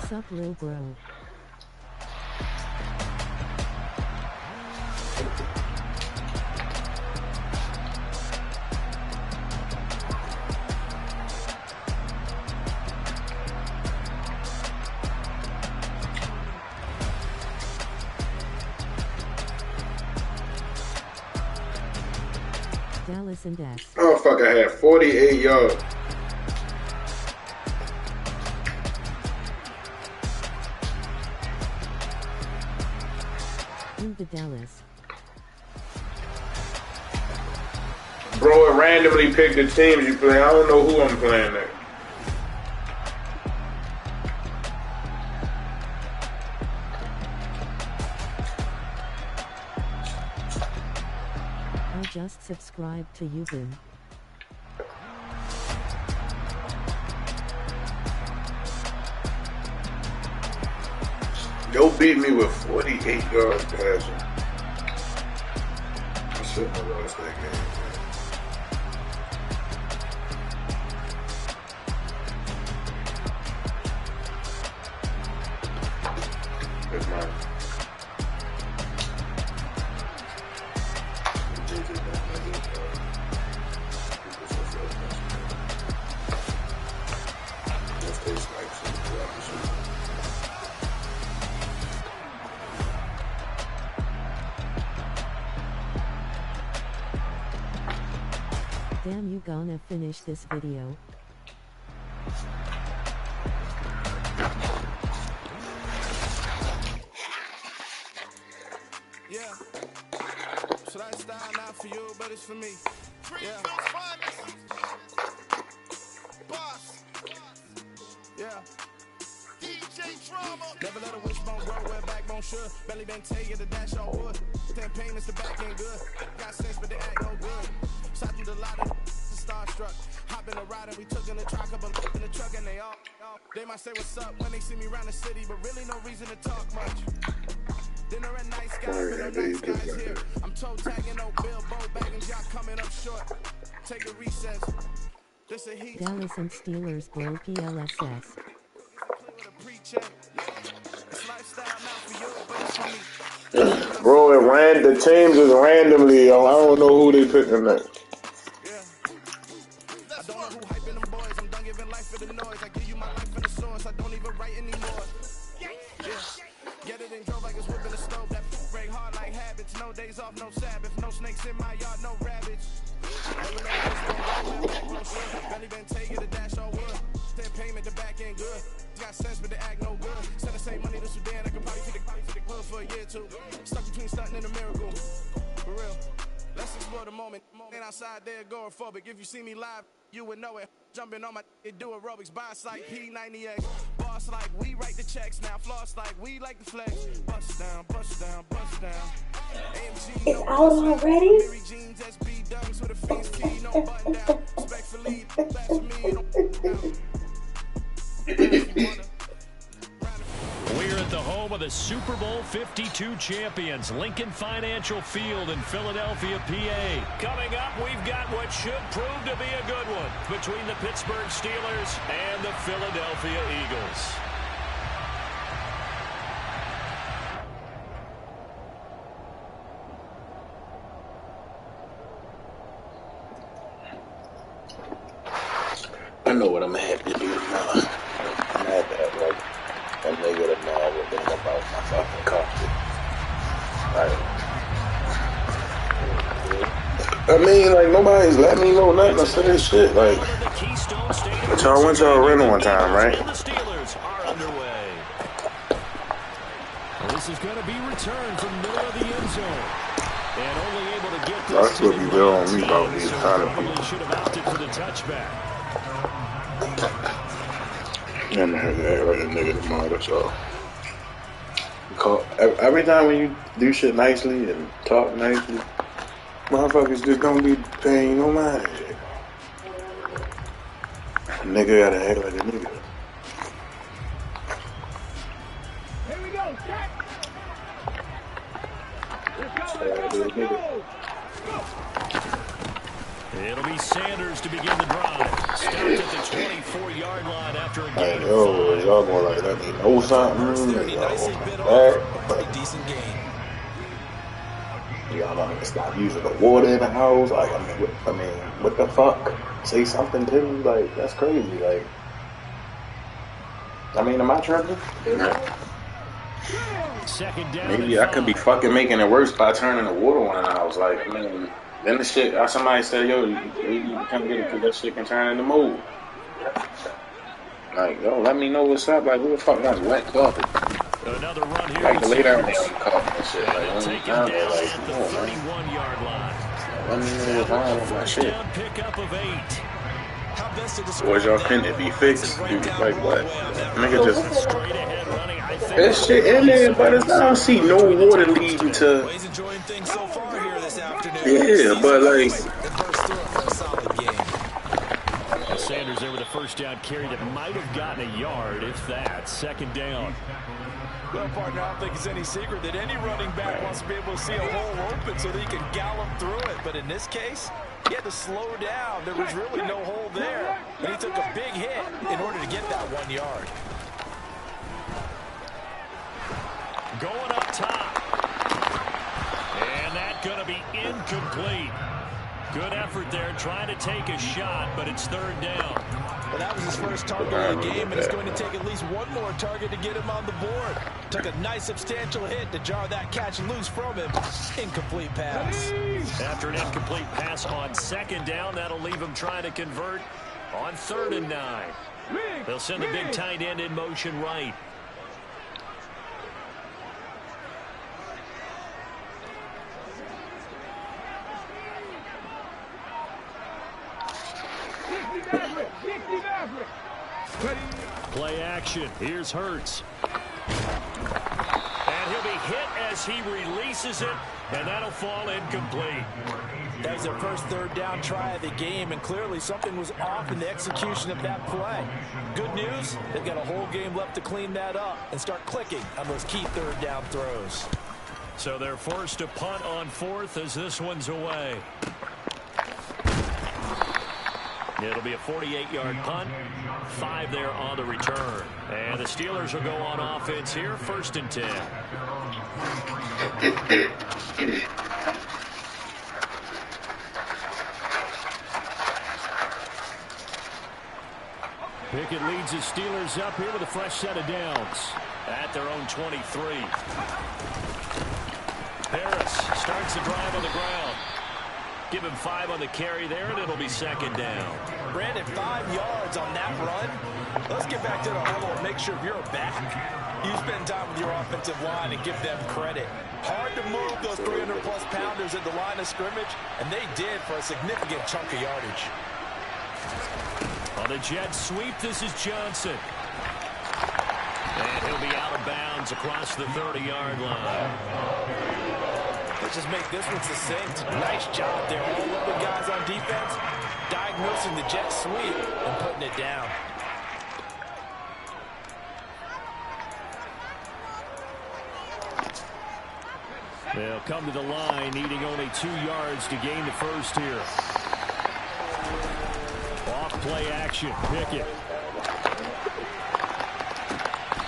Sup, lil bro. Dallas and S. Motherfucker had 48 yards. In the Dallas. Bro, it randomly picked the teams you play. I don't know who I'm playing next. Just subscribe to Ubin. Yo beat me with 48 yards passing. I shouldn't have lost that game, man. It's mine. Damn, you gonna finish this video? Yeah. So that style not for you, but it's for me. Yeah. Boss. Yeah. DJ Drama. Never let a wishbone grow where backbone should. Belly been taking the dash on wood. 10 payments, the back ain't good. Got sense, but they act no good. Shot through the lot of starstruck. Hop in the ride and we took in the truck up in the truck and they all. They might say what's up when they see me around the city, but really no reason to talk much. Dinner at nice guys, but no nice guys here. I'm toe tagging, no Bilbo bagging, y'all coming up short. Take a recess. This a heat. Dallas and Steelers bro PLSS. Bro, the teams is randomly, yo. I don't know who they picking next. I don't know who hyping them boys. I'm done giving life for the noise. I give you my life in the source. I don't even write anymore. Get it and drove like it's whipping the stove. That break hard like habits. No days off, no Sabbath. No snakes in my yard, no rabbits. Belly been taking the dash on wood. 10 payment, the back ain't good. Got sense, but they act no good. Send the same money to Sudan. I could probably take the hood for a year or two. Stuck between stunting and a miracle. For real. Let's explore the moment. Ain't outside. slide, they're agoraphobic. If you see me live, you would know it. Jumping on my do aerobics, boss like P98. Boss like we write the checks now. Floss like we like the flex. Bust down, bust down, bust down. AMG, It's out already? Mary Jeans, SB dunks with a face T, no button down. Respectfully, blasphemy, We're at the home of the Super Bowl 52 champions, Lincoln Financial Field in Philadelphia, PA. Coming up, we've got what should prove to be a good one between the Pittsburgh Steelers and the Philadelphia Eagles. I know what I'm happy to do tomorrow. I'm happy to have like a nigga tomorrow with them about my fucking coffee. I mean, like, nobody's letting me know nothing. I said this shit. Like, but y'all went to a rental one time, right? The Steelers are underway. This is going to be returned from the middle of the end zone. And only able to get this. That's what be real on me about these kind of people. Should have opted for the touchback. I'm gonna have to act like a nigga tomorrow, that's all. Every time when you do shit nicely and talk nicely, motherfuckers just don't be paying no mind and shit. A nigga gotta act like a nigga. Here we go, Let's go. It'll be Sanders to begin the drive. Stopped at the 24-yard line after a gain. Yo, y'all gonna like let me know something? Back. Decent game. Y'all gonna stop using the water in the house? Like, I mean, what the fuck? Say something to me? Like, that's crazy. Like, I mean, am I tripping? Second down. Maybe I could be fucking making it worse by turning the water on in the house. Like, I mean, then the shit, somebody said, yo, you come get it because that shit can turn into mold. Like, yo, let me know what's up. Like, who the fuck got wet coffee? Another run here. Like, to lay down there on the coffee and shit. Like, Take down it there, down like, at the come on, man. 31-yard line. Let me know what's wrong with my shit. Down pickup of 8. How best to describe Boys, y'all can if he fixed, you like what? Nigga just Straight ahead running. I think that shit in there, but I don't see no water leading to. Well, he's enjoying things so far here this afternoon. Yeah, but like. Burst through it for a solid game. Sanders there with a first down carry that might have gotten a yard, if that. Second down. Well, partner, I don't think it's any secret that any running back wants to be able to see a hole open so that he can gallop through it. But in this case, he had to slow down. There was really no hole there. And he took a big hit in order to get that 1 yard. Going up top. And that's going to be incomplete. Good effort there, trying to take a shot, but it's third down. Well, that was his first target of the game, and it's going to take at least one more target to get him on the board. Took a nice substantial hit to jar that catch loose from him. Incomplete pass. After an incomplete pass on second down, that'll leave him trying to convert on 3rd and 9. They'll send the big tight end in motion right. Play action. Here's Hurts. And he'll be hit as he releases it, and that'll fall incomplete. That was their first third down try of the game, and clearly something was off in the execution of that play. Good news, they've got a whole game left to clean that up and start clicking on those key third down throws. So they're forced to punt on 4th as this one's away. It'll be a 48-yard punt, 5 there on the return. And the Steelers will go on offense here, 1st and 10. Pickett leads his Steelers up here with a fresh set of downs at their own 23. Harris starts the drive on the ground. Give him 5 on the carry there, and it'll be 2nd down. Brandon, 5 yards on that run. Let's get back to the huddle and make sure you're back. You spend time with your offensive line and give them credit. Hard to move those 300-plus pounders at the line of scrimmage, and they did for a significant chunk of yardage. On the jet sweep, this is Johnson. And he'll be out of bounds across the 30-yard line. Let's just make this one succinct. Nice job there. All 11 guys on defense diagnosing the jet sweep and putting it down. They'll come to the line, needing only 2 yards to gain the first here. Off play action. Pickett.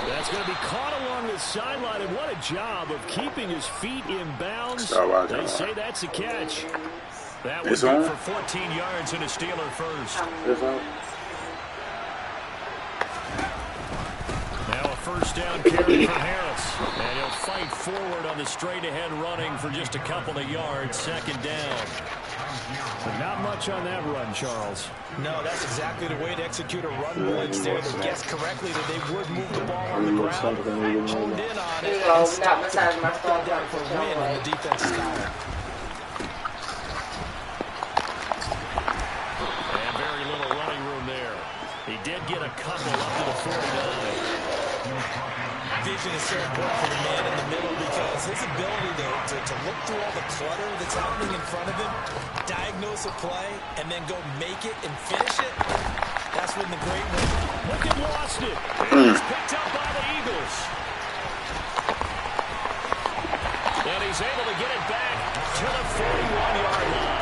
That's going to be caught along the sideline, and what a job of keeping his feet in bounds. They say that's a catch. That would be for 14 yards and a Steeler first. Now a first down carry for Harris. And he'll fight forward on the straight-ahead running for just a couple of yards. Second down. But not much on that run, Charles. No, that's exactly the way to execute a run blitz there. They guessed correctly that they would move the ball on the ground, honed in on it, and stopped down for a win in the defense's column. And very little running room there. He did get a couple up to the 49. Vision is so important for the man in the middle because his ability to look through all the clutter that's happening in front of him, diagnose a play, and then go make it and finish it, that's when the great one. Look at lost it. And it's picked up by the Eagles. And he's able to get it back to the 41-yard line.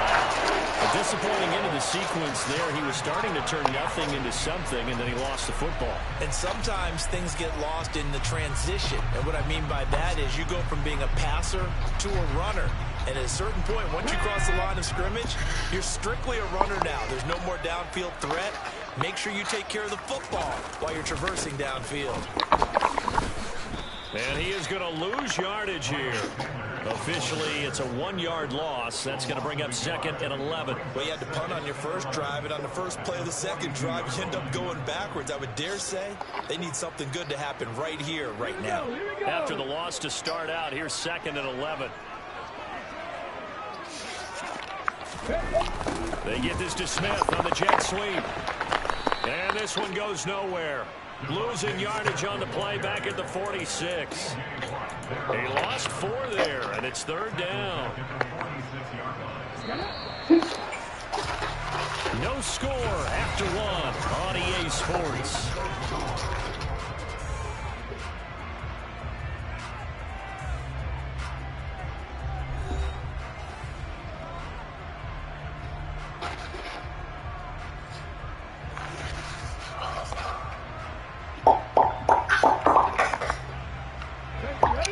A disappointing end of the sequence there. He was starting to turn nothing into something, and then he lost the football. And sometimes things get lost in the transition. And what I mean by that is you go from being a passer to a runner. And at a certain point, once you cross the line of scrimmage, you're strictly a runner now. There's no more downfield threat. Make sure you take care of the football while you're traversing downfield. And he is going to lose yardage here. Officially, it's a 1-yard loss. That's going to bring up second and 11. Well, you had to punt on your first drive, and on the first play of the second drive, you end up going backwards. I would dare say they need something good to happen right here, right now. After the loss to start out, here's second and 11. They get this to Smith on the jet sweep. And this one goes nowhere. Losing yardage on the play back at the 46. He lost 4 there, and it's third down. No score after 1 on EA Sports.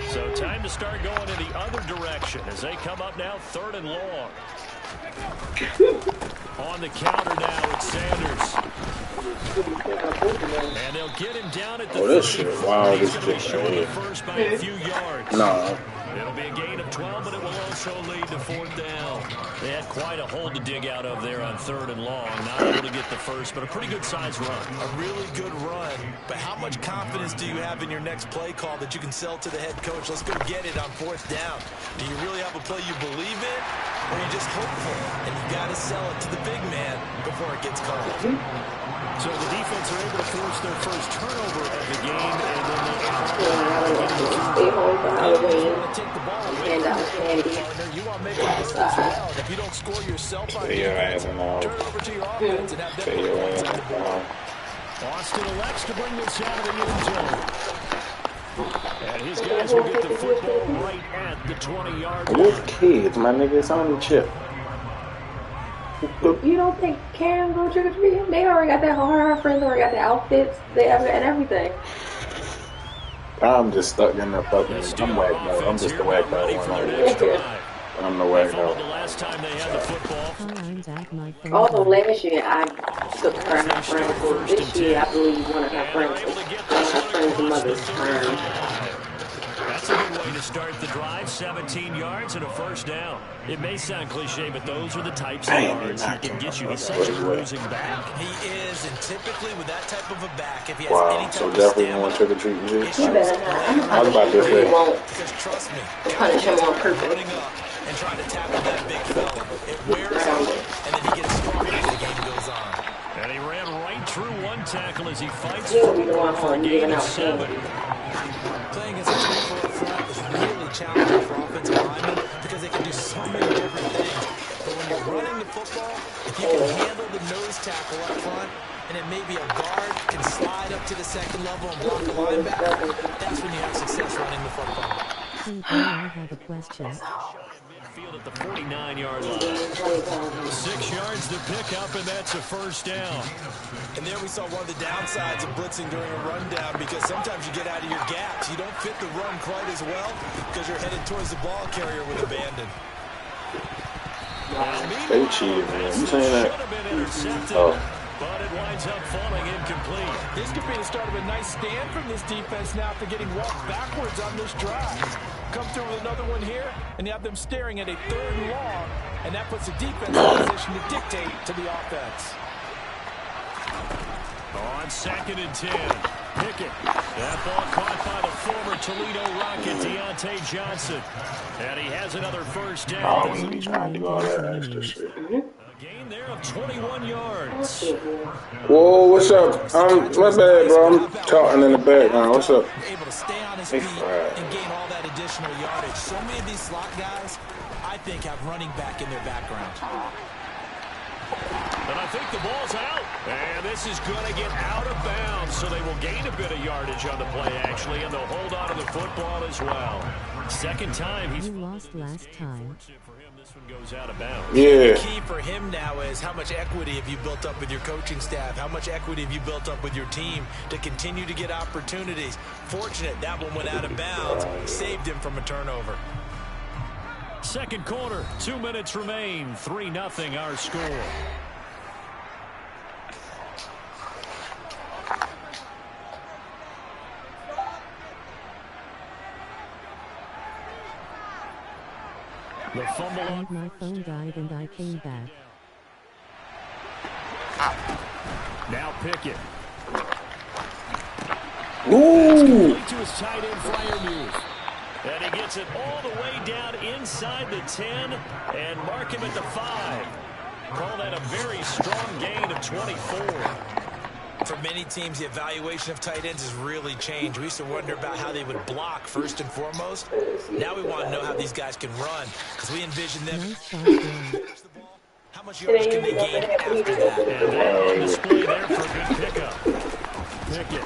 So time to start going in the other direction as they come up now third and long. On the counter now, it's Sanders. And they'll get him down at the 30. Wow, He's going to be short of first by a few yards. No. It'll be a gain of 12, but it will also lead to fourth down. They had quite a hole to dig out of there on third and long. Not able to get the first, but a pretty good size run. A really good run. But how much confidence do you have in your next play call that you can sell to the head coach? Let's go get it on fourth down. Do you really have a play you believe in, or are you just hopeful? And you got to sell it to the big man before it gets called. So the defense are able to force their first turnover of the game, and then they take the ball away from your partner. You want to make it as well. If you don't score yourself on defense, turn it over to your offense and have them put points on the board. Austin elects to bring this out of the end zone. And his guys will get the football right at the 20-yard line. Those kids, my nigga, it's on the chip. You don't think Cam go trick or treating? They already got that whole, her friends already got the outfits, they have and everything. I'm just stuck in the fucking. I'm whacked out. I'm just the whacked out one. I'm the whacked out. The last time they had the football. Although last year I took her and her friend for this year, I believe one of her friends, her friend's mother's friend. That's a good way to start the drive, 17 yards and a first down. It may sound cliche, but those are the types of yards he can get you. He's such a bruising back. He is, and typically with that type of a back, if he has any type so of definitely stamina, want to trick or treat. You better not. I was about to say. because trust me, Punish him on purpose. running up and trying to tackle that big fella, it wears on him, and then he gets stronger as the game goes on. And he ran right through one tackle as he fights for a gain of 7. Playing against a 3-4 up front is really challenging for offensive linemen because they can do so many different things. But when you're running the football, if you can handle the nose tackle up front, and then maybe a guard can slide up to the second level and block the linebacker, that's when you have success running the football. I have a question. Midfield at the 49-yard line. 6 yards to pick up, and that's a first down. And there we saw one of the downsides of blitzing during a rundown, because sometimes you get out of your gaps. You don't fit the run quite as well because you're headed towards the ball carrier with abandon. They cheated, man. You saying that? Oh. But it winds up falling incomplete. This could be the start of a nice stand from this defense now after getting walked backwards on this drive. Come through with another one here, and you have them staring at a 3rd and long, and that puts the defense in position to dictate to the offense. On 2nd and 10, Pickett. That ball caught by the former Toledo Rocket, Deontay Johnson. And he has another first down. Oh, we be trying to do all that extra shit. A gain there of 21 yards. Whoa, what's up? My bad, bro. I'm talking in the background. What's up? Able to stay on his feet and gain all that additional yardage. So many of these slot guys, I think, have running back in their background. And I think the ball's out. And this is going to get out of bounds, so they will gain a bit of yardage on the play, actually, and they'll hold on to the football as well. Second time he's lost last time. For him, this one goes out of bounds. Yeah. The key for him now is how much equity have you built up with your coaching staff? How much equity have you built up with your team to continue to get opportunities? Fortunate that one went out of bounds, saved him from a turnover. Second quarter, 2 minutes remain. 3-0 our score. The fumble. And my phone died and I came back. Now Pickett. Ooh. To his tight end Freiermuth. And he gets it all the way down inside the 10 and mark him at the 5. Call that a very strong gain of 24. For many teams, the evaluation of tight ends has really changed. We used to wonder about how they would block first and foremost. Now we want to know how these guys can run, because we envision them. How much yards can they gain after that? And that on display there for a good pickup. Pickett.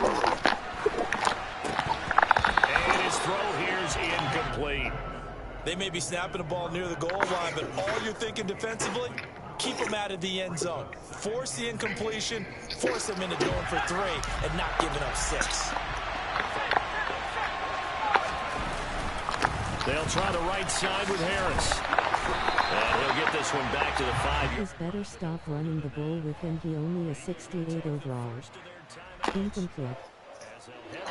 And his throw here is incomplete. They may be snapping the ball near the goal line, but all you're thinking defensively, keep them out of the end zone. Force the incompletion, force them into going for 3, and not giving up 6. They'll try the right side with Harris. And he'll get this one back to the 5. He's better stop running the ball with him. He only a 68 overall. Incomplete.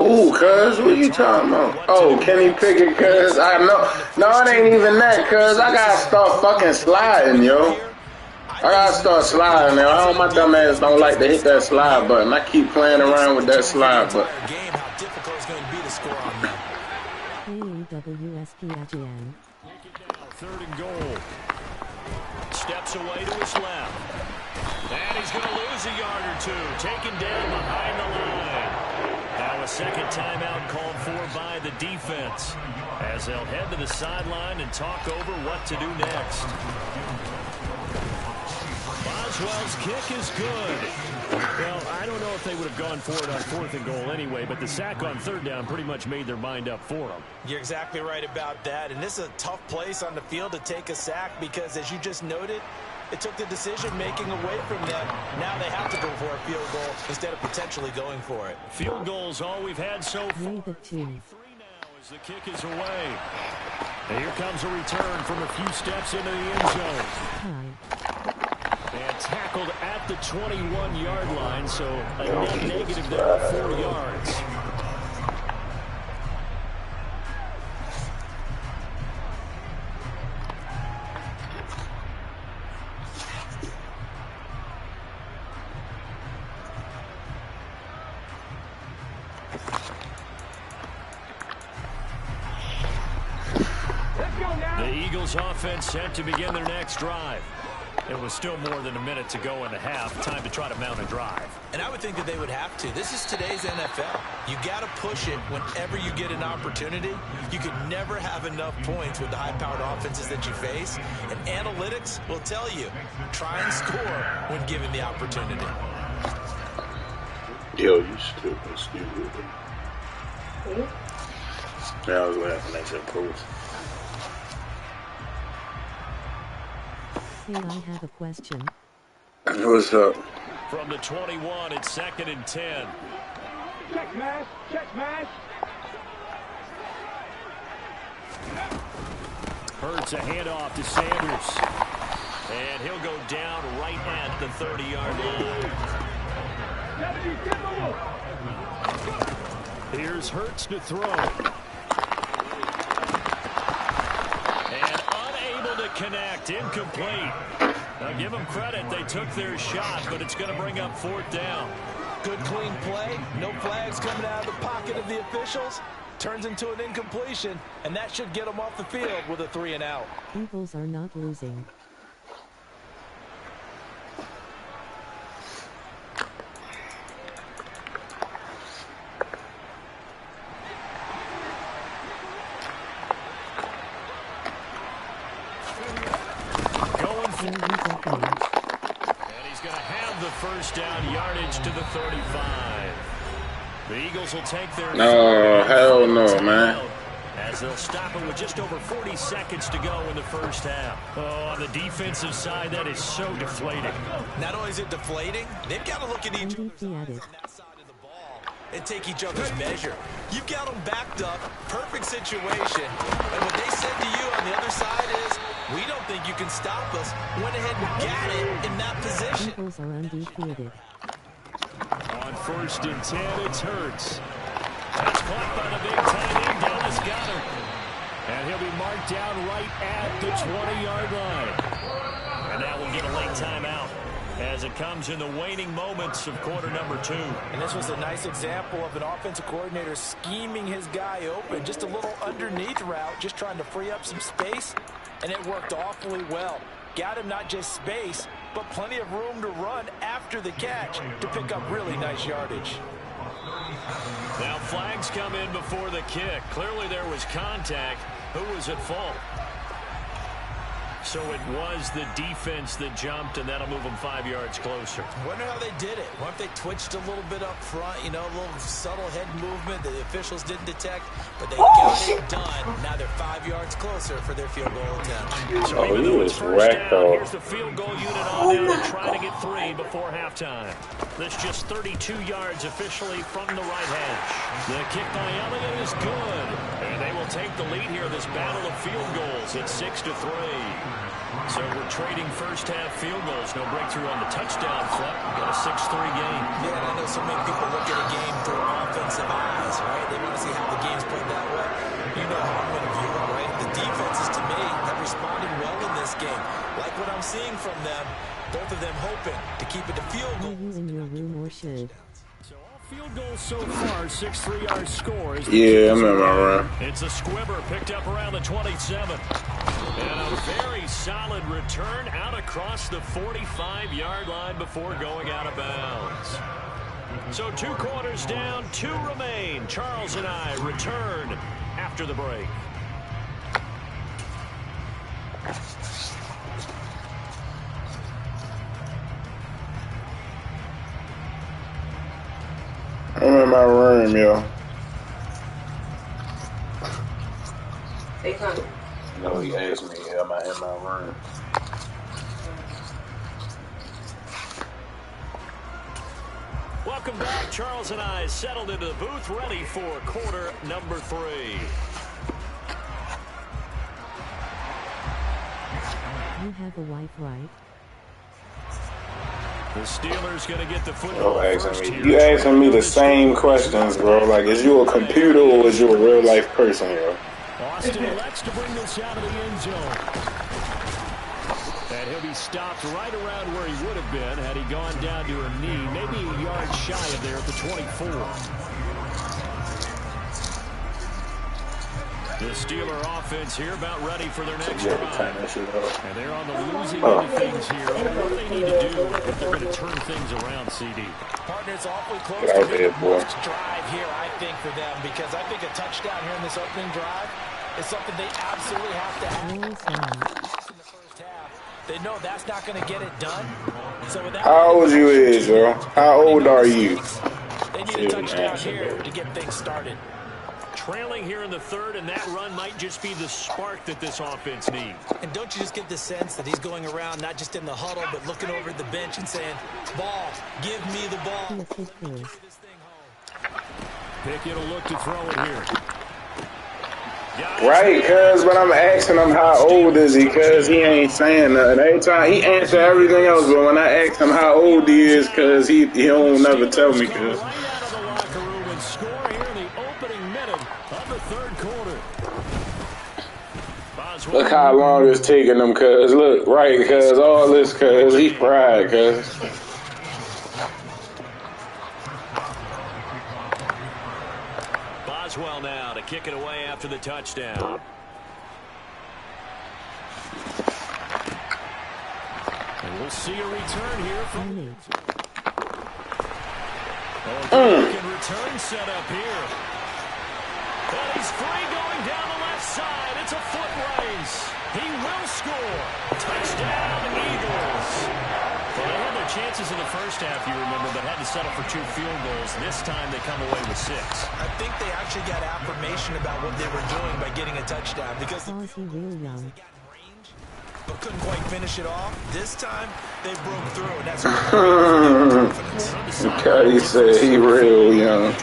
Ooh, cuz, what are you talking about? Oh, Kenny Pickett, cuz, I know. No, it ain't even that, cuz. I gotta start fucking sliding, yo. I gotta start sliding now. I don't, my dumb ass don't like to hit that slide button. I keep playing around with that slide button. How difficult it's going to be to score on them. KAWSPIGN. 3rd and goal. Steps away to his left. And he's going to lose a yard or 2. Taken down behind the line. Now a second timeout called for by the defense, as they'll head to the sideline and talk over what to do next. Boswell's kick is good. Well, I don't know if they would have gone for it on 4th and goal anyway, but the sack on 3rd down pretty much made their mind up for them. You're exactly right about that, and this is a tough place on the field to take a sack because, as you just noted, it took the decision-making away from them. Now they have to go for a field goal instead of potentially going for it. Field goals all we've had so far. 3 now as the kick is away. And here comes a return from a few steps into the end zone. And tackled at the 21-yard line, so a net negative there of 4 yards. Eagles offense set to begin their next drive. It was still more than a minute to go in the half. Time to try to mount a drive. And I would think that they would have to. This is today's NFL. You got to push it whenever you get an opportunity. You could never have enough points with the high-powered offenses that you face. And analytics will tell you, try and score when given the opportunity. Yo, you stupid. Yeah, I was laughing at your post. Hey, I have a question. What's up? From the 21, it's 2nd and 10. Check mash. Hurts a handoff to Sanders. And he'll go down right at the 30-yard line. Here's Hurts to throw. Connect, incomplete. Now give them credit, they took their shot, but it's going to bring up 4th down. Good clean play, no flags coming out of the pocket of the officials. Turns into an incompletion, and that should get them off the field with a 3 and out. Eagles are not losing. And he's going to have the first down yardage to the 35. The Eagles will take their... No, hell no, man. As they'll stop it with just over 40 seconds to go in the first half. Oh, on the defensive side, that is so deflating. Not only is it deflating, they've got to look at each other on that side of the ball and take each other's measure. You've got them backed up, perfect situation, and what they said to you on the other side is, we don't think you can stop us. Went ahead and got it in that position. Eagles are undefeated. On 1st and 10, it's Hurts. That's caught by the big tight end, Dallas Goedert. And he'll be marked down right at the 20-yard line. And that will get a late timeout as it comes in the waning moments of quarter number 2. And this was a nice example of an offensive coordinator scheming his guy open. Just a little underneath route, just trying to free up some space. And it worked awfully well. Got him not just space, but plenty of room to run after the catch to pick up really nice yardage. Now flags come in before the kick. Clearly there was contact. Who was at fault? So it was the defense that jumped, and that'll move them 5 yards closer. Wonder how they did it. Wonder if they twitched a little bit up front, you know, a little subtle head movement that the officials didn't detect, but they got it done. Now they're 5 yards closer for their field goal attempt. So even though it's first down, here's the field goal unit on now to try to get 3 before halftime. That's just 32 yards officially from the right hedge. The kick by Elliott is good, and they will take the lead here in this battle of field goals at 6-3. So we're trading first half field goals. No breakthrough on the touchdown front. Got a 6-3 game. Yeah, and I know so many people look at a game through offensive eyes, right? They want to see how the game's played that way. You know how I'm going to view it, right? The defenses, to me, have responded well in this game. Like what I'm seeing from them, both of them hoping to keep it to field goal. Are you in your room or should? So all field goals so far, 6 3-yard scores. Yeah, I'm in my room. It's a squibber picked up around the 27. And a very solid return out across the 45-yard line before going out of bounds. So 2 quarters down, 2 remain. Charles and I return after the break. I'm in my room, yo. Hey, come. No, he asked me, am I in my room? Welcome back. Charles and I settled into the booth, ready for quarter number 3. You have a wife, right? The Steelers going to get the football first here. You asking me the same questions, bro. Like, is you a computer or is you a real life person, yo? Austin elects to bring this out of the end zone. And he'll be stopped right around where he would have been had he gone down to a knee, maybe a yard shy of there at the 24. The Steeler offense here about ready for their next drive. And they're on the losing end of things here. What do they need to do if they're going to turn things around, CD? Partner's awfully close to being the most drive here, I think, for them, because I think a touchdown here in this opening drive is something they absolutely have to have. In the first half, they know that's not going to get it done. So how old you is, bro? How old are you? They need a touchdown here to get things started. Trailing here in the third, and that run might just be the spark that this offense needs. And don't you just get the sense that he's going around, not just in the huddle, but looking over at the bench and saying, ball, give me the ball. Pickett will look to throw it here. Right, cuz, but I'm asking him how old is he, cuz he ain't saying nothing. Every time he answer everything else, but when I ask him how old he is, cuz he don't never tell me, cuz. Look how long it's taking them, cuz. Look, right, cuz. All this, cuz. He fried, cuz. Boswell now to kick it away after the touchdown. And we'll see a return here from me. Return set up here. And he's free going down the left side. It's a foot race. He will score. Touchdown, Eagles. Well, they had their chances in the first half, you remember, but had to settle for 2 field goals. This time they come away with 6. I think they actually got affirmation about what they were doing by getting a touchdown because they but couldn't quite finish it off. This time they broke through, and that's Cuddy said he real young.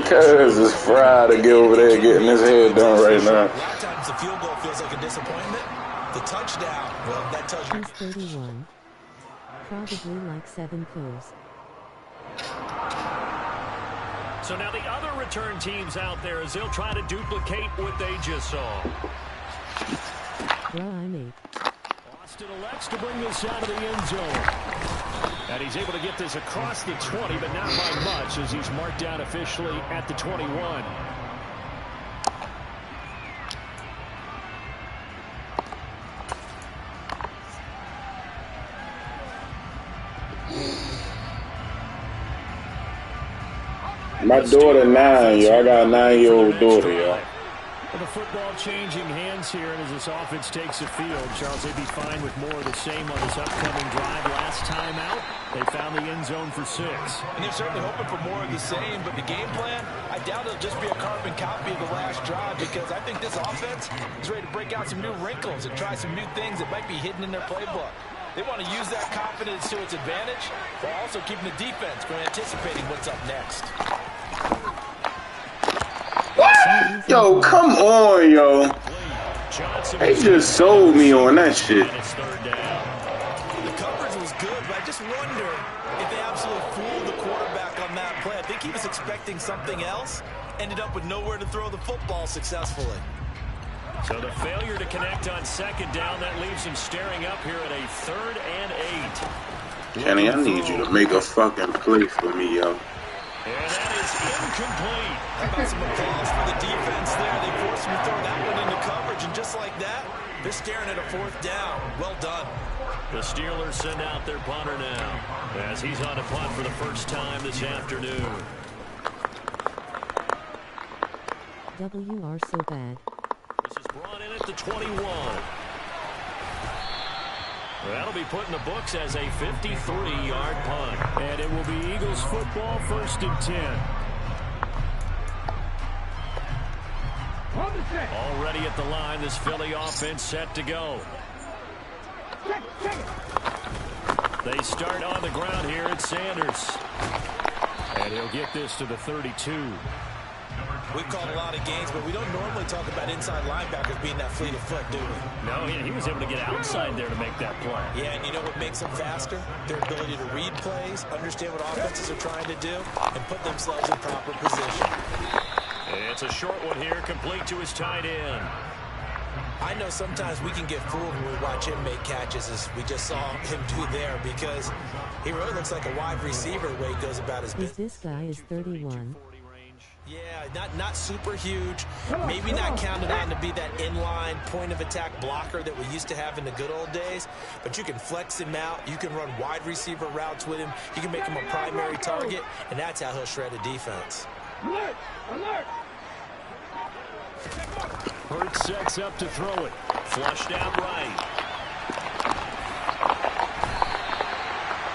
Cuz is fried to get over there getting his head done right now. A lot of times the field goal feels like a disappointment. The touchdown, well, that tells you. He's 31. Probably like 7 fours. So now the other return teams out there as they'll try to duplicate what they just saw. Blimey. Austin elects to bring this out of the end zone. And he's able to get this across the 20, but not by much as he's marked down officially at the 21. My daughter 9, yo. I got a 9-year-old daughter, yo. Well, the football changing hands here, and as this offense takes the field, Charles, they'd be fine with more of the same on this upcoming drive. Last time out, they found the end zone for 6. And they're certainly hoping for more of the same, but the game plan, I doubt it'll just be a carbon copy of the last drive because I think this offense is ready to break out some new wrinkles and try some new things that might be hidden in their playbook. They want to use that confidence to its advantage while also keeping the defense from anticipating what's up next. What? Yo, come on, yo. They just sold me on that shit. The coverage was good, but I just wonder if they absolutely fooled the quarterback on that play. I think he was expecting something else, ended up with nowhere to throw the football successfully. So the failure to connect on second down, that leaves him staring up here at a 3rd and 8. Kenny, I need you to make a fucking play for me, yo. And that is incomplete. How about some applause for the defense there? They forced him to throw that one into coverage, and just like that, they're staring at a 4th down. Well done. The Steelers send out their punter now as he's on a punt for the first time this afternoon. WR so bad. This is brought in at the 21. That'll be put in the books as a 53-yard punt. And it will be Eagles football, 1st and 10. Already at the line, this Philly offense set to go. They start on the ground here at Sanders. And he'll get this to the 32. We've called a lot of games, but we don't normally talk about inside linebackers being that fleet of foot, do we? No, he was able to get outside there to make that play. Yeah, and you know what makes them faster? Their ability to read plays, understand what offenses are trying to do, and put themselves in proper position. It's a short one here, complete to his tight end. I know sometimes we can get fooled when we watch him make catches, as we just saw him do there, because he really looks like a wide receiver the way he goes about his business. This guy is 31. Yeah, not super huge. Maybe not counted on to be that inline point-of-attack blocker that we used to have in the good old days, but you can flex him out. You can run wide receiver routes with him. You can make him a primary target, and that's how he'll shred a defense. Alert! Alert! Hurts sets up to throw it. Flushed out right.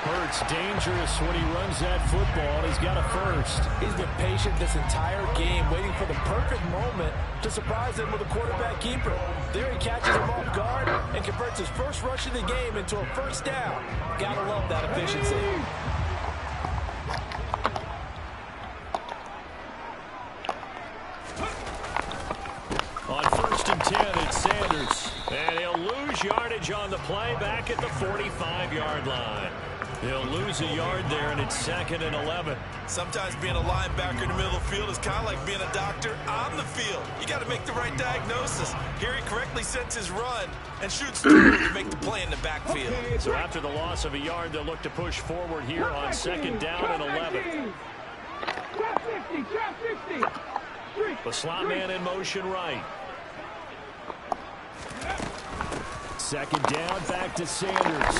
Hurts dangerous when he runs that football. He's got a first. He's been patient this entire game, waiting for the perfect moment to surprise him with a quarterback keeper. There he catches him off guard and converts his first rush of the game into a first down. Gotta love that efficiency. On 1st and 10, it's Sanders. And he'll lose yardage on the play back at the 45-yard line. He'll lose a yard there, and it's 2nd and 11. Sometimes being a linebacker in the middle of the field is kind of like being a doctor on the field. You got to make the right diagnosis. Here he correctly sets his run and shoots through to make the play in the backfield. So after the loss of a yard, they'll look to push forward here on 2nd down and 11. The slot man in motion right. 2nd down, back to Sanders.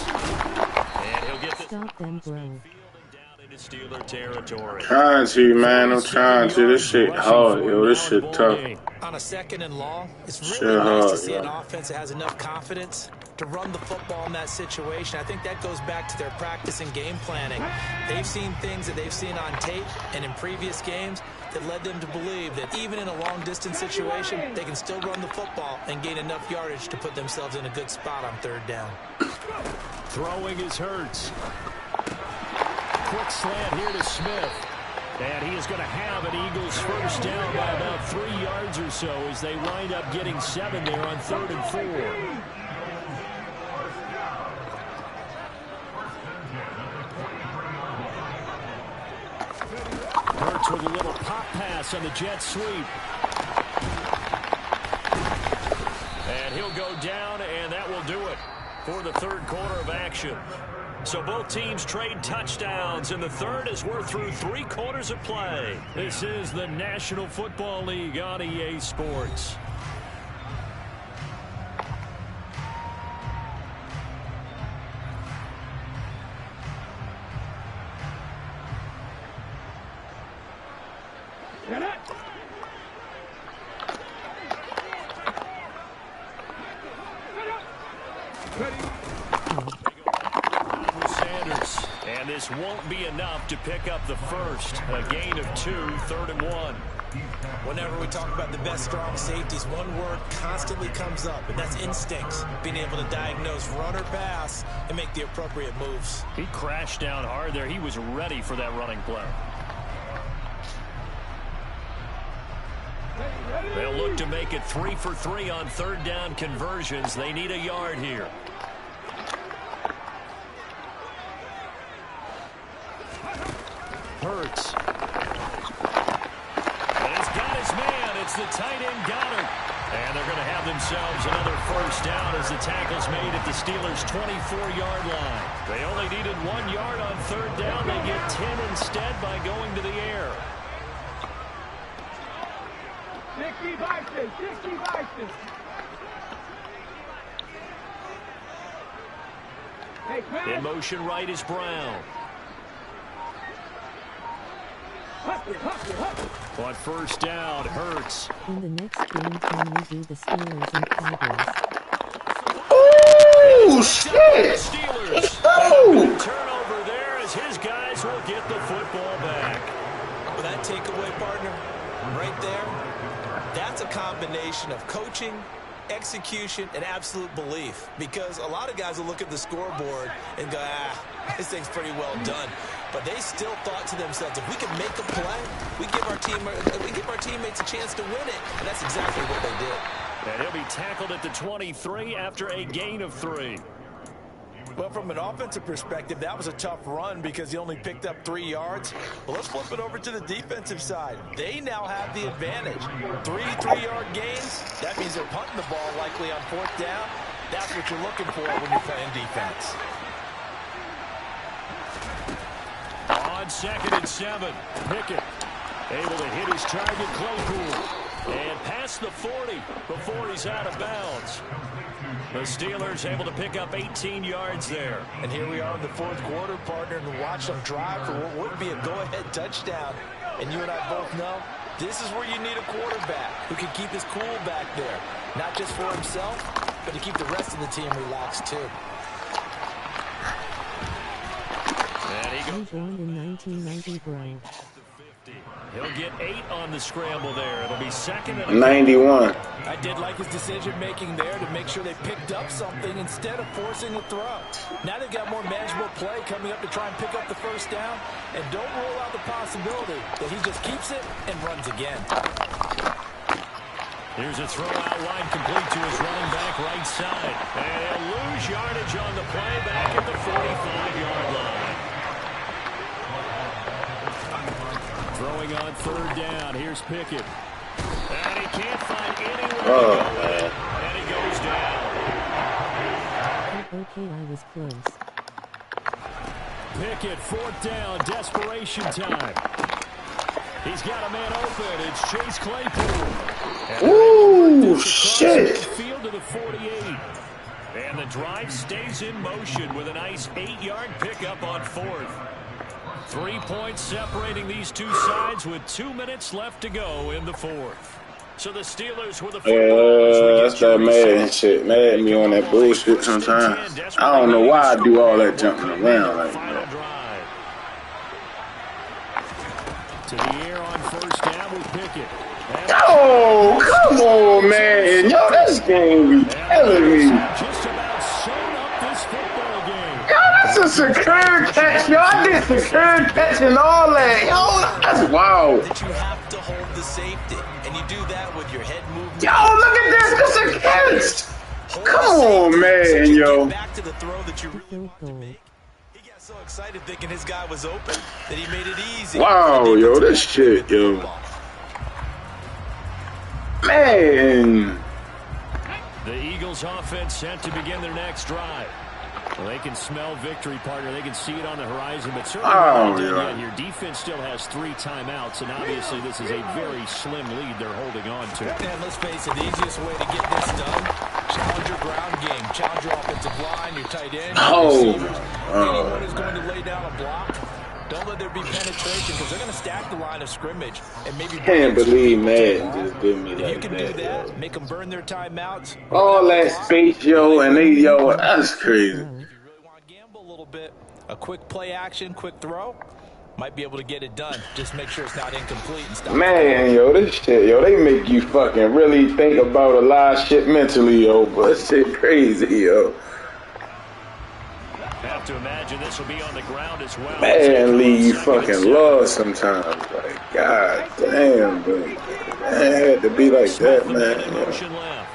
And he'll get the Stop them, bro. down into Steeler territory. Trying to, man. I'm trying to. This shit hard, yo. This shit tough. On a 2nd and long, it's really nice to see an offense that has enough confidence to run the football in that situation. I think that goes back to their practice and game planning. They've seen things that they've seen on tape and in previous games that led them to believe that even in a long-distance situation, they can still run the football and gain enough yardage to put themselves in a good spot on 3rd down. Throwing is Hurts. Quick slant here to Smith. And he is going to have an Eagles first down by about 3 yards or so as they wind up getting 7 there on 3rd and 4. Hurts with a little pop pass on the jet sweep. And he'll go down, and that will do it for the 3rd quarter of action. So both teams trade touchdowns, and the 3rd as we're through 3 quarters of play. This is the National Football League on EA Sports. And this won't be enough to pick up the first. A gain of 2, 3rd and 1. Whenever we talk about the best strong safeties, one word constantly comes up, and that's instincts. Being able to diagnose run or pass and make the appropriate moves. He crashed down hard there. He was ready for that running play. They'll look to make it 3 for 3 on 3rd down conversions. They need a yard here. Hurts. And he's got his man. It's the tight end Goddard. And they're going to have themselves another first down as the tackle's made at the Steelers' 24-yard line. They only needed 1 yard on 3rd down. They get 10 instead by going to the air. Dickie Bison, Dickie Bison. In motion right is Brown. On 1st down, Hurts. In the next game, can we do the Steelers and Cowboys? Oh, shit! Oh! Turnover there as his guys will get the football back. Well, that takeaway, partner, right there, that's a combination of coaching, execution, and absolute belief. Because a lot of guys will look at the scoreboard and go, this thing's pretty well done. But they still thought to themselves, if we can make a play, we give our teammates a chance to win it. And that's exactly what they did. And he'll be tackled at the 23 after a gain of 3. But from an offensive perspective, that was a tough run because he only picked up 3 yards. Well, let's flip it over to the defensive side. They now have the advantage. 3 3-yard gains. That means they're punting the ball likely on 4th down. That's what you're looking for when you're playing defense. On 2nd and 7, Pickett. Able to hit his target, Claypool. And past the 40 before he's out of bounds. The Steelers able to pick up 18 yards there. And here we are in the fourth quarter, partner, and watch them drive for what would be a go-ahead touchdown. And you and I both know this is where you need a quarterback who can keep his cool back there. Not just for himself, but to keep the rest of the team relaxed, too. He joined in 1990, bro. He'll get 8 on the scramble there. It'll be second and 91. I did like his decision-making there to make sure they picked up something instead of forcing a throw. Now they've got more manageable play coming up to try and pick up the first down. And don't rule out the possibility that he just keeps it and runs again. Here's a throw out line complete to his running back right side. And he'll lose yardage on the play back at the 45-yard line. Throwing on third down. Here's Pickett. And he can't find anywhere to go. And he goes down. Okay, I was close. Pickett, fourth down, desperation time. He's got a man open. It's Chase Claypool. Ooh, shit. Field to the 48. And the drive stays in motion with a nice 8-yard pickup on fourth. 3 points separating these two sides with 2 minutes left to go in the fourth. So the Steelers with the football. That's that Madden shit. Madden me on that bullshit sometimes. I don't know why I do all that jumping around like that. To the air on first down with Pickett. Oh, come on, man. Yo, this game be killing me. Just about sewn up this football game. Yo, that's a secure catch. Yo, I did secure catch and all that. Yo, that's wild. That you have to hold the safety, and you do that with your head movement. Yo, look at this. This is a catch. Come on, man, yo. Back to the throw that you really want to make. He got so excited thinking his guy was open that he made it easy. Wow, yo, this shit, yo. Man. The Eagles offense set to begin their next drive. Well, they can smell victory, partner. They can see it on the horizon, but certainly not yet. Your defense still has 3 timeouts, and obviously this is a very slim lead they're holding on to. And let's face it, the easiest way to get this done, challenge your ground game. Challenge your offensive line, your tight end, your receivers. Anyone who's going to lay down a block, don't let there be penetration because they're going to stack the line of scrimmage. And maybe can't believe Madden just did me like that. If you can do that, make them burn their timeouts. All that space, yo, and they, yo, that's crazy. If you really want to gamble a little bit, a quick play action, quick throw, might be able to get it done. Just make sure it's not incomplete and stuff. Man, yo, this shit, yo, they make you fucking really think about a lot of shit mentally, yo, but this shit crazy, yo. Have to imagine this will be on the ground as well. Man, leave you fucking lost sometimes. Like, god damn, bro. Man, it had to be like that, man. Motion left.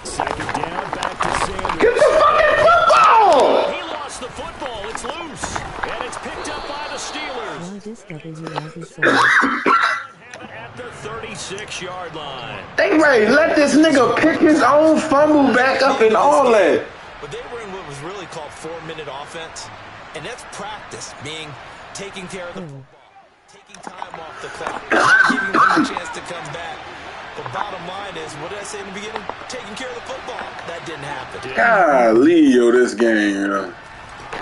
Second down, back to Sanders. Get the fucking football! He lost the football. It's loose. And it's picked up by the Steelers. At the 36-yard line. They ready to let this nigga pick his own fumble back up and all that. But they were in what was really called 4-minute offense. And that's practice, meaning taking care of the football, taking time off the clock, not giving them a chance to come back. But bottom line is, what did I say in the beginning? Taking care of the football. That didn't happen. Golly, yo, this game, yo.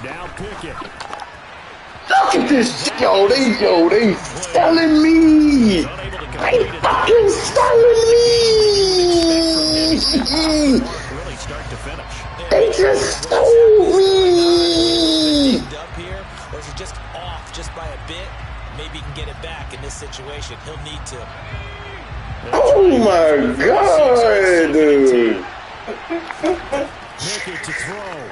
Now Pickett. Look at this shit, yo, they selling me. They fucking selling me. Really start to finish. They just sold me. Up here, or is it just off just by a bit? Maybe he can get it back in this situation. He'll need to. Oh my god, dude. Pickett to throw.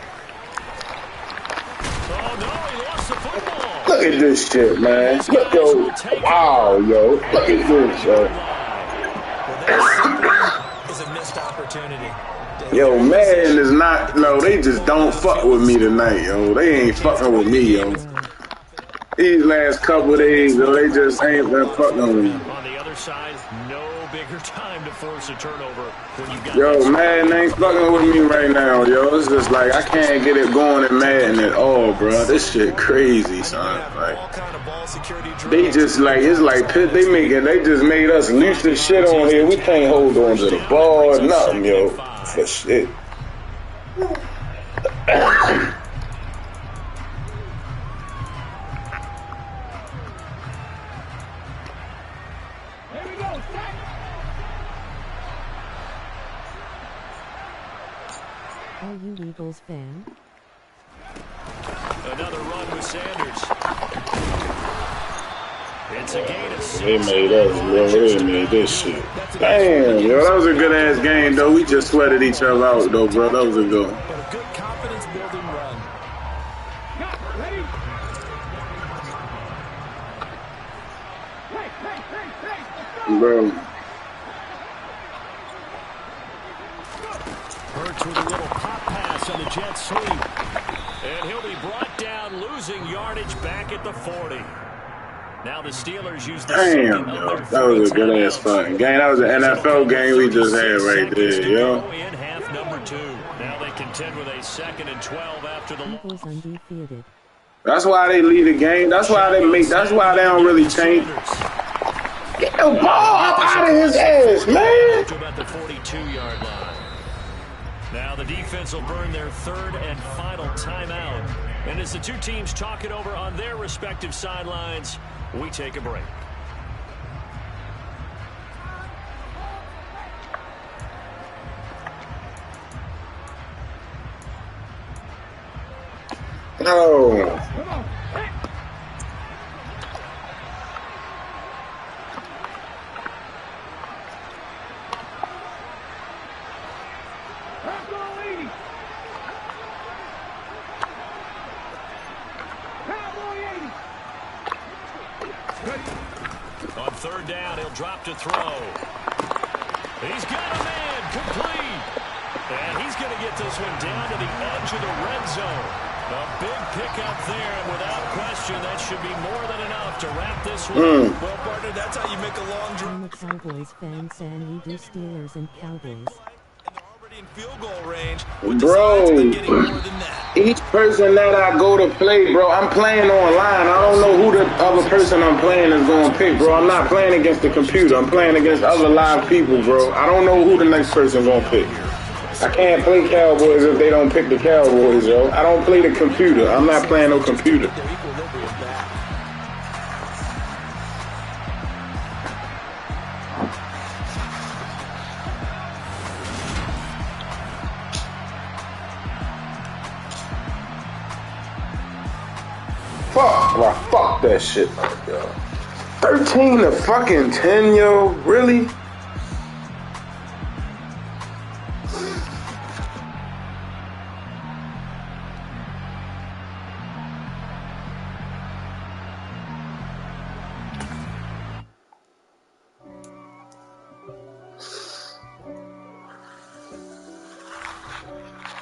Oh no, he lost the football. Look at this shit, man. Look, yo. Wow, yo. Look at this, yo. Is a missed opportunity. Yo, Madden is not, no, they just don't fuck with me tonight, yo. They ain't fucking with me, yo. These last couple of days, yo, they just ain't been fucking with me. On the other side, no bigger time to force a turnover when you've got. Yo, Madden ain't fucking with me right now, yo. It's just like I can't get it going in Madden at all, bro. This shit crazy, son. Like they just like it's like they just made us loose the shit on here. We can't hold on to the ball or nothing, yo. For shit. Are you Eagles fan? Another run with Sanders. It's a gain of 6. They made us, bro. They made this shit. Damn, yo, that was a good ass game though. We just sweated each other out though, bro. That was a good one. But a good confidence building run. Bro. Hurts with a little pop pass on the jet sweep. And he'll be brought down, losing yardage back at the 40. Now the Steelers use the damn, yo. That was a good ass fucking game. That was an NFL game we just had right there, yo. In half number 2. Now they contend with a 2nd and 12 after the Eagles undefeated. That's why they lead the game. That's why they don't really change. Get the ball up out of his ass, man. To about the 42-yard line. Now the defense will burn their 3rd and final timeout. And as the two teams talk it over on their respective sidelines, we take a break. No. On 3rd down, he'll drop to throw. He's got a man, complete. And he's going to get this one down to the edge of the red zone. A big pickup there, and without question, that should be more than enough to wrap this one. Well, partner, that's how you make a long drive. I'm a Cowboys fan, and we do Steelers and Cowboys. In field goal range, bro, each person that I go to play, bro, I'm playing online. I don't know who the other person I'm playing is going to pick, bro. I'm not playing against the computer. I'm playing against other live people, bro. I don't know who the next person going to pick. I can't play Cowboys if they don't pick the Cowboys, yo. I don't play the computer. I'm not playing no computer. Fuck that shit, yo. 13 to fucking 10, yo. Really?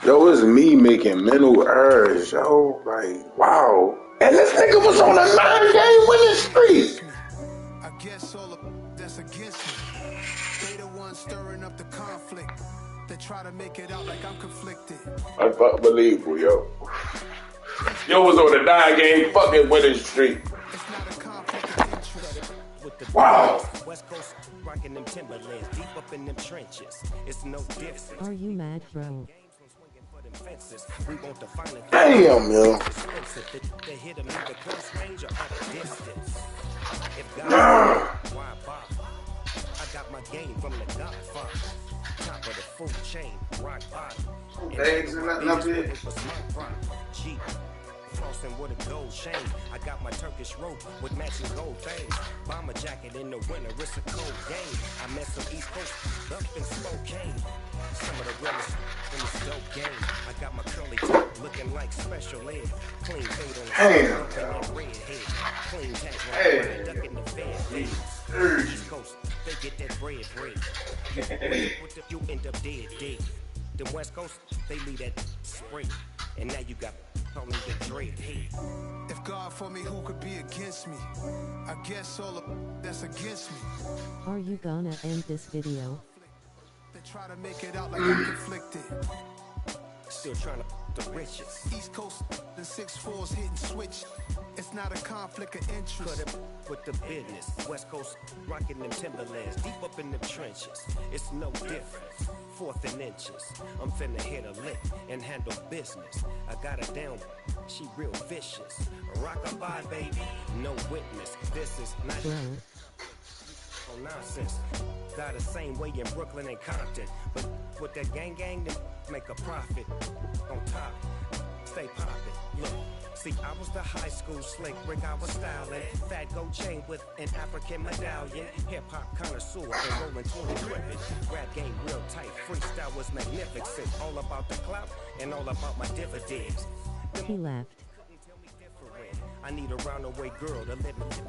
Yo, it's me making mental errors, yo. Like, wow. And this nigga was on a 9-game winning streak. I guess all of that's against me. They the ones stirring up the conflict. They try to make it out like I'm conflicted. Unbelievable, yo. Yo was on a 9-game fucking winning streak. Wow. West Coast rocking them Timberlands, deep up in them trenches. It's no difference. Are you mad, bro? Damn, yo. I got my game from the Godfather. Top of the food chain, rock bottom. Bags and nothing up here. Jeep. Frosting with a gold chain. I got my Turkish rope with matching gold things. Bomber jacket in the winter, it's a cold game. I met some East Coast up in Spokane. Some of the realest in the dope game. I got my curly top looking like special ed. Clean fade on the red head. Clean tags right duck in the bed. East Coast, they get that bread. You end up dead. The West Coast, they leave that spray. And now you got only the dread head. If God for me, who could be against me? I guess all of that's against me. Are you gonna end this video? They try to make it out like I'm conflicted. Still trying to the riches. East Coast, the 6'4s hitting switch. It's not a conflict of interest. Cut it with the business. West Coast rocking them Timberlands, deep up in the trenches. It's no different. 4th and inches. I'm finna hit a lick and handle business. I got her down. She real vicious. Rock-a-bye, baby. No witness. This is not oh nonsense. Got the same way in Brooklyn and Compton, but with that gang, then make a profit on top. Stay poppin'. Look. See, I was the high school slick Rick, I was styling. Fat gold chain with an African medallion. Hip-hop connoisseur and rolling 20 gripping. Rap game real tight, freestyle was magnificent. All about the clout and all about my dividends. He left. I need a roundaway girl to live with.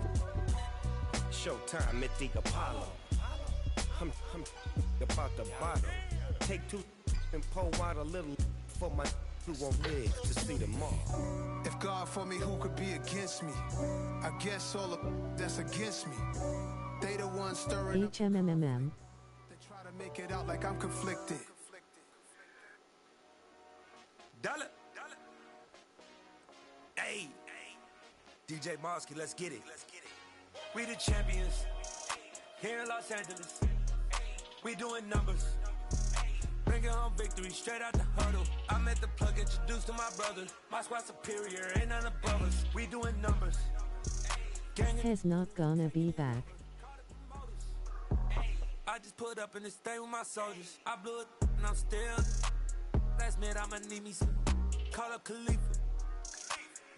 Showtime at the Apollo. I'm about the bottle. Take 2 and pour out a little for my who won't live to see tomorrow. If God for me, who could be against me? I guess all of that's against me. They the ones stirring up. HMMM. They try to make it out like I'm conflicted. Dollar. Hey. DJ Mosky, let's get it. We the champions here in Los Angeles. We doing numbers. Bringing home victory straight out the huddle. I met the plug, introduced to my brothers. My squad superior, ain't none above us. We doing numbers. He's not gonna be back. I just put up in this thing with my soldiers. I blew it and I'm still. Last minute I'ma need me some. Call up Khalifa.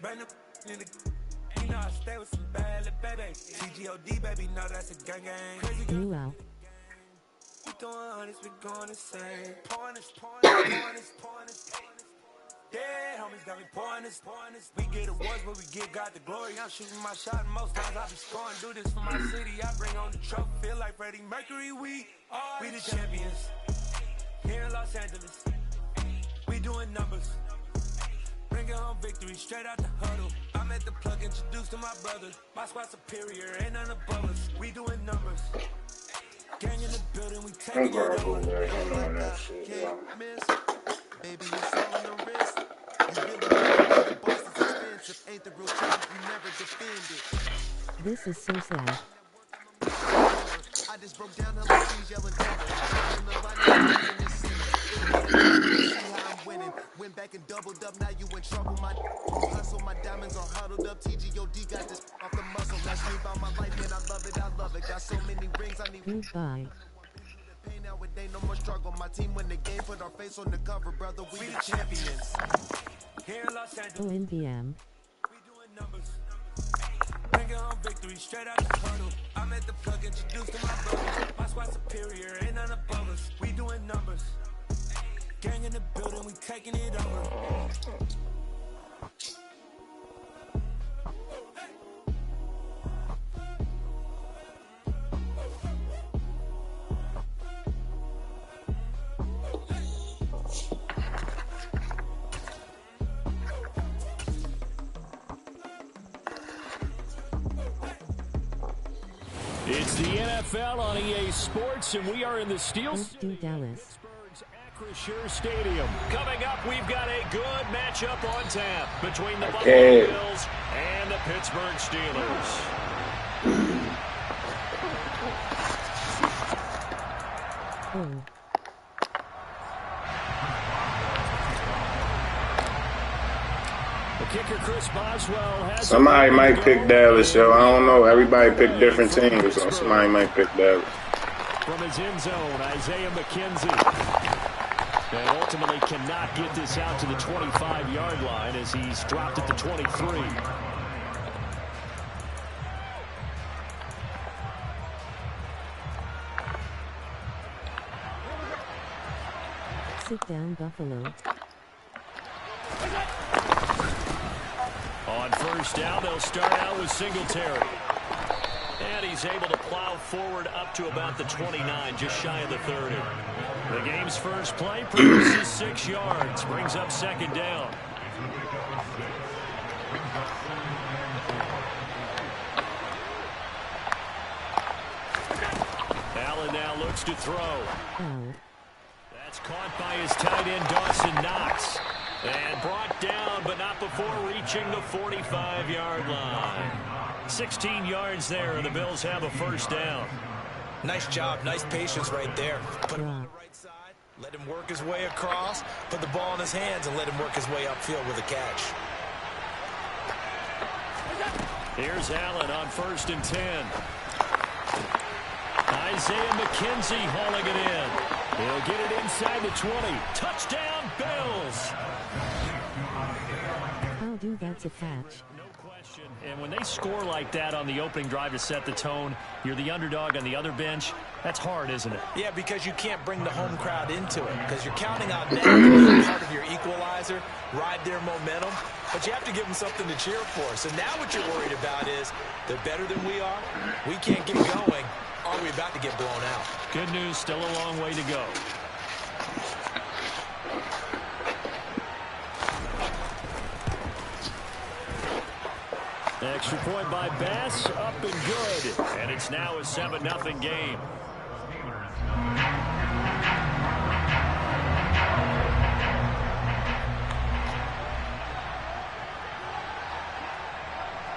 Bring up in the. You know I stay with some bad little baby. TGOD baby, know that's a gang gang. Crazy You out. We doing honest, we going insane. Pouring this. Yeah, homies got me pouring this. We get awards, but we give God the glory. I'm shooting my shot, and most times I be scoring. Do this for my city, I bring on the trophy. Feel like Freddie Mercury, we the champions. Here in Los Angeles, we doing numbers. Bringing home victory straight out the huddle. I met the plug, introduced to my brothers. My squad superior, ain't none above us. We doing numbers. Gang in the building, we taking it over. Baby, it's all on the wrist. You really the boss is expensive. Ain't the real truth, you never defend it. This is so sad. I just broke down her like she's yelling see how I'm winning. Went back and doubled up, now you in trouble. My hustle, my diamonds are huddled up. TGOD got this off the muscle. That's me about my life, man. I love it. Got so many rings, I need. Goodbye. Pain now it ain't no more struggle. My team win the game, put our face on the cover, brother. We the champions. Here in Los Angeles, ONBM. we doing numbers. Bringing home victory straight out the huddle. I met the plug, introduced to my brothers. My squad superior, ain't none above us. We doing numbers. Gang in the building, we taking it over. It's the NFL on EA Sports, and we are in the Steel City, Dallas. Pittsburgh's Acrisure Stadium. Coming up, we've got a good matchup on tap between the Buffalo Bills and the Pittsburgh Steelers. Oh. Kicker Chris Boswell has somebody might pick Dallas, yo. I don't know. Everybody pick different teams, so somebody might pick Dallas. From his end zone, Isaiah McKenzie. And ultimately cannot get this out to the 25-yard line as he's dropped at the 23. Sit down, Buffalo. On first down, they'll start out with Singletary. And he's able to plow forward up to about the 29, just shy of the 30. The game's first play produces 6 yards, brings up second down. Allen now looks to throw. That's caught by his tight end, Dawson Knox. And brought down, but not before reaching the 45-yard line. 16 yards there, and the Bills have a first down. Nice job. Nice patience right there. Put him on the right side. Let him work his way across. Put the ball in his hands and let him work his way upfield with a catch. Here's Allen on 1st and 10. Isaiah McKenzie hauling it in. He'll get it inside the 20. Touchdown, Bills! I'll do that's a catch. No question. And when they score like that on the opening drive to set the tone, you're the underdog on the other bench. That's hard, isn't it? Yeah, because you can't bring the home crowd into it because you're counting on them to be part of your equalizer, ride their momentum, but you have to give them something to cheer for. So now what you're worried about is they're better than we are. We can't get going. Are we about to get blown out? Good news, still a long way to go. Extra point by Bass, up and good. And it's now a 7-0 game.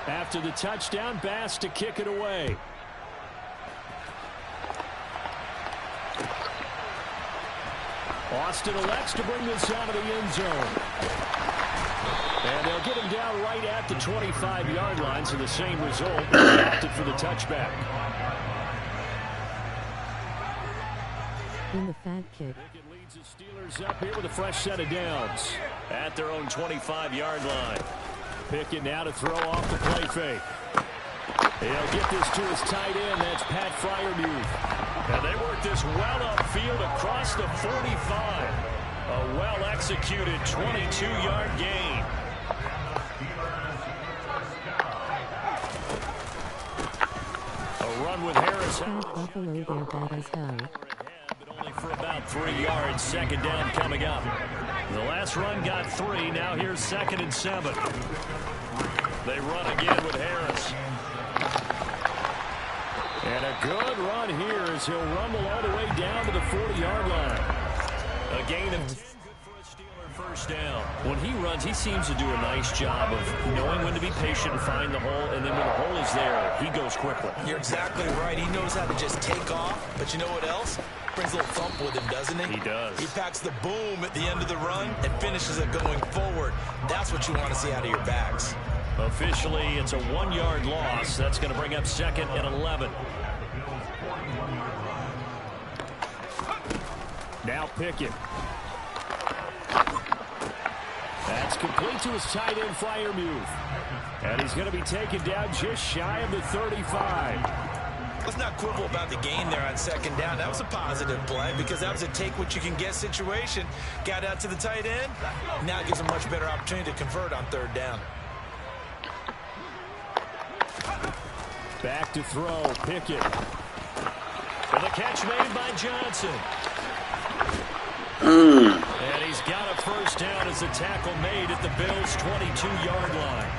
After the touchdown, Bass to kick it away. Austin elects to bring this out of the end zone. And they'll get him down right at the 25-yard line, so the same result. They opted for the touchback. In the fat kick. Pickett leads the Steelers up here with a fresh set of downs at their own 25-yard line. Pickett now to throw off the play fake. He'll get this to his tight end. That's Pat Freiermuth. And they work this well upfield across the 45. A well-executed 22-yard gain. A run with Harris. Buffalo, they're bad as hell. But only for about 3 yards. Second down coming up. The last run got 3. Now here's 2nd and 7. They run again with Harris. And a good run here as he'll rumble all the way down to the 40-yard line. A gain of 10, good for a Steeler first down. When he runs, he seems to do a nice job of knowing when to be patient and find the hole, and then when the hole is there, he goes quickly. You're exactly right. He knows how to just take off, but you know what else? Brings a little thump with him, doesn't he? He does. He packs the boom at the end of the run and finishes it going forward. That's what you want to see out of your backs. Officially, it's a 1-yard loss. That's going to bring up 2nd and 11. Now Pickett. That's complete to his tight end, Freiermuth. And he's going to be taken down just shy of the 35. Let's not quibble about the gain there on 2nd down. That was a positive play because that was a take-what-you-can-get situation. Got out to the tight end. Now it gives a much better opportunity to convert on 3rd down. Back to throw, Pickett. With a catch made by Johnson. And he's got a first down as the tackle made at the Bills' 22-yard line.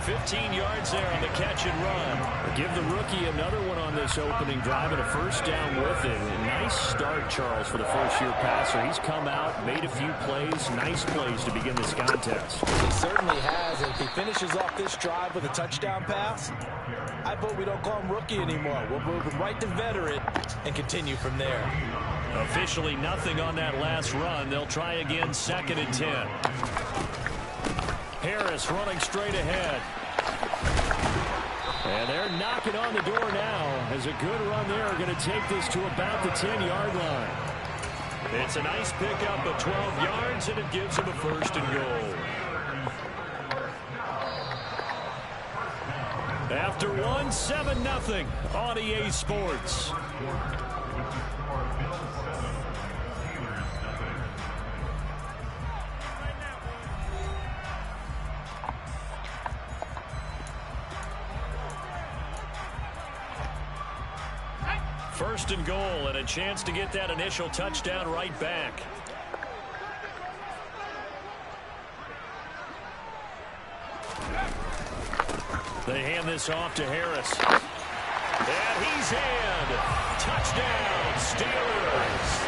15 yards there on the catch and run. Give the rookie another one on this opening drive and a first down with it. A nice start, Charles, for the first-year passer. He's come out, made a few plays, nice plays to begin this contest. He certainly has. And if he finishes off this drive with a touchdown pass, I vote we don't call him rookie anymore. We'll move him right to veteran and continue from there. Officially nothing on that last run. They'll try again, 2nd and 10. Harris running straight ahead. And they're knocking on the door now as a good run there. Going to take this to about the 10-yard line. It's a nice pickup of 12 yards, and it gives him a 1st and goal. After 7-0 on EA Sports. First and goal, and a chance to get that initial touchdown right back. They hand this off to Harris. And he's in. Touchdown, Steelers.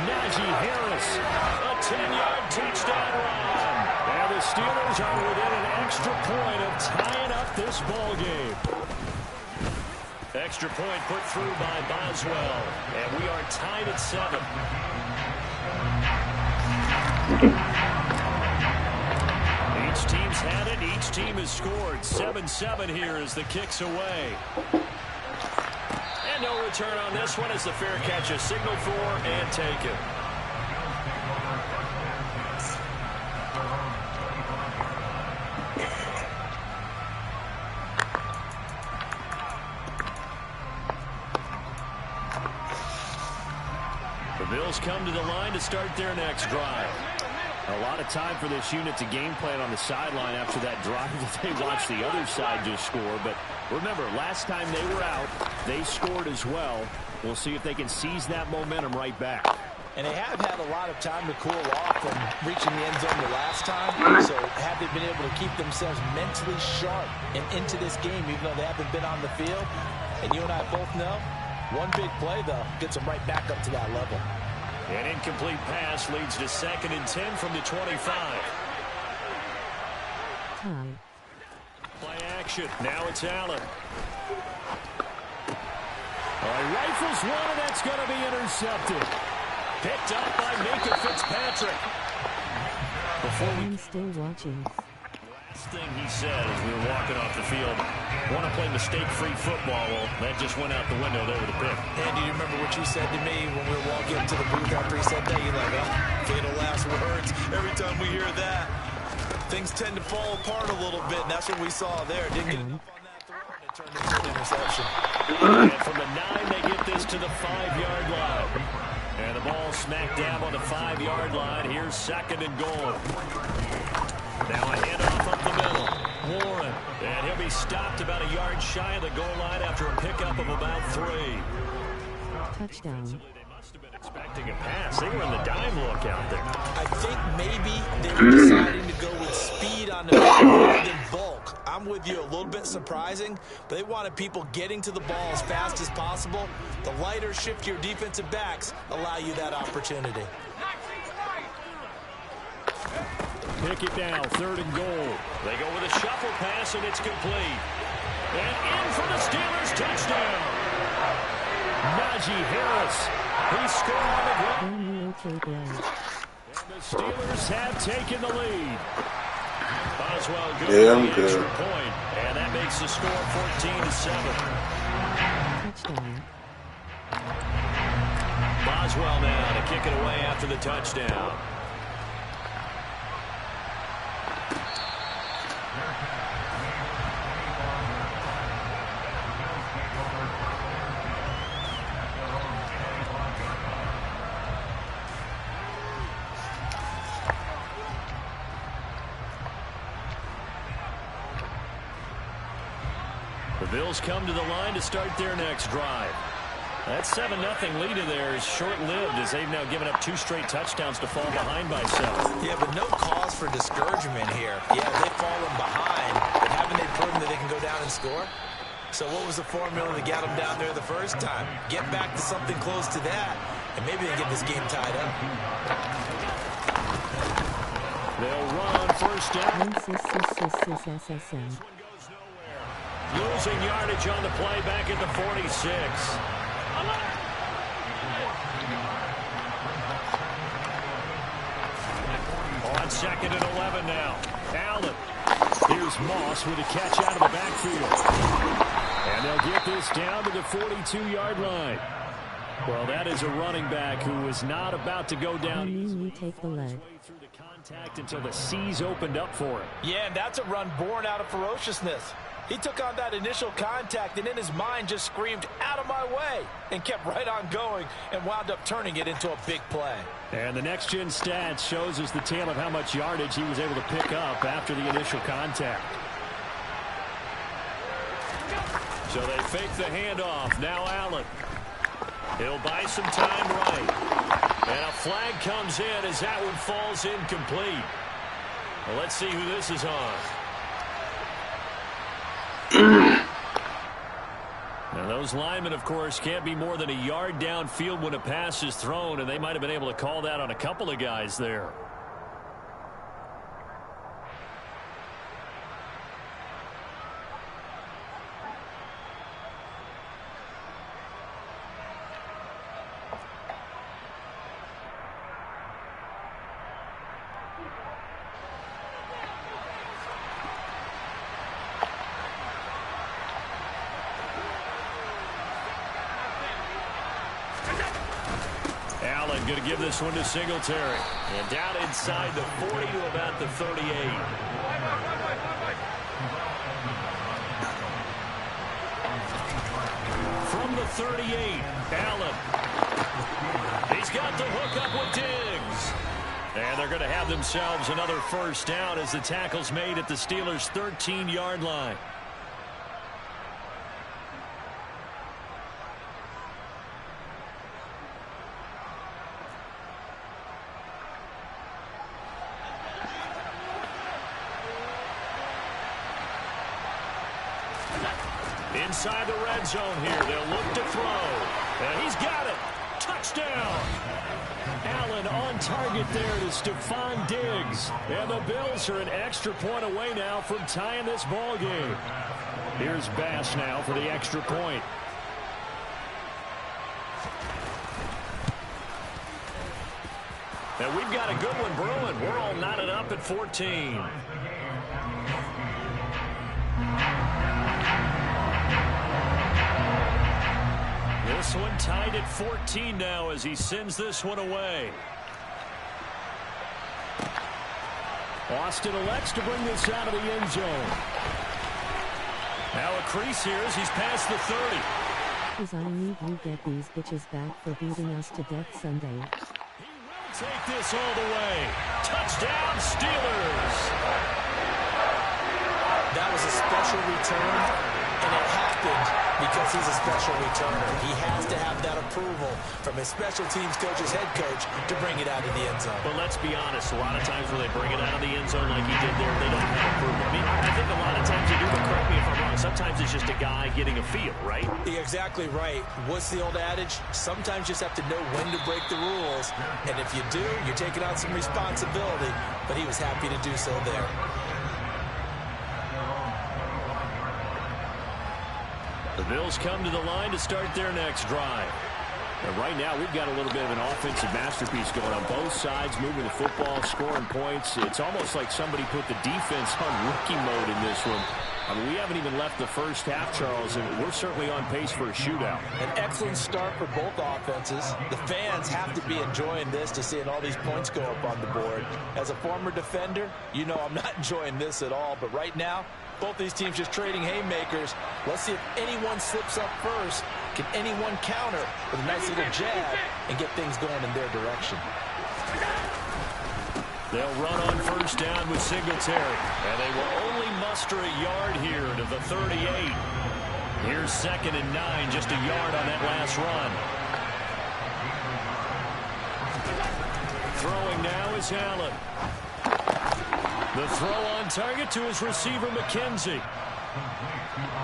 Najee Harris, a 10-yard touchdown run. And the Steelers are within an extra point of tying up this ball game. Extra point put through by Boswell. And we are tied at 7. Each team's had it. Each team has scored. 7-7 here as the kick's away. And no return on this one as the fair catch is signaled for and taken. The Bills come to the line to start their next drive. A lot of time for this unit to game plan on the sideline after that drive that they watched the other side just score. But remember, last time they were out, they scored as well. We'll see if they can seize that momentum right back. And they have had a lot of time to cool off from reaching the end zone the last time. So have they been able to keep themselves mentally sharp and into this game, even though they haven't been on the field? And you and I both know, one big play, though, gets them right back up to that level. An incomplete pass leads to 2nd and 10 from the 25. Play action. Now it's Allen. All right, rifles one, and that's going to be intercepted. Picked up by Minka Fitzpatrick. I'm still watching. Last thing he said as we were walking off the field, want to play mistake-free football. Well, that just went out the window there with a pick. Andy, you remember what you said to me when we were walking up to the booth after he said that? You're like, oh, fatal last words. Every time we hear that, things tend to fall apart a little bit, and that's what we saw there. Didn't get enough on that throw, and it turned into an interception. And from the 9, they get this to the 5-yard line. And the ball smack dab on the 5-yard line. Here's 2nd and goal. Now a handoff up the middle. Warren. And he'll be stopped about a yard shy of the goal line after a pickup of about 3. Touchdown. They must have been expecting a pass. They were in the dime look out there. I think maybe they were deciding to go with speed on the field more than bulk. I'm with you, a little bit surprising, but they wanted people getting to the ball as fast as possible. The lighter, shiftier defensive backs allow you that opportunity. Pick it down, 3rd and goal. They go with a shuffle pass, and it's complete. And in for the Steelers, touchdown. Najee Harris. He scored on the ground. And the Steelers have taken the lead. Boswell goes to the extra point, and that makes the score 14-7. Touchdown. Boswell now to kick it away after the touchdown. The Bills come to the line to start their next drive. That 7-0 lead of theirs is short-lived as they've now given up 2 straight touchdowns to fall behind by 7. Yeah, but no cause for discouragement here. Yeah, they've fallen behind, but haven't they proven that they can go down and score? So what was the formula that got them down there the first time? Get back to something close to that, and maybe they get this game tied up. They'll run first down. Losing yardage on the play back at the 46. On 2nd and 11 now. Allen. Here's Moss with a catch out of the backfield. And they'll get this down to the 42-yard line. Well, that is a running back who is not about to go down. You take the leg. Through the contact until the C's opened up for him. Yeah, and that's a run born out of ferociousness. He took on that initial contact and in his mind just screamed, "Out of my way," and kept right on going and wound up turning it into a big play. And the next-gen stats shows us the tale of how much yardage he was able to pick up after the initial contact. So they fake the handoff. Now Allen. He'll buy some time right. And a flag comes in as that one falls incomplete. Well, let's see who this is on. And those linemen, of course, can't be more than a yard downfield when a pass is thrown, and they might have been able to call that on a couple of guys there. Going to give this one to Singletary. And down inside the 40 to about the 38. From the 38, Allen. He's got the hook up with Diggs. And they're going to have themselves another first down as the tackle's made at the Steelers' 13-yard line. Inside the red zone here. They'll look to throw. And he's got it. Touchdown. Allen on target there to Stephon Diggs. And the Bills are an extra point away now from tying this ball game. Here's Bass now for the extra point. And we've got a good one brewing. We're all knotted up at 14. This one tied at 14 now as he sends this one away. Austin elects to bring this out of the end zone. Now a crease here as he's past the 30. Cause I need you get these bitches back for beating us to death Sunday. He will take this all the way. Touchdown Steelers. That was a special return, and it happened because he's a special returner. He has to have that approval from his special teams coach's head coach to bring it out of the end zone. But let's be honest, a lot of times when they bring it out of the end zone like he did there, they don't have approval. I mean, I think a lot of times they do, but correct me if I'm wrong. Sometimes it's just a guy getting a feel, right? You're exactly right. What's the old adage? Sometimes you just have to know when to break the rules. And if you do, you're taking on some responsibility. But he was happy to do so there. The Bills come to the line to start their next drive. And right now, we've got a little bit of an offensive masterpiece going on both sides, moving the football, scoring points. It's almost like somebody put the defense on rookie mode in this one. I mean, we haven't even left the first half, Charles, and we're certainly on pace for a shootout. An excellent start for both offenses. The fans have to be enjoying this to seeing all these points go up on the board. As a former defender, you know I'm not enjoying this at all, but right now, both these teams just trading haymakers. Let's see if anyone slips up first. Can anyone counter with a nice little jab and get things going in their direction? They'll run on first down with Singletary. And they will only muster a yard here to the 38. Here's 2nd and 9, just a yard on that last run. Throwing now is Allen. The throw on target to his receiver, McKenzie.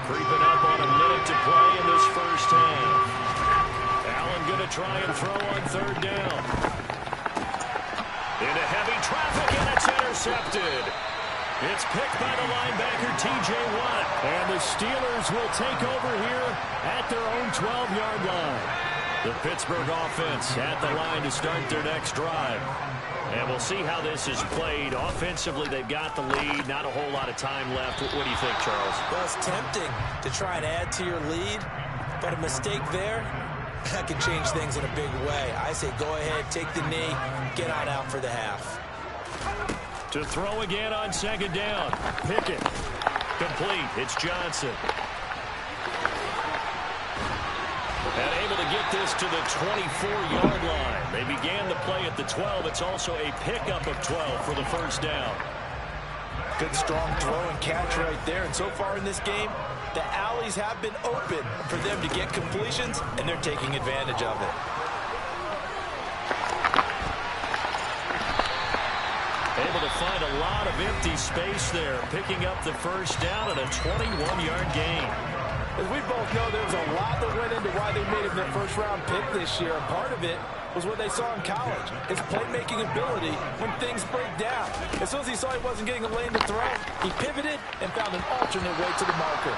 Creeping up on a minute to play in this first half. Allen going to try and throw on 3rd down. Into heavy traffic, and it's intercepted. It's picked by the linebacker, T.J. Watt. And the Steelers will take over here at their own 12-yard line. The Pittsburgh offense at the line to start their next drive. And we'll see how this is played. Offensively, they've got the lead. Not a whole lot of time left. What do you think, Charles? Well, it's tempting to try and add to your lead, but a mistake there, that can change things in a big way. I say go ahead, take the knee, get on out for the half. To throw again on 2nd down. Pickett. Complete. It's Johnson. And able to get this to the 24-yard line. They began the play at the 12. It's also a pickup of 12 for the first down. Good strong throw and catch right there. And so far in this game, the alleys have been open for them to get completions, and they're taking advantage of it. Able to find a lot of empty space there, picking up the first down and a 21-yard gain. As we both know, there was a lot that went into why they made him their first-round pick this year. And part of it was what they saw in college, his playmaking ability when things break down. As soon as he saw he wasn't getting a lane to throw, he pivoted and found an alternate way to the marker.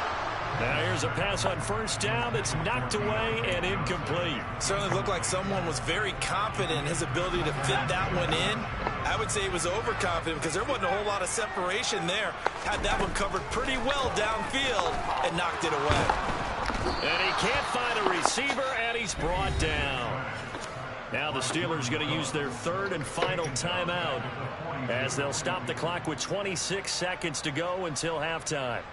Now here's a pass on first down that's knocked away and incomplete. Certainly looked like someone was very confident in his ability to fit that one in. I would say he was overconfident because there wasn't a whole lot of separation there. Had that one covered pretty well downfield and knocked it away. And he can't find a receiver, and he's brought down. Now the Steelers going to use their third and final timeout as they'll stop the clock with 26 seconds to go until halftime.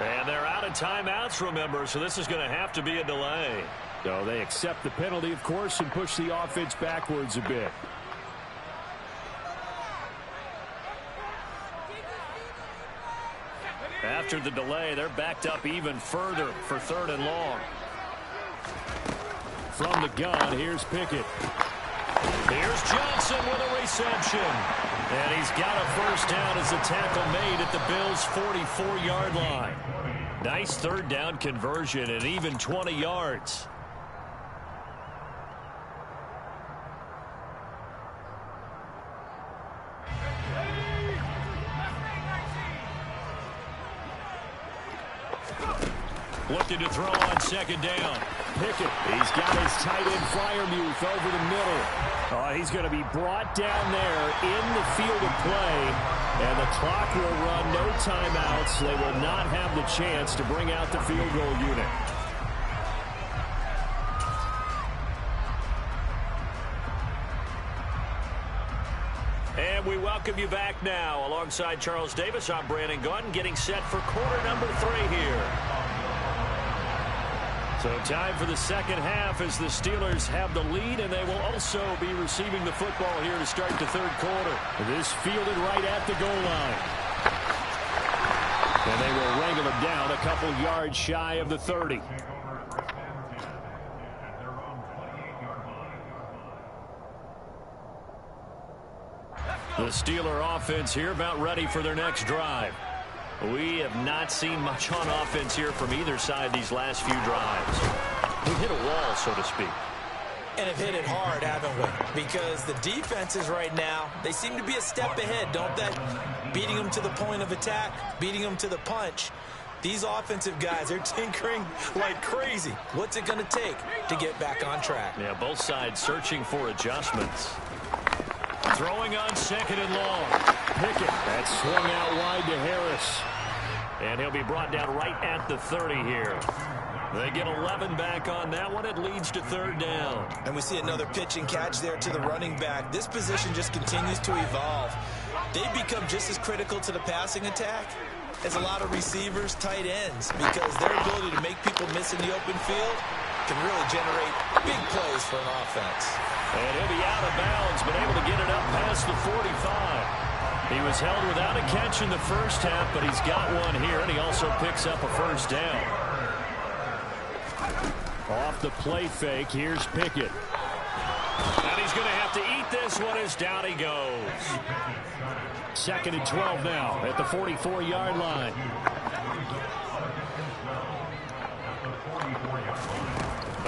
And they're out of timeouts, remember, so this is going to have to be a delay. So they accept the penalty, of course, and push the offense backwards a bit. After the delay, they're backed up even further for third and long. From the gun, here's Pickett. Here's Johnson with a reception. And he's got a first down as the tackle made at the Bills' 44-yard line. Nice third down conversion and even 20 yards. Looking to throw on second down. Pickett, he's got his tight end Freiermuth over the middle. He's going to be brought down there in the field of play. And the clock will run, no timeouts. They will not have the chance to bring out the field goal unit. And we welcome you back now. Alongside Charles Davis, I'm Brandon Gunn, getting set for quarter number 3 here. So time for the second half as the Steelers have the lead, and they will also be receiving the football here to start the third quarter. This fielded right at the goal line. And they will wrangle him down a couple yards shy of the 30. The Steeler offense here about ready for their next drive. We have not seen much on offense here from either side these last few drives. We've hit a wall, so to speak. And have hit it hard, haven't we? Because the defenses right now, they seem to be a step ahead, don't they? Beating them to the point of attack, beating them to the punch. These offensive guys are tinkering like crazy. What's it going to take to get back on track? Yeah, both sides searching for adjustments. Throwing on second and long. Pickett, that swung out wide to Harris. And he'll be brought down right at the 30 here. They get 11 back on that one. It leads to third down. And we see another pitch and catch there to the running back. This position just continues to evolve. They become just as critical to the passing attack as a lot of receivers, tight ends, because their ability to make people miss in the open field can really generate big plays for an offense. And he'll be out of bounds, but able to get it up past the 45. He was held without a catch in the first half, but he's got one here, and he also picks up a first down. Off the play fake, here's Pickett. And he's going to have to eat this one as down he goes. Second and 12 now at the 44-yard line.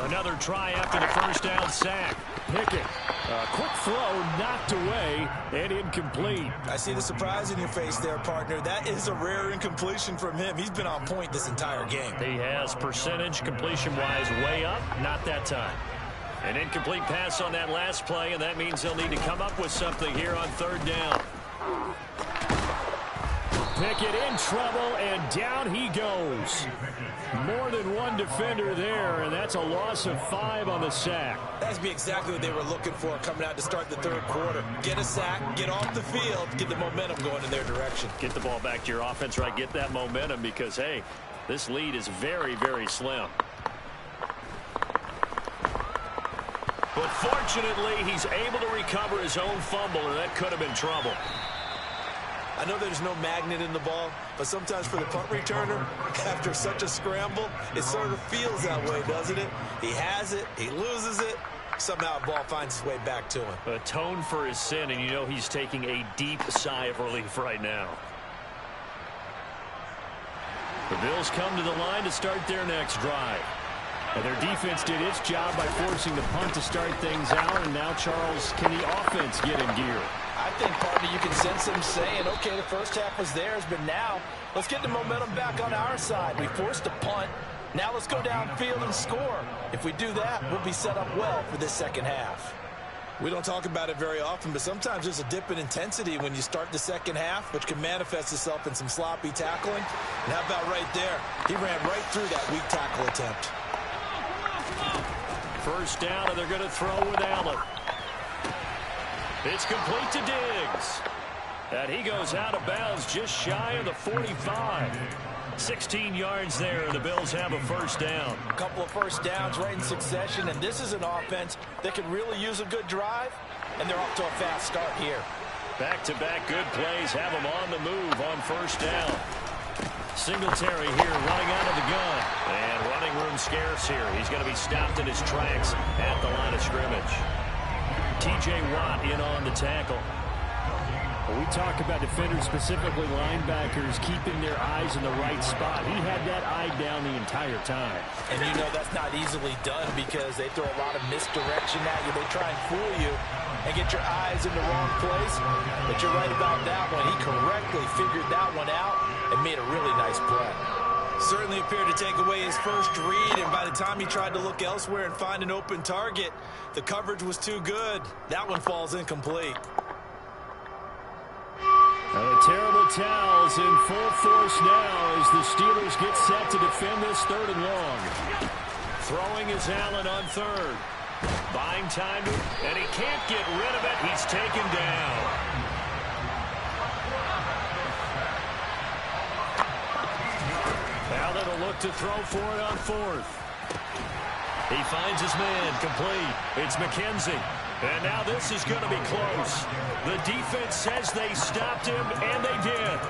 Another try after the first down sack. Pickett, a quick throw knocked away and incomplete. I see the surprise in your face there, partner. That is a rare incompletion from him. He's been on point this entire game. He has percentage completion-wise way up, not that time. An incomplete pass on that last play, and that means they'll need to come up with something here on third down. Pickett in trouble, and down he goes. More than one defender there, and that's a loss of 5 on the sack. That's be exactly what they were looking for coming out to start the third quarter. Get a sack, get off the field, get the momentum going in their direction. Get the ball back to your offense, right? Get that momentum because, hey, this lead is very, very slim. But fortunately, he's able to recover his own fumble, and that could have been trouble. I know there's no magnet in the ball, but sometimes for the punt returner, after such a scramble, it sort of feels that way, doesn't it? He has it, he loses it, somehow the ball finds its way back to him. Atone for his sin, and you know he's taking a deep sigh of relief right now. The Bills come to the line to start their next drive. And their defense did its job by forcing the punt to start things out, and now, Charles, can the offense get in gear? I think, partner, you can sense them saying, okay, the first half was theirs, but now let's get the momentum back on our side. We forced a punt. Now let's go downfield and score. If we do that, we'll be set up well for this second half. We don't talk about it very often, but sometimes there's a dip in intensity when you start the second half, which can manifest itself in some sloppy tackling. And how about right there? He ran right through that weak tackle attempt. First down, and they're going to throw with Allen. It's complete to Diggs. And he goes out of bounds just shy of the 45. 16 yards there, and the Bills have a first down. A couple of first downs right in succession, and this is an offense that can really use a good drive, and they're off to a fast start here. Back-to-back good plays have them on the move on first down. Singletary here running out of the gun. And running room scarce here. He's going to be stopped in his tracks at the line of scrimmage. T.J. Watt in on the tackle. When we talk about defenders, specifically linebackers, keeping their eyes in the right spot. He had that eye down the entire time. And you know that's not easily done because they throw a lot of misdirection at you. They try and fool you and get your eyes in the wrong place. But you're right about that one. He correctly figured that one out and made a really nice play. Certainly appeared to take away his first read, and by the time he tried to look elsewhere and find an open target, the coverage was too good. That one falls incomplete. The terrible towels in full force now as the Steelers get set to defend this third and long. Throwing is Allen on third. Buying time, and he can't get rid of it. He's taken down. Allen will look to throw for it on fourth. He finds his man complete. It's McKenzie. And now this is going to be close. The defense says they stopped him, and they did.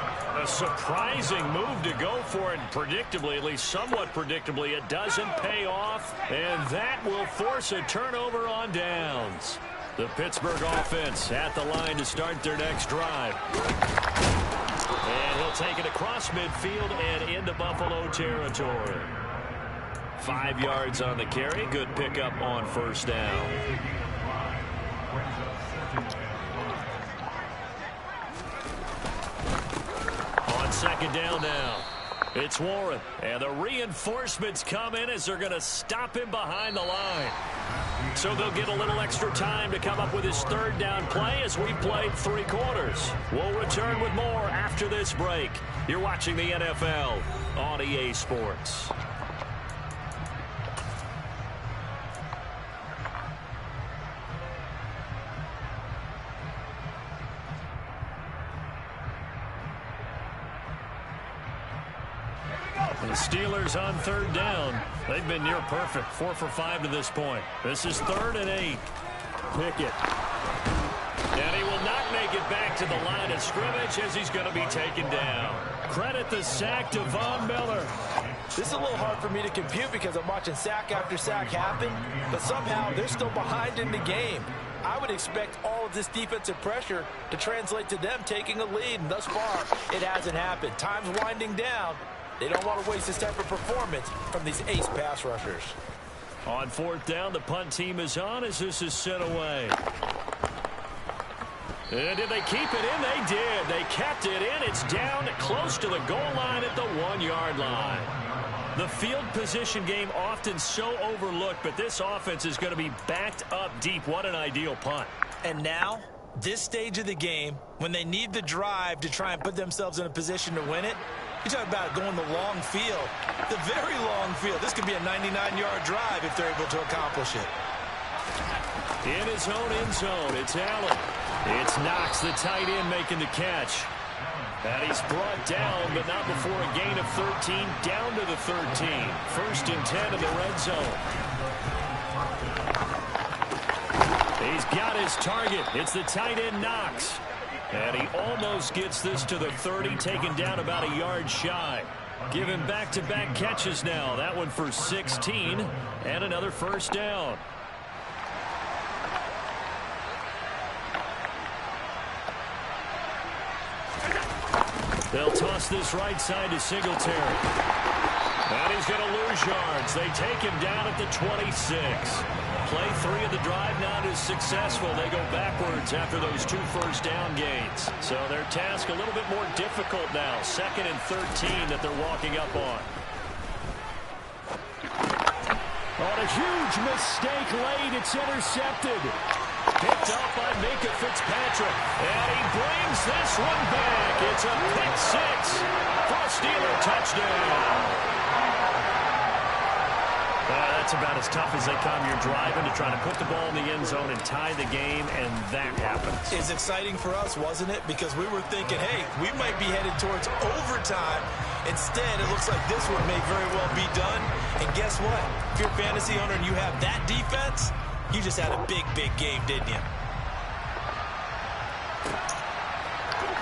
A surprising move to go for it. Predictably, at least somewhat predictably, it doesn't pay off. And that will force a turnover on downs. The Pittsburgh offense at the line to start their next drive. And he'll take it across midfield and into Buffalo territory. 5 yards on the carry. Good pickup on first down. On second down now, it's Warren. And the reinforcements come in as they're going to stop him behind the line. So they'll get a little extra time to come up with his third down play as we've played 3 quarters. We'll return with more after this break. You're watching the NFL on EA Sports. The Steelers on third down. They've been near perfect. 4 for 5 to this point. This is 3rd and 8. Pickett. And he will not make it back to the line of scrimmage as he's going to be taken down. Credit the sack to Von Miller. This is a little hard for me to compute because I'm watching sack after sack happen, but somehow they're still behind in the game. I would expect all of this defensive pressure to translate to them taking a lead, and thus far, it hasn't happened. Time's winding down. They don't want to waste this type of performance from these ace pass rushers. On 4th down, the punt team is on as this is sent away. And did they keep it in? They did. They kept it in. It's down close to the goal line at the 1-yard line. The field position game often so overlooked, but this offense is going to be backed up deep. What an ideal punt. And now, this stage of the game, when they need the drive to try and put themselves in a position to win it, You talk about going the long field, the very long field. This could be a 99-yard drive if they're able to accomplish it. In his own end zone, it's Allen. It's Knox, the tight end, making the catch. And he's brought down, but not before a gain of 13, down to the 13. 1st and 10 in the red zone. He's got his target. It's the tight end, Knox. And he almost gets this to the 30, taken down about a yard shy. Give him back-to-back catches now. That one for 16, and another first down. They'll toss this right side to Singletary. And he's going to lose yards. They take him down at the 26. Play 3 of the drive not as successful. They go backwards after those 2 first down gains. So their task a little bit more difficult now. 2nd and 13 that they're walking up on. On a huge mistake late, it's intercepted. Picked up by Minka Fitzpatrick. And he brings this one back. It's a pick 6 for a Steeler touchdown. That's about as tough as they come. You're driving to try to put the ball in the end zone and tie the game, and that happens. It's exciting for us, wasn't it? Because we were thinking, hey, we might be headed towards overtime. Instead, it looks like this one may very well be done. And guess what? If you're a fantasy owner and you have that defense, you just had a big, big game, didn't you?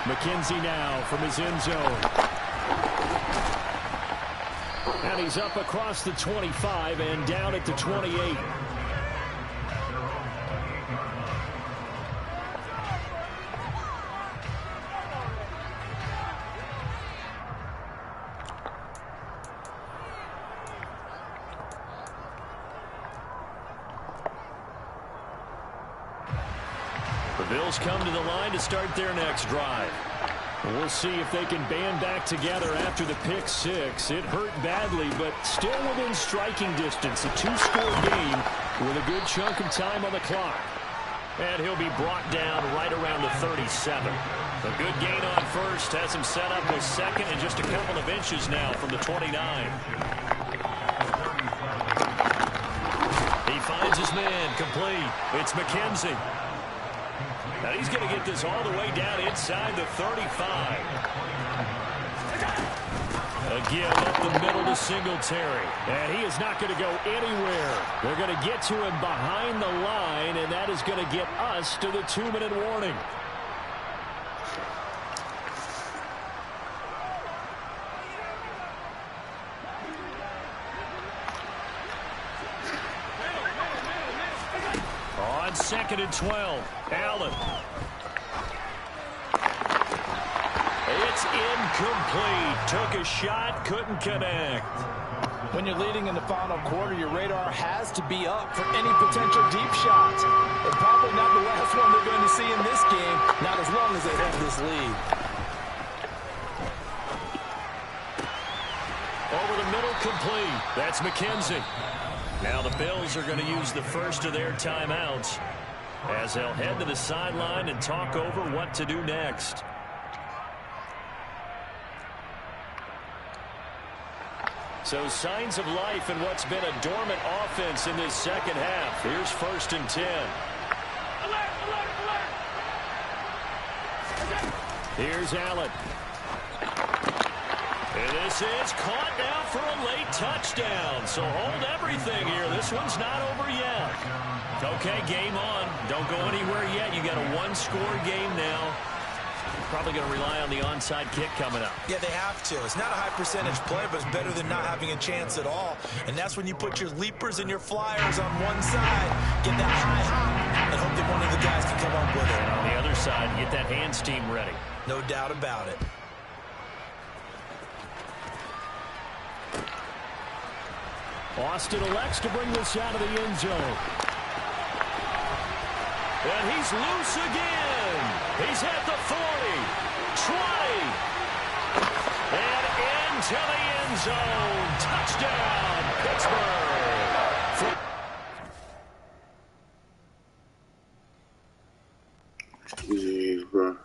McKenzie now from his end zone. And he's up across the 25 and down at the 28. The Bills come to the line to start their next drive. We'll see if they can band back together after the pick 6. It hurt badly, but still within striking distance. A 2-score game with a good chunk of time on the clock. And he'll be brought down right around the 37. A good gain on first. Has him set up with 2nd and just a couple of inches now from the 29. He finds his man complete. It's McKenzie. Now he's going to get this all the way down inside the 35. Again, up the middle to Singletary. And he is not going to go anywhere. They're going to get to him behind the line, and that is going to get us to the 2-minute warning. On 2nd and 12, Allen. It's incomplete. Took a shot, couldn't connect. When you're leading in the final quarter, your radar has to be up for any potential deep shots. And probably not the last one they're going to see in this game, not as long as they have this lead. Over the middle, complete. That's McKenzie. Now the Bills are going to use the first of their timeouts as they'll head to the sideline and talk over what to do next. So signs of life in what's been a dormant offense in this second half. Here's 1st and 10. Here's Allen. And this is caught now for a late touchdown. So hold everything here. This one's not over yet. Okay, game on. Don't go anywhere yet. You got a 1-score game now. Probably going to rely on the onside kick coming up. Yeah, they have to. It's not a high percentage play, but it's better than not having a chance at all. And that's when you put your leapers and your flyers on one side, get that high hop, and hope that one of the guys can come up with it. And on the other side, get that hands team ready. No doubt about it. Austin elects to bring this out of the end zone. And he's loose again. He's at the 40, 20, and into the end zone. Touchdown, Pittsburgh. Jeez, bro.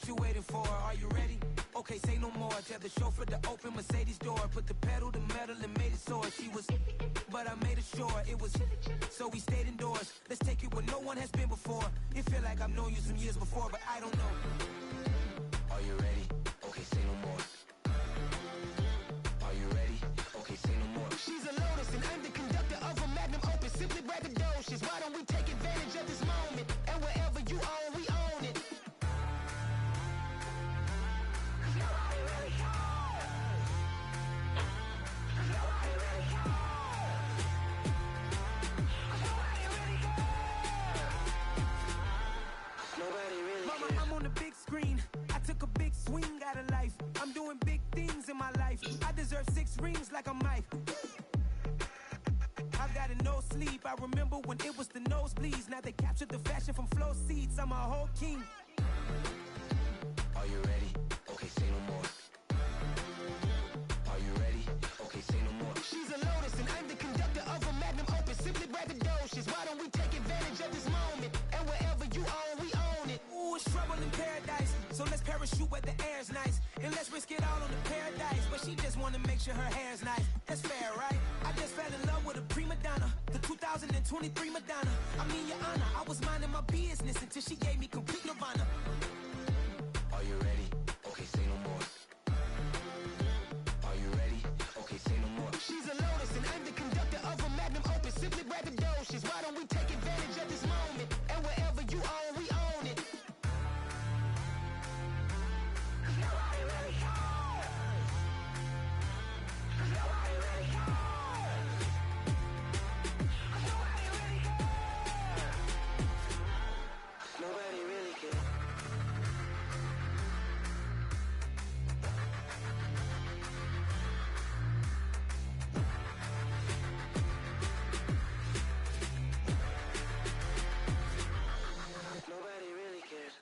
you waiting for? Are you ready? Okay, say no more. Tell the chauffeur to open Mercedes door. Put the pedal to metal and made it soar. She was, but I made it sure it was. So we stayed indoors. Let's take it where no one has been before. It feel like I've known you some years before, but I don't know. Are you ready? Okay, say no more. Are you ready? Okay, say no more. She's a Lotus and I'm the conductor of a Magnum Opus. Simply braggadocious. Why don't we take advantage of this moment? And wherever you own, we own it. Mama, I'm on the big screen. I took a big swing out of life. I'm doing big things in my life. I deserve 6 rings like I'm Mike. I've got no sleep. I remember when it was the nosebleeds. Now they captured the fashion from flow seats. I'm a whole king. Are you ready? Okay, say no more. Are you ready? Okay, say no more. She's a Lotus and I'm the conductor of a Magnum Opus. Simply braggadocious. Why don't we take advantage of this moment? And wherever you own, we own it. Ooh, it's trouble in paradise. So let's parachute where the air's nice. And let's risk it all on the paradise. But she just wanna make sure her hair's nice. That's fair, right? I just fell in love with a prima donna. The 2023 Madonna. I mean, your honor, I was minding my business until she gave me complete nirvana. Are you ready? Okay, say no more. Are you ready? Okay, say no more. She's a Lotus and I'm the conductor of a Magnum Opus. Simply braggadocious. Why don't we take advantage of this moment? And wherever you own, we own it. Nobody really cares. Nobody really cares. Nobody really cares. Nobody really cares. Nobody really cares.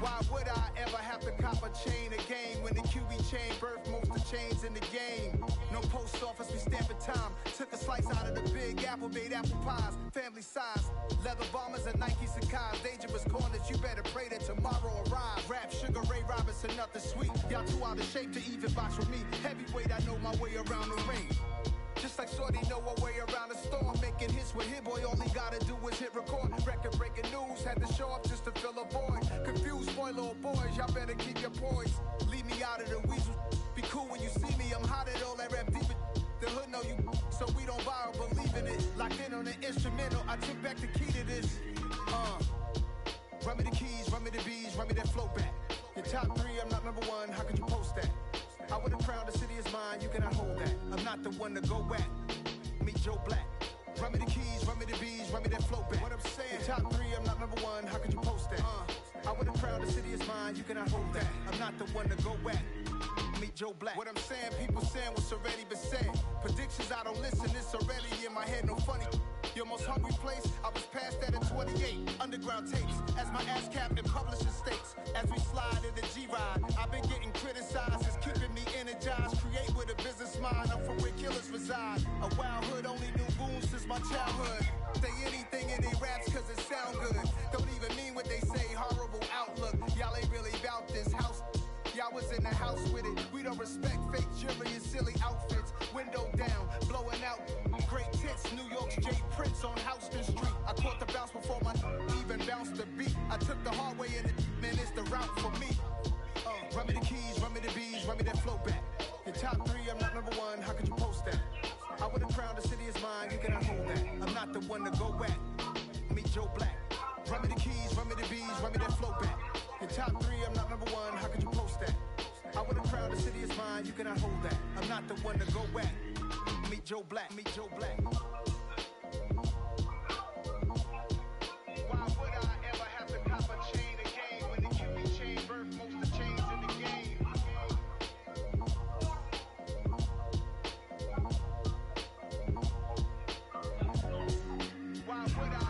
Why would I ever have to cop a chain again when the QB chain birthed most of chains in the game? No post office, we stamping time. Took a slice out of the big apple, made apple pies, family size. Leather bombers and Nike Sacai's. Dangerous corners, you better pray that tomorrow arrives. Rap, Sugar Ray Robinson, nothing sweet. Y'all too out of shape to even box with me. Heavyweight, I know my way around the ring. Just like Shorty know her way around the storm. Making hits with Hit Boy, all he gotta do is hit record. Record breaking news, had to show up just to fill a void. Confused boy, little boys, y'all better keep your poise. Leave me out of the weasel. Be cool when you see me, I'm hot at all that rap deep. The hood know you, so we don't borrow, believe in it. Locked in on the instrumental, I took back the key to this. Run me the keys, run me the bees, run me that flow back. Your top 3, I'm not number 1, how could you post that? I would've crowned the city is mine, you cannot hold that. I'm not the one to go back. Meet Joe Black. Run me the keys, run me the bees, run me that flow back. What I'm saying, your top 3, I'm not number 1, how could you post that? I would've crowned the city is mine, you cannot hold that. I'm not the one to go back. Meet Joe Black. What I'm saying, people saying what's already been said. Predictions, I don't listen, it's already in my head, no funny. Your most hungry place, I was past that at 28. Underground tapes, as my ass cap in publishing states. As we slide in the G-Ride, I've been getting criticized, it's keeping me energized. Create with a business mind, I'm from where killers reside. A wild hood, only knew goons since my childhood. Say anything in they raps cause it sound good. Don't even mean what they say, horrible outlook. Y'all ain't really about this house. Y'all was in the house with it. We don't respect fake jewelry and silly outfits. Window down, blowing out. Great tits, New York's J. Prince on Houston Street. I caught the bounce before my even bounced the beat. I took the hard way in it, man, it's the route for me. Run me the keys, run me the bees, run me that flow back. Your top 3, I'm not number 1, how could you post that? I would've crowned the city is mine, you cannot hold that. I'm not the one to go back. Meet Joe Black. Run me the keys, run me the bees, run me that flow back. Your top 3, I'm not number 1, how could you post that? I would've crowned the city is mine, you cannot hold that. I'm not the one to go back. Meet Joe Black, meet Joe Black. Why would I ever have to cop a chain again when the QB chain birthed most of chains in the game? Why would I?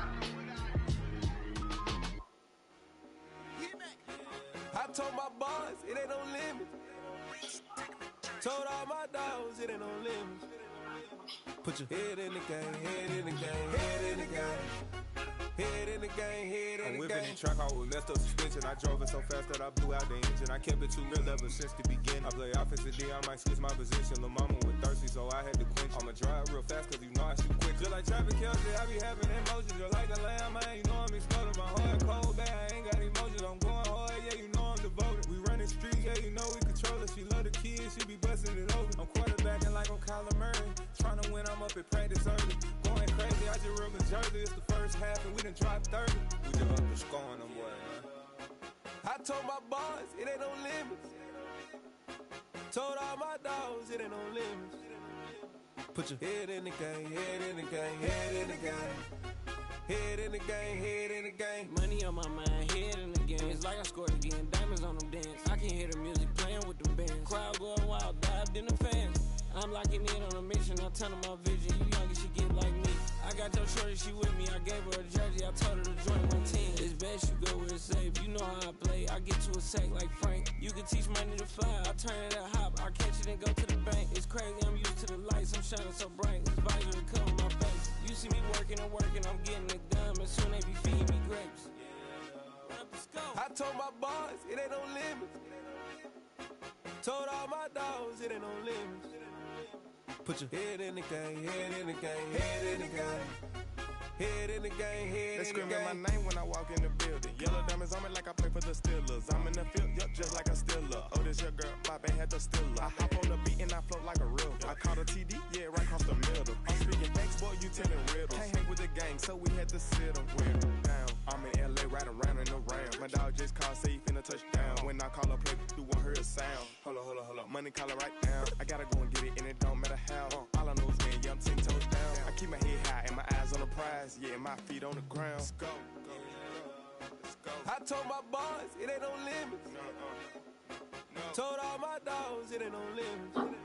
I told my boys, it ain't no limit. Told all my dogs, it ain't no limits. Put your head in the game, head in the game, head in the game. Head in the game, head in the game. I'm whipping the track out with messed up suspension. I drove it so fast that I blew out the engine. I kept it too real ever since the beginning. I play offensive D, I might switch my position. Lil' mama was thirsty, so I had to quench. I'ma drive real fast, cause you know I shoot quick. Just like traffic Kelsey, I be having emotions. Just like a lamb, man, you know I'm exploding. My heart cold, bad, I ain't got emotions. I'm going hard, yeah, you know I'm devoted. We running streets, yeah, you know we control it. She love the kids, she be busting it over. I'm quarterbacking like I'm Kyler Murray. Trying to win, I'm up at practice early. Going crazy, I just rub in Jersey. It's the first half, and we done dropped 30. We just underscoring them, boy, man. I told my boys, it ain't no limits. Told all my dogs, it ain't no limits. Put your head in the game, head in the game, head in the game. Head in the game, head in the game. Money on my mind, head in the game. It's like I scored again, diamonds on them dance. I can hear the music playing with them bands. Crowd going wild, dived in the fans. I'm locking in on a mission, I tell her my vision. You young and she get like me. I got your shorty, she with me. I gave her a jersey, I told her to join my team. It's best you go where it's safe. You know how I play. I get to a sack like Frank. You can teach money to fly. I turn it a hop. I catch it and go to the bank. It's crazy, I'm used to the lights. I'm shining so bright. This visor to cover my face. You see me working and working. I'm getting it done. And soon they be feeding me grapes. I told my boys, it ain't no limits. Told all my dogs, it ain't no limits. Put your head in the game, head in the game, head in the game. Head in the game, head in the game. They screaming my name when I walk in the building. Yellow diamonds on me like I play for the Steelers. I'm in the field, yup, just like a Steeler. Oh, this your girl, my band had the Steeler. I hop on the beat and I float like a river. I caught a TD, yeah, right across the middle. I'm speaking thanks, boy, you telling riddles. Can't hang with the gang, so we had to sit them down. I'm in LA, right around in the round. My dog just called, say he finna touchdown. When I call a play, you won't hear a sound. Hold up, money caller right now. I gotta go and get it, and it don't matter how. All I know is when, yeah, I'm 10 toes down. I keep my head high and my eyes on the prize. Yeah, my feet on the ground. Let's go. I told my boys, it ain't no limits. Told all my dogs, it ain't no limits.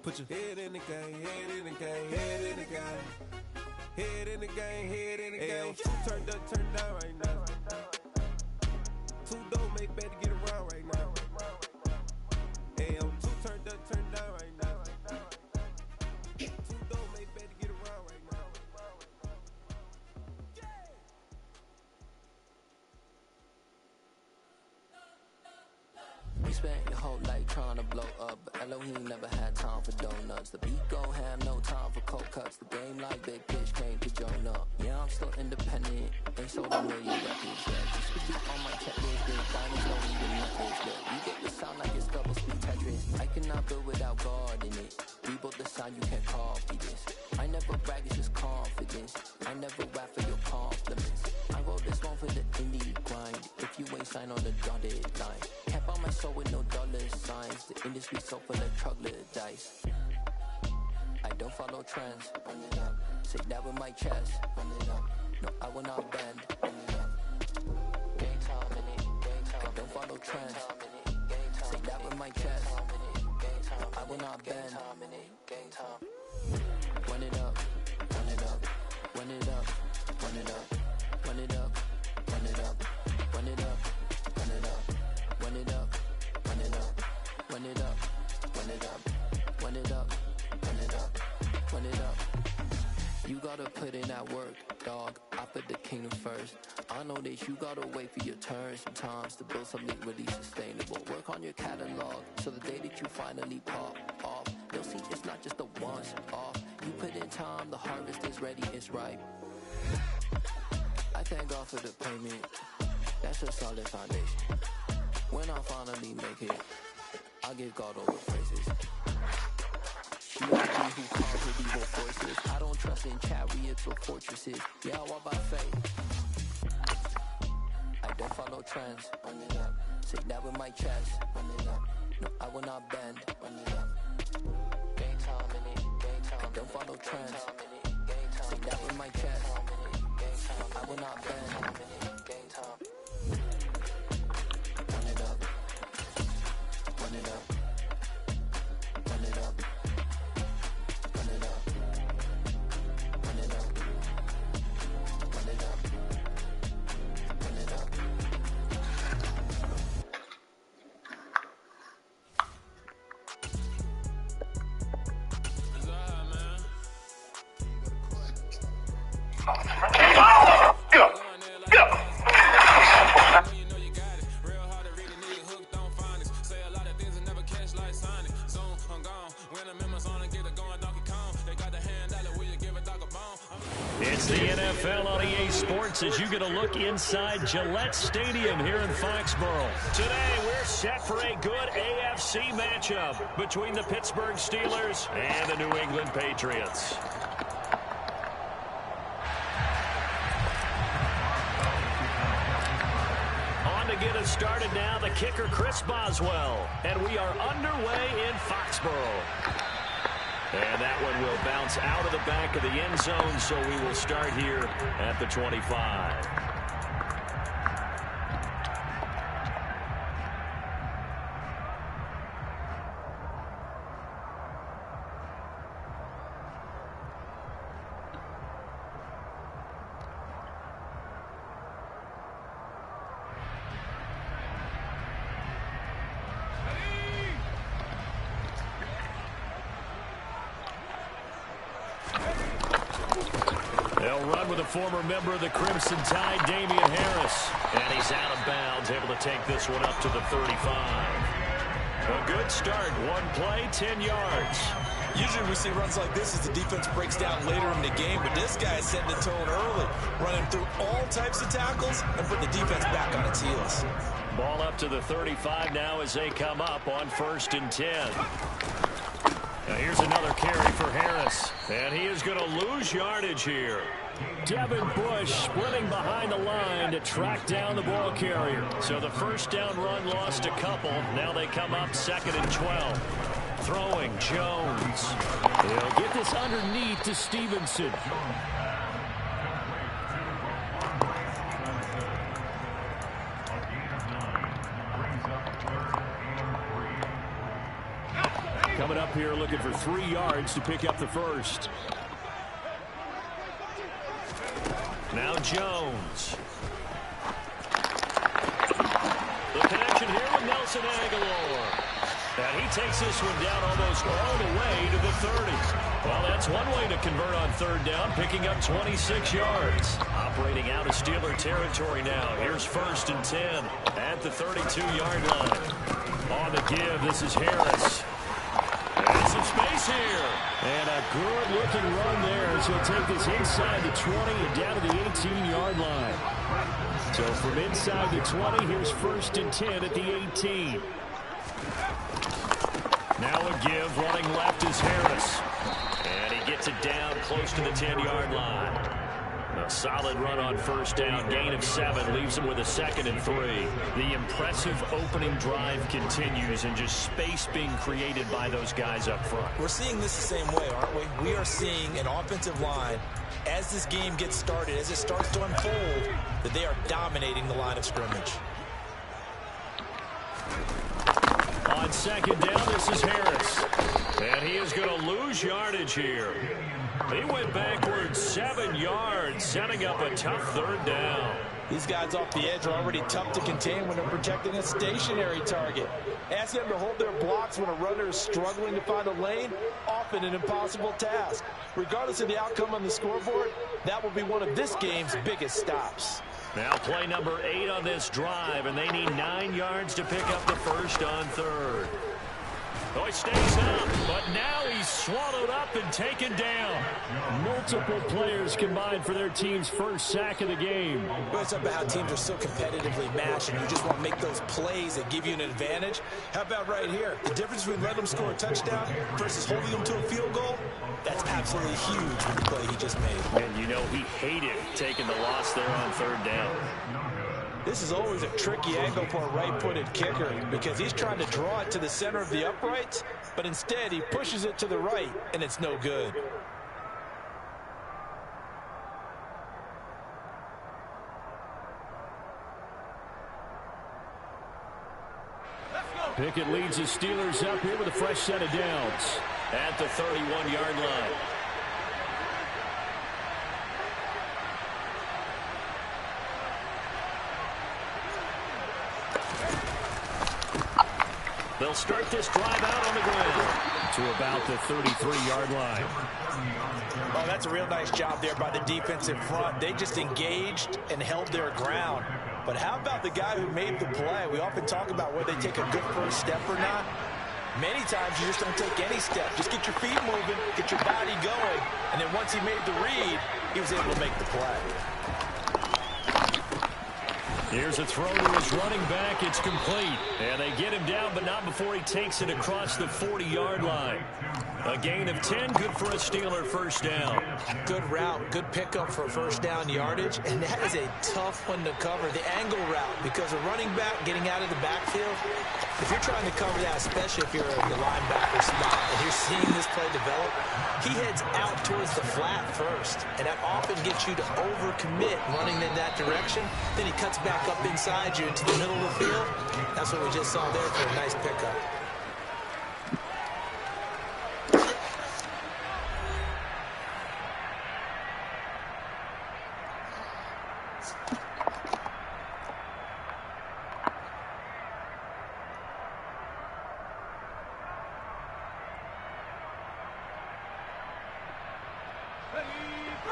Put your head in the game, head in the game, head in the game. Head in the game, head in the game. Two turned up, turned down right now. Two dope make better get around right now. Hey, I'm two turned up, turned down right now. Two dope make better get around right now. We spent your whole life trying to blow up, but Elohim never had time for donuts. The beat go ham, no time for cold cuts. The game like Big Fish came to join up. Yeah, I'm still independent, ain't sold a million records yet. Used to be on my checklist, big diamonds don't even necklace. Look, you get the sound like it's double speed Tetris. I cannot build without God in it. We built the sound, you can't copy this. I never brag, it's just confidence. I never rap for your compliments. I wrote this one for the indie grind. If you ain't signed on the dotted line, can't buy my soul with no dollar signs. The industry so full of troglodytes. I don't follow trends. Say that with my chest. No, I will not bend. Gang time in it. I don't follow trends. Say that with my chest. No, I will not bend. Run it up, run it up, run it up, run it up, run it up, run it up, run it up, run it up, run it up, run it up, run it up, run it up, run it up, run it up, run it up. You gotta put in that work, dog. I put the kingdom first. I know that you gotta wait for your turn sometimes to build something really sustainable. Work on your catalog, so the day that you finally pop off, you'll see it's not just a once off. You put in time, the harvest is ready, it's ripe. I thank God for the payment. That's a solid foundation. When I finally make it, I'll give God all the praises. She who calls with evil forces. I don't trust in chariots or fortresses. Yeah, I walk by faith. I don't follow trends. Say that with my chest. No, I will not bend. Gang time in it. I don't follow trends. Say that with my chest. I will not bend. Gang time. Run it up. Run it up. Run it up. Run it up. Run it up. Run it up. Run it up. It's the NFL on EA Sports as you get a look inside Gillette Stadium here in Foxborough. Today, we're set for a good AFC matchup between the Pittsburgh Steelers and the New England Patriots. On to get us started now, the kicker, Chris Boswell. And we are underway in Foxborough. And that one will bounce out of the back of the end zone, so we will start here at the 25. They'll run with a former member of the Crimson Tide, Damian Harris. And he's out of bounds, able to take this one up to the 35. A good start. One play, 10 yards. Usually we see runs like this as the defense breaks down later in the game, but this guy is setting the tone early, running through all types of tackles and put the defense back on its heels. Ball up to the 35 now as they come up on 1st and 10. Now here's another carry for Harris, and he is going to lose yardage here. Devin Bush splitting behind the line to track down the ball carrier. So the first down run lost a couple. Now they come up 2nd and 12. Throwing Jones. He'll get this underneath to Stevenson. Coming up here looking for 3 yards to pick up the first. Now Jones. The connection here with Nelson Aguilar. And he takes this one down almost all the way to the 30. Well, that's one way to convert on 3rd down, picking up 26 yards. Operating out of Steeler territory now. Here's 1st and 10 at the 32-yard line. On the give, this is Harris. And some space here. And a good-looking run there as he'll take this inside the 20 and down to the 18-yard line. So from inside the 20, here's 1st and 10 at the 18. Now a give, running left is Harris. And he gets it down close to the 10-yard line. A solid run on 1st down, gain of 7, leaves him with a 2nd and 3. The impressive opening drive continues and just space being created by those guys up front. We're seeing this the same way, aren't we? We are seeing an offensive line, as this game gets started, as it starts to unfold, that they are dominating the line of scrimmage. On 2nd down, this is Harris. And he is going to lose yardage here. He went backwards 7 yards, setting up a tough 3rd down. These guys off the edge are already tough to contain when they're protecting a stationary target. Ask them to hold their blocks when a runner is struggling to find a lane, often an impossible task. Regardless of the outcome on the scoreboard, that will be one of this game's biggest stops. Now play number 8 on this drive, and they need 9 yards to pick up the first on 3rd. Oh, he stays up, but now he's swallowed up and taken down. Multiple players combined for their team's first sack of the game. Well, it's about how teams are so competitively matched, and you just want to make those plays that give you an advantage. How about right here? The difference between letting them score a touchdown versus holding them to a field goal, that's absolutely huge with the play he just made. And you know he hated taking the loss there on 3rd down. This is always a tricky angle for a right-footed kicker because he's trying to draw it to the center of the uprights, but instead he pushes it to the right, and it's no good. Pickett leads the Steelers up here with a fresh set of downs at the 31-yard line. They'll start this drive out on the ground. to about the 33-yard line. Oh, that's a real nice job there by the defensive front. They just engaged and held their ground. But how about the guy who made the play? We often talk about whether they take a good first step or not. Many times you just don't take any step. Just get your feet moving, get your body going, and then once he made the read, he was able to make the play. Here's a throw to his running back. It's complete. And they get him down, but not before he takes it across the 40-yard line. A gain of 10, good for a Steeler first down. Good route, good pickup for first down yardage, and that is a tough one to cover, the angle route, because a running back getting out of the backfield, if you're trying to cover that, especially if you're in the linebacker spot and you're seeing this play develop, he heads out towards the flat first, and that often gets you to overcommit running in that direction. Then he cuts back up inside you into the middle of the field. That's what we just saw there for a nice pickup.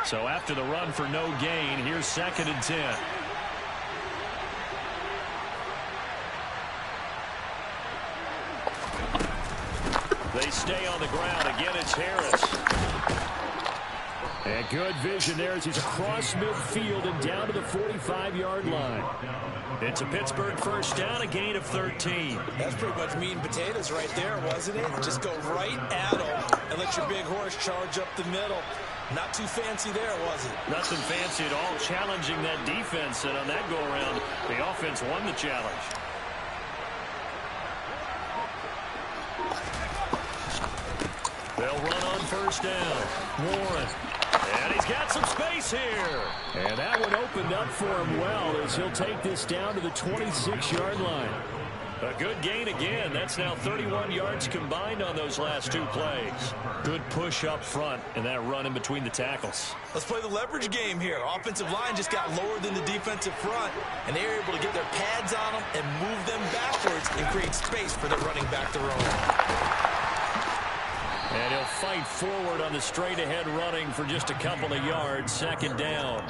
So after the run for no gain, here's 2nd and 10. They stay on the ground. Again, it's Harris. And good vision there as he's across midfield and down to the 45-yard line. It's a Pittsburgh first down, a gain of 13. That's pretty much meat and potatoes right there, wasn't it? Just go right at them and let your big horse charge up the middle. Not too fancy there, was it? Nothing fancy at all, challenging that defense. And on that go-around, the offense won the challenge. They'll run on first down. Warren. And he's got some space here. And that one opened up for him well as he'll take this down to the 26-yard line. A good gain again. That's now 31 yards combined on those last two plays. Good push up front and that run in between the tackles. Let's play the leverage game here. Offensive line just got lower than the defensive front, and they were able to get their pads on them and move them backwards and create space for the running back to roam. And he'll fight forward on the straight-ahead running for just a couple of yards. 2nd down.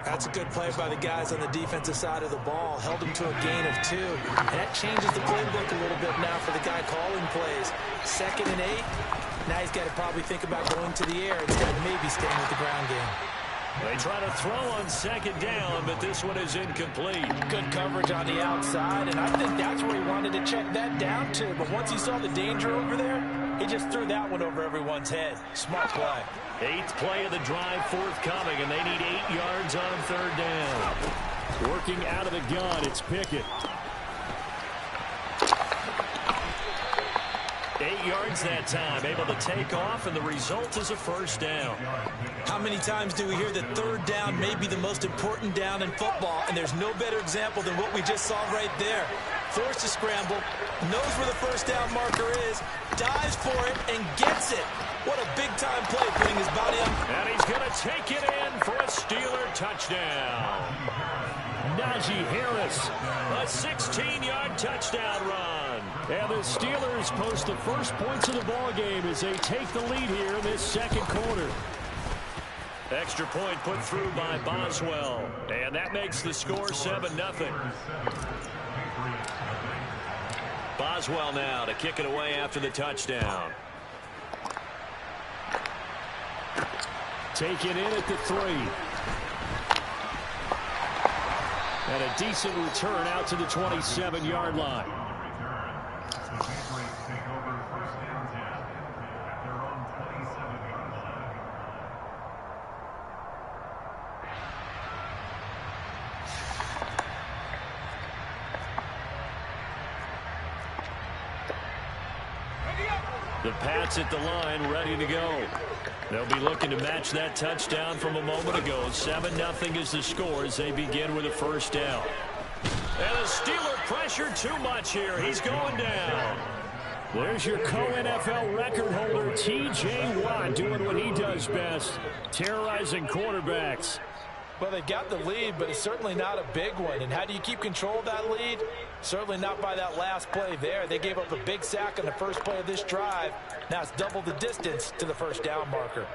That's a good play by the guys on the defensive side of the ball. Held them to a gain of 2. And that changes the playbook a little bit now for the guy calling plays. 2nd and 8. Now he's got to probably think about going to the air instead of maybe staying with the ground game. They try to throw on 2nd down, but this one is incomplete. Good coverage on the outside, and I think that's where he wanted to check that down to. But once he saw the danger over there, he just threw that one over everyone's head. Smart play. 8th play of the drive forthcoming, and they need 8 yards on 3rd down. Working out of the gun, it's Pickett. 8 yards that time, able to take off, and the result is a first down. How many times do we hear that 3rd down may be the most important down in football, and there's no better example than what we just saw right there. Forced to scramble, knows where the first down marker is, dives for it, and gets it. What a big-time play, putting his body on. And he's going to take it in for a Steeler touchdown. Najee Harris, a 16-yard touchdown run. And the Steelers post the first points of the ballgame as they take the lead here in this 2nd quarter. Extra point put through by Boswell. And that makes the score 7-0. Boswell now to kick it away after the touchdown. Take it in at the 3. And a decent return out to the 27-yard line. The Pats at the line, ready to go. They'll be looking to match that touchdown from a moment ago. 7-0 is the score as they begin with a first down. And the Steeler pressure too much here. He's going down. There's your co-NFL record holder, T.J. Watt, doing what he does best, terrorizing quarterbacks. Well, they got the lead, but it's certainly not a big one. And how do you keep control of that lead? Certainly not by that last play there. They gave up a big sack on the first play of this drive. Now it's double the distance to the first down marker.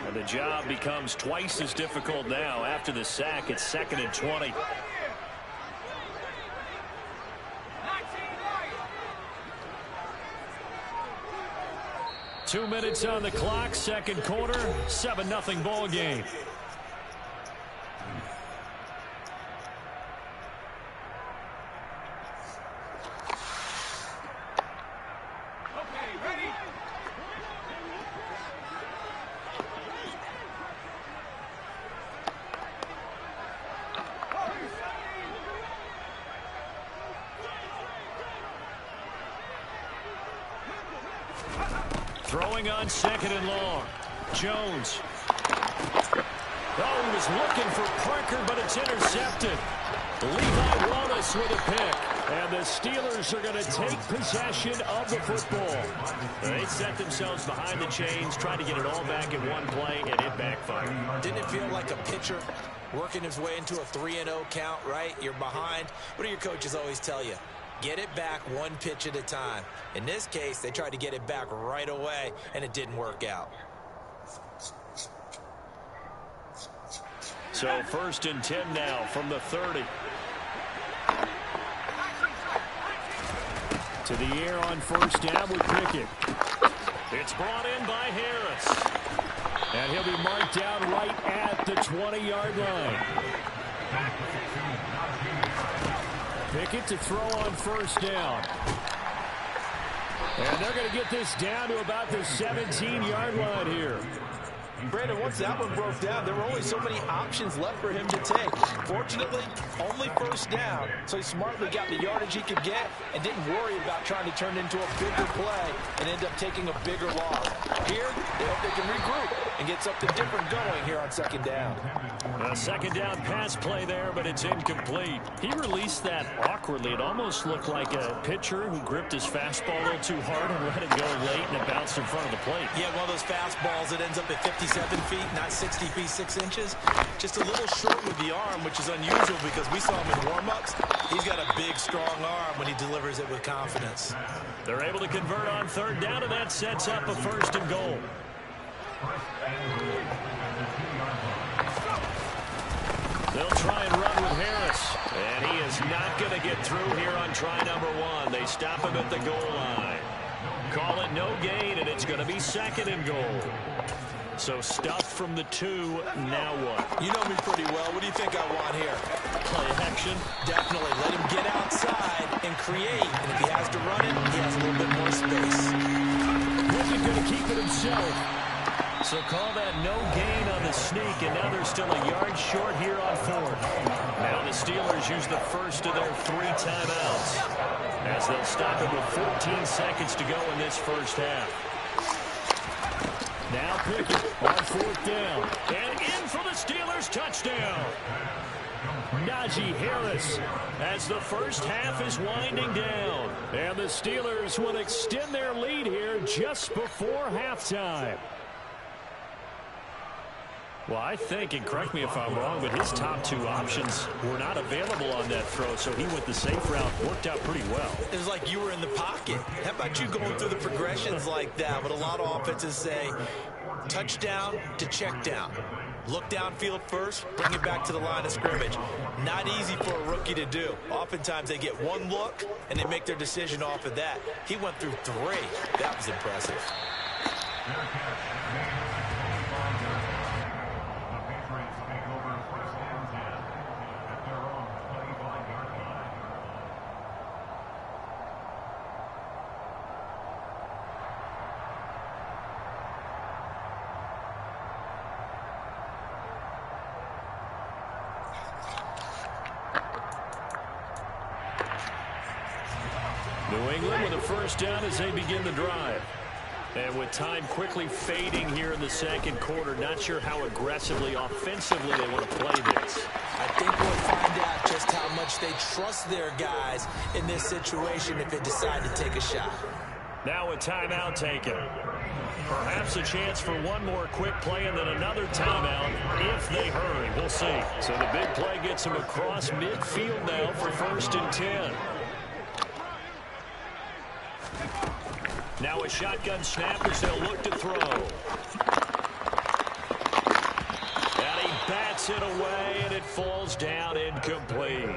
And the job becomes twice as difficult now. After the sack, it's 2nd and 20. Two minutes on the clock, second quarter, 7-0 ball game. Throwing on 2nd and long. Jones. Oh, he was looking for Parker, but it's intercepted. Levi Wallace with a pick. And the Steelers are going to take possession of the football. They set themselves behind the chains, trying to get it all back in one play, and it backfired. Didn't it feel like a pitcher working his way into a 3-0 count, right? You're behind. What do your coaches always tell you? Get it back one pitch at a time. In this case, they tried to get it back right away, and it didn't work out. So 1st and 10 now from the 30. To the air on 1st down with Pickett. It's brought in by Harris. And he'll be marked down right at the 20-yard line. Pickett to throw on 1st down. And they're going to get this down to about the 17-yard line here. Brandon, once that one broke down, there were only so many options left for him to take. Fortunately, only 1st down, so he smartly got the yardage he could get and didn't worry about trying to turn it into a bigger play and end up taking a bigger loss. Here, they hope they can regroup and get something different going here on 2nd down. A 2nd down pass play there, but it's incomplete. He released that awkwardly. It almost looked like a pitcher who gripped his fastball a little too hard and let it go late, and it bounced in front of the plate. Yeah, one of those fastballs that ends up at 57 feet, not 60 feet 6 inches. Just a little short with the arm, which is unusual because we saw him in warm-ups. He's got a big, strong arm when he delivers it with confidence. They're able to convert on 3rd down, and that sets up a 1st and goal. They'll try and run with Harris. And he is not going to get through here on try number 1. They stop him at the goal line. Call it no gain, and it's going to be 2nd and goal. So stuffed from the 2. Now what? You know me pretty well. What do you think I want here? Play action. Definitely. Let him get outside and create. And if he has to run it, he has a little bit more space. Griffin going to keep it himself. So call that no gain on the sneak, and now they're still a yard short here on 4th. Now the Steelers use the first of their 3 timeouts as they'll stop it with 14 seconds to go in this first half. Now Pickett on 4th down, and in for the Steelers touchdown. Najee Harris as the first half is winding down, and the Steelers will extend their lead here just before halftime. Well, I think, and correct me if I'm wrong, but his top 2 options were not available on that throw, so he went the safe route, worked out pretty well. It was like you were in the pocket. How about you going through the progressions like that? What a lot of offenses say, touchdown to check down. Look downfield first, bring it back to the line of scrimmage. Not easy for a rookie to do. Oftentimes they get one look, and they make their decision off of that. He went through 3. That was impressive. New England with a first down as they begin the drive. And with time quickly fading here in the second quarter, not sure how aggressively, offensively they want to play this. I think we'll find out just how much they trust their guys in this situation if they decide to take a shot. Now a timeout taken. Perhaps a chance for one more quick play and then another timeout if they hurry. We'll see. So the big play gets him across midfield now for 1st and 10. Now a shotgun snap as they'll look to throw. And he bats it away, and it falls down incomplete.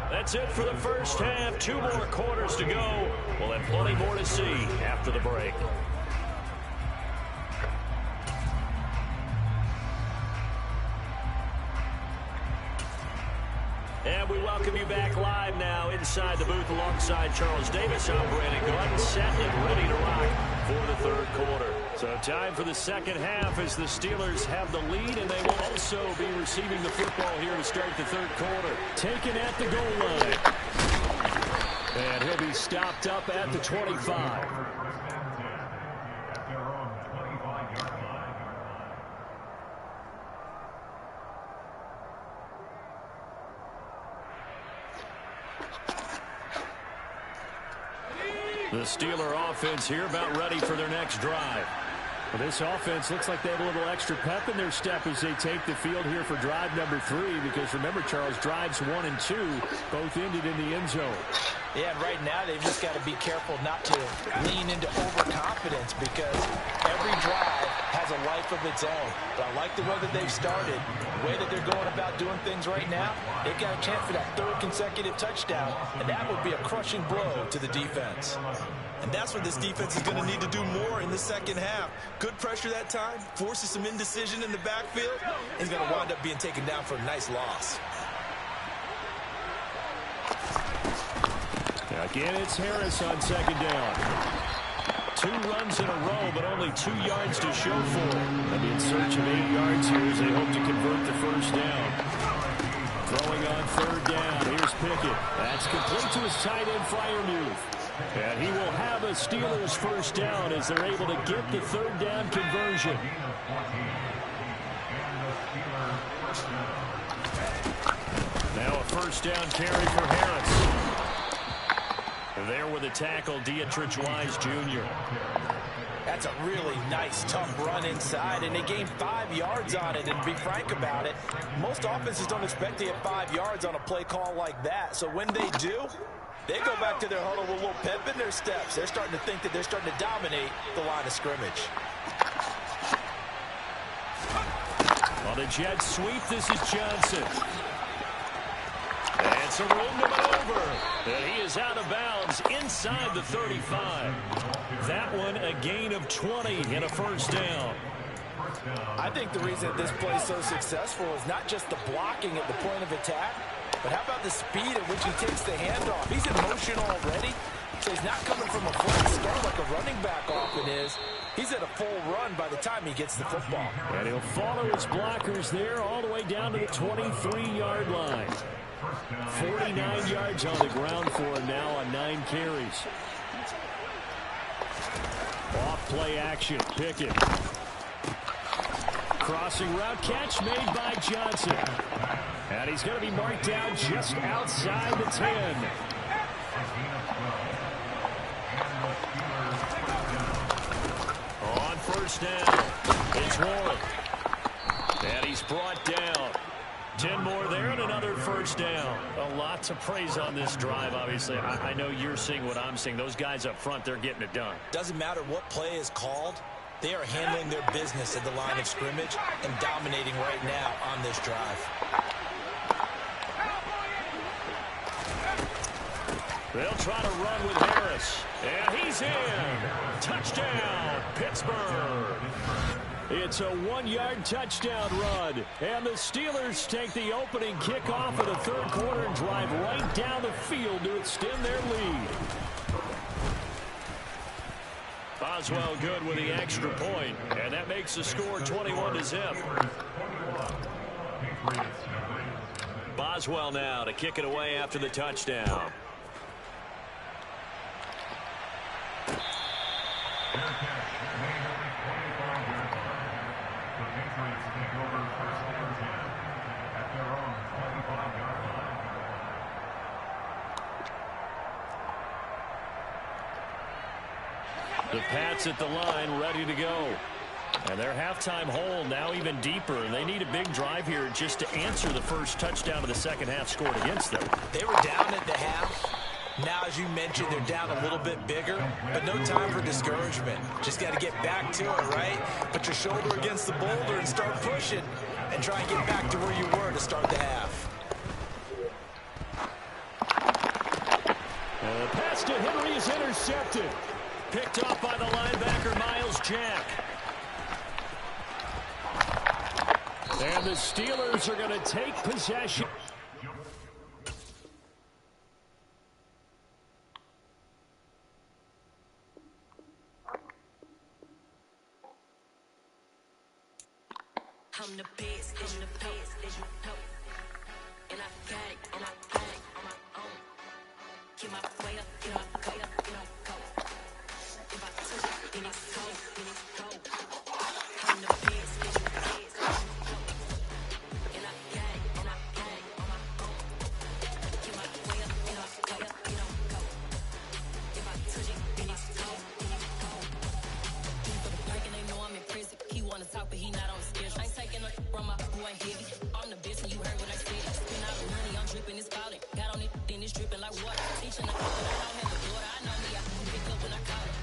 That's it for the first half. 2 more quarters to go. We'll have plenty more to see after the break. And we welcome you back live now inside the booth alongside Charles Davis. I'm Brandon Gordon, set and ready to rock for the 3rd quarter. So time for the 2nd half as the Steelers have the lead, and they will also be receiving the football here to start the 3rd quarter. Taken at the goal line. And he'll be stopped up at the 25. The Steeler offense here about ready for their next drive. Well, this offense looks like they have a little extra pep in their step as they take the field here for drive number 3, because remember, Charles, drives 1 and 2 both ended in the end zone. Yeah, and right now they've just got to be careful not to lean into overconfidence, because every drive has a life of its own. But I like the way that they've started, the way that they're going about doing things right now. They've got a chance for that 3rd consecutive touchdown, and that would be a crushing blow to the defense. And that's what this defense is going to need to do more in the 2nd half. Good pressure that time, forces some indecision in the backfield. He's going to wind up being taken down for a nice loss. Again, it's Harris on 2nd down. 2 runs in a row, but only 2 yards to show for it. They'll be in search of 8 yards here as they hope to convert the 1st down. Throwing on 3rd down. Here's Pickett. That's complete to his tight end, Freiermuth. And he will have a Steelers 1st down as they're able to get the 3rd down conversion. Now a 1st down carry for Harris. There with a tackle, Dietrich Wise Jr. That's a really nice, tough run inside, and they gained 5 yards on it. And to be frank about it, most offenses don't expect to get 5 yards on a play call like that. So when they do, they go back to their huddle with a little pep in their steps. They're starting to think that they're starting to dominate the line of scrimmage. On the jet sweep, this is Johnson. And some room to maneuver. And he is out of bounds inside the 35. That one a gain of 20 and a 1st down. I think the reason that this play is so successful is not just the blocking at the point of attack, but how about the speed at which he takes the handoff? He's in motion already, so he's not coming from a flat start like a running back often is. He's at a full run by the time he gets the football. And he'll follow his blockers there all the way down to the 23-yard line. 49 yards on the ground for him now on 9 carries. Off play action, Pickett. Crossing route catch made by Johnson. And he's going to be marked down just outside the 10. On 1st down, it's Warren. And he's brought down. 10 more there and another 1st down. A lot to praise on this drive, obviously. I know you're seeing what I'm seeing. Those guys up front, they're getting it done. Doesn't matter what play is called. They are handling their business at the line of scrimmage and dominating right now on this drive. They'll try to run with Harris. And he's in. Touchdown, Pittsburgh. It's a 1-yard touchdown run. And the Steelers take the opening kickoff of the 3rd quarter and drive right down the field to extend their lead. Boswell good with the extra point, and that makes the score 21-0. Boswell now to kick it away after the touchdown. The Pats at the line, ready to go. And their halftime hole now even deeper, and they need a big drive here just to answer the first touchdown of the second half scored against them. They were down at the half. Now, as you mentioned, they're down a little bit bigger, but no time for discouragement. Just got to get back to it, right? Put your shoulder against the boulder and start pushing, and try and get back to where you were to start the half. And the pass to Henry is intercepted. Picked off by the linebacker, Miles Jack. And the Steelers are going to take possession. I'm the best, I'm the best, as you know. And I got it, and I got it on my own. Get my way up, get my way up, get on go. If I touch it, then it's cold, then it's cold. I'm the best, as you know. And I got it, and I got it on my own. Get my way up, get my way up, get on go. If I touch it, then it's cold, then it's cold. He for the break and they know I'm in prison. He wanna talk, but he not on the schedule. I ain't taking no from my boy ain't heavy. I'm the best and you heard what I said. Spend all the money, I'm dripping, it's falling. Got on it, then it's dripping like water. Teaching the but I don't have a daughter. I know me, I can pick up when I call it.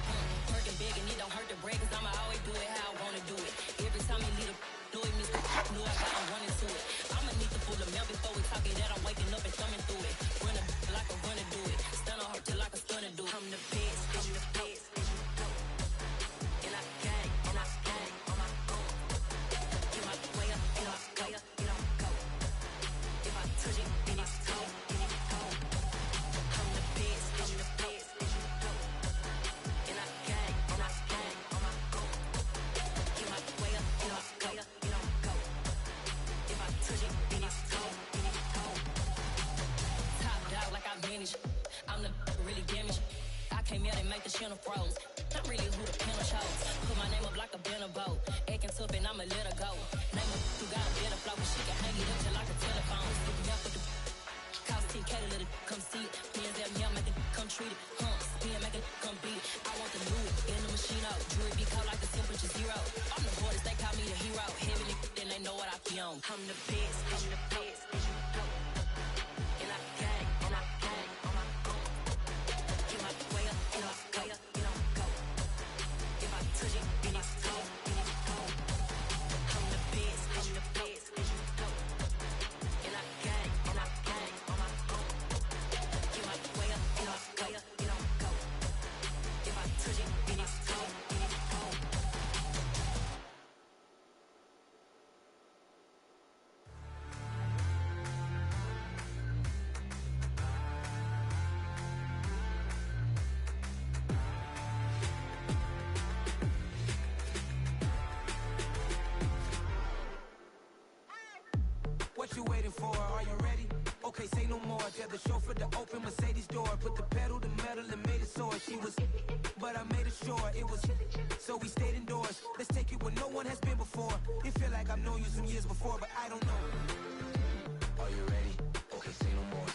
Working big and it don't hurt to break, cause I'ma always do it how I wanna do it. Every time he lead a do it, Mr. Knew I got him running to it. I'ma need to pull the mail before we talk it that I'm waking up and thumbing through it. Run a like a runner do it. Stun on her till like a stunner do it. I'm the best, I'm the best. And I got it, and I got it on my own. Get my way up, get my way up, get on go. If I touch it, then it's cold, then it's cold. I'm the best, I'm the best. And I got it, and I got it on my own. Get my way up, get my way up, get on go. If I touch it, then it's cold, then it's cold. Top dog like I manage. I'm the really damaged. I came out and make the channel froze. I'm really who the piano chose. Put my name up like a banner boat. Acting tough and I'ma let her go. Name her who got a better flow, but she can hang it up till like a telephone. Look me up with the cost 10K to let it come see it. Hands out, yeah, make it come treat it. Spin, make it come beat it. I want the new it in the machine out. Jewelry be cold like the temperature zero. I'm the hardest, they call me the hero. Heavy, then they know what I be on. I'm the best, I'm the best. And I got it, and I got it on my own. Get my way up, get my way up, get on go. If I touch it, then it's cold, then it's cold. I'm the best, I'm the best. And I got it, and I got it on my own. Get my way up, get my way up, get on go. If I touch it, then it's cold, then it's cold. What you waiting for? Are you ready? Okay, say no more. Tell the chauffeur to open Mercedes door. Put the pedal to metal and made it soar. She was, but I made it sure it was. So we stayed indoors. Let's take it where no one has been before. It feel like I've known you some years before, but I don't know. Are you ready? Okay, say no more.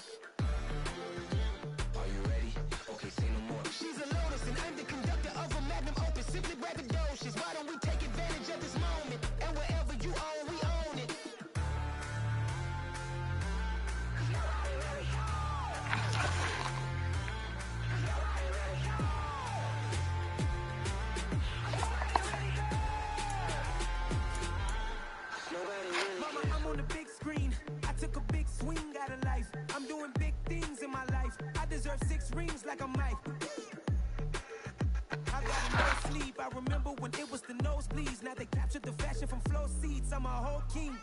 Are you ready? Okay, say no more. She's a lotus and I'm the conductor of a magnum opus. Simply braggadocious. Why don't we take advantage of this moment? And wherever you own, we own it. Mama, I'm on the big screen. I took a big swing out of life. I'm doing big things in my life. I deserve 6 rings like I'm Mike. I got no sleep. I remember when it was the nosebleeds. Now they captured the fashion from flow seats. I'm a whole king.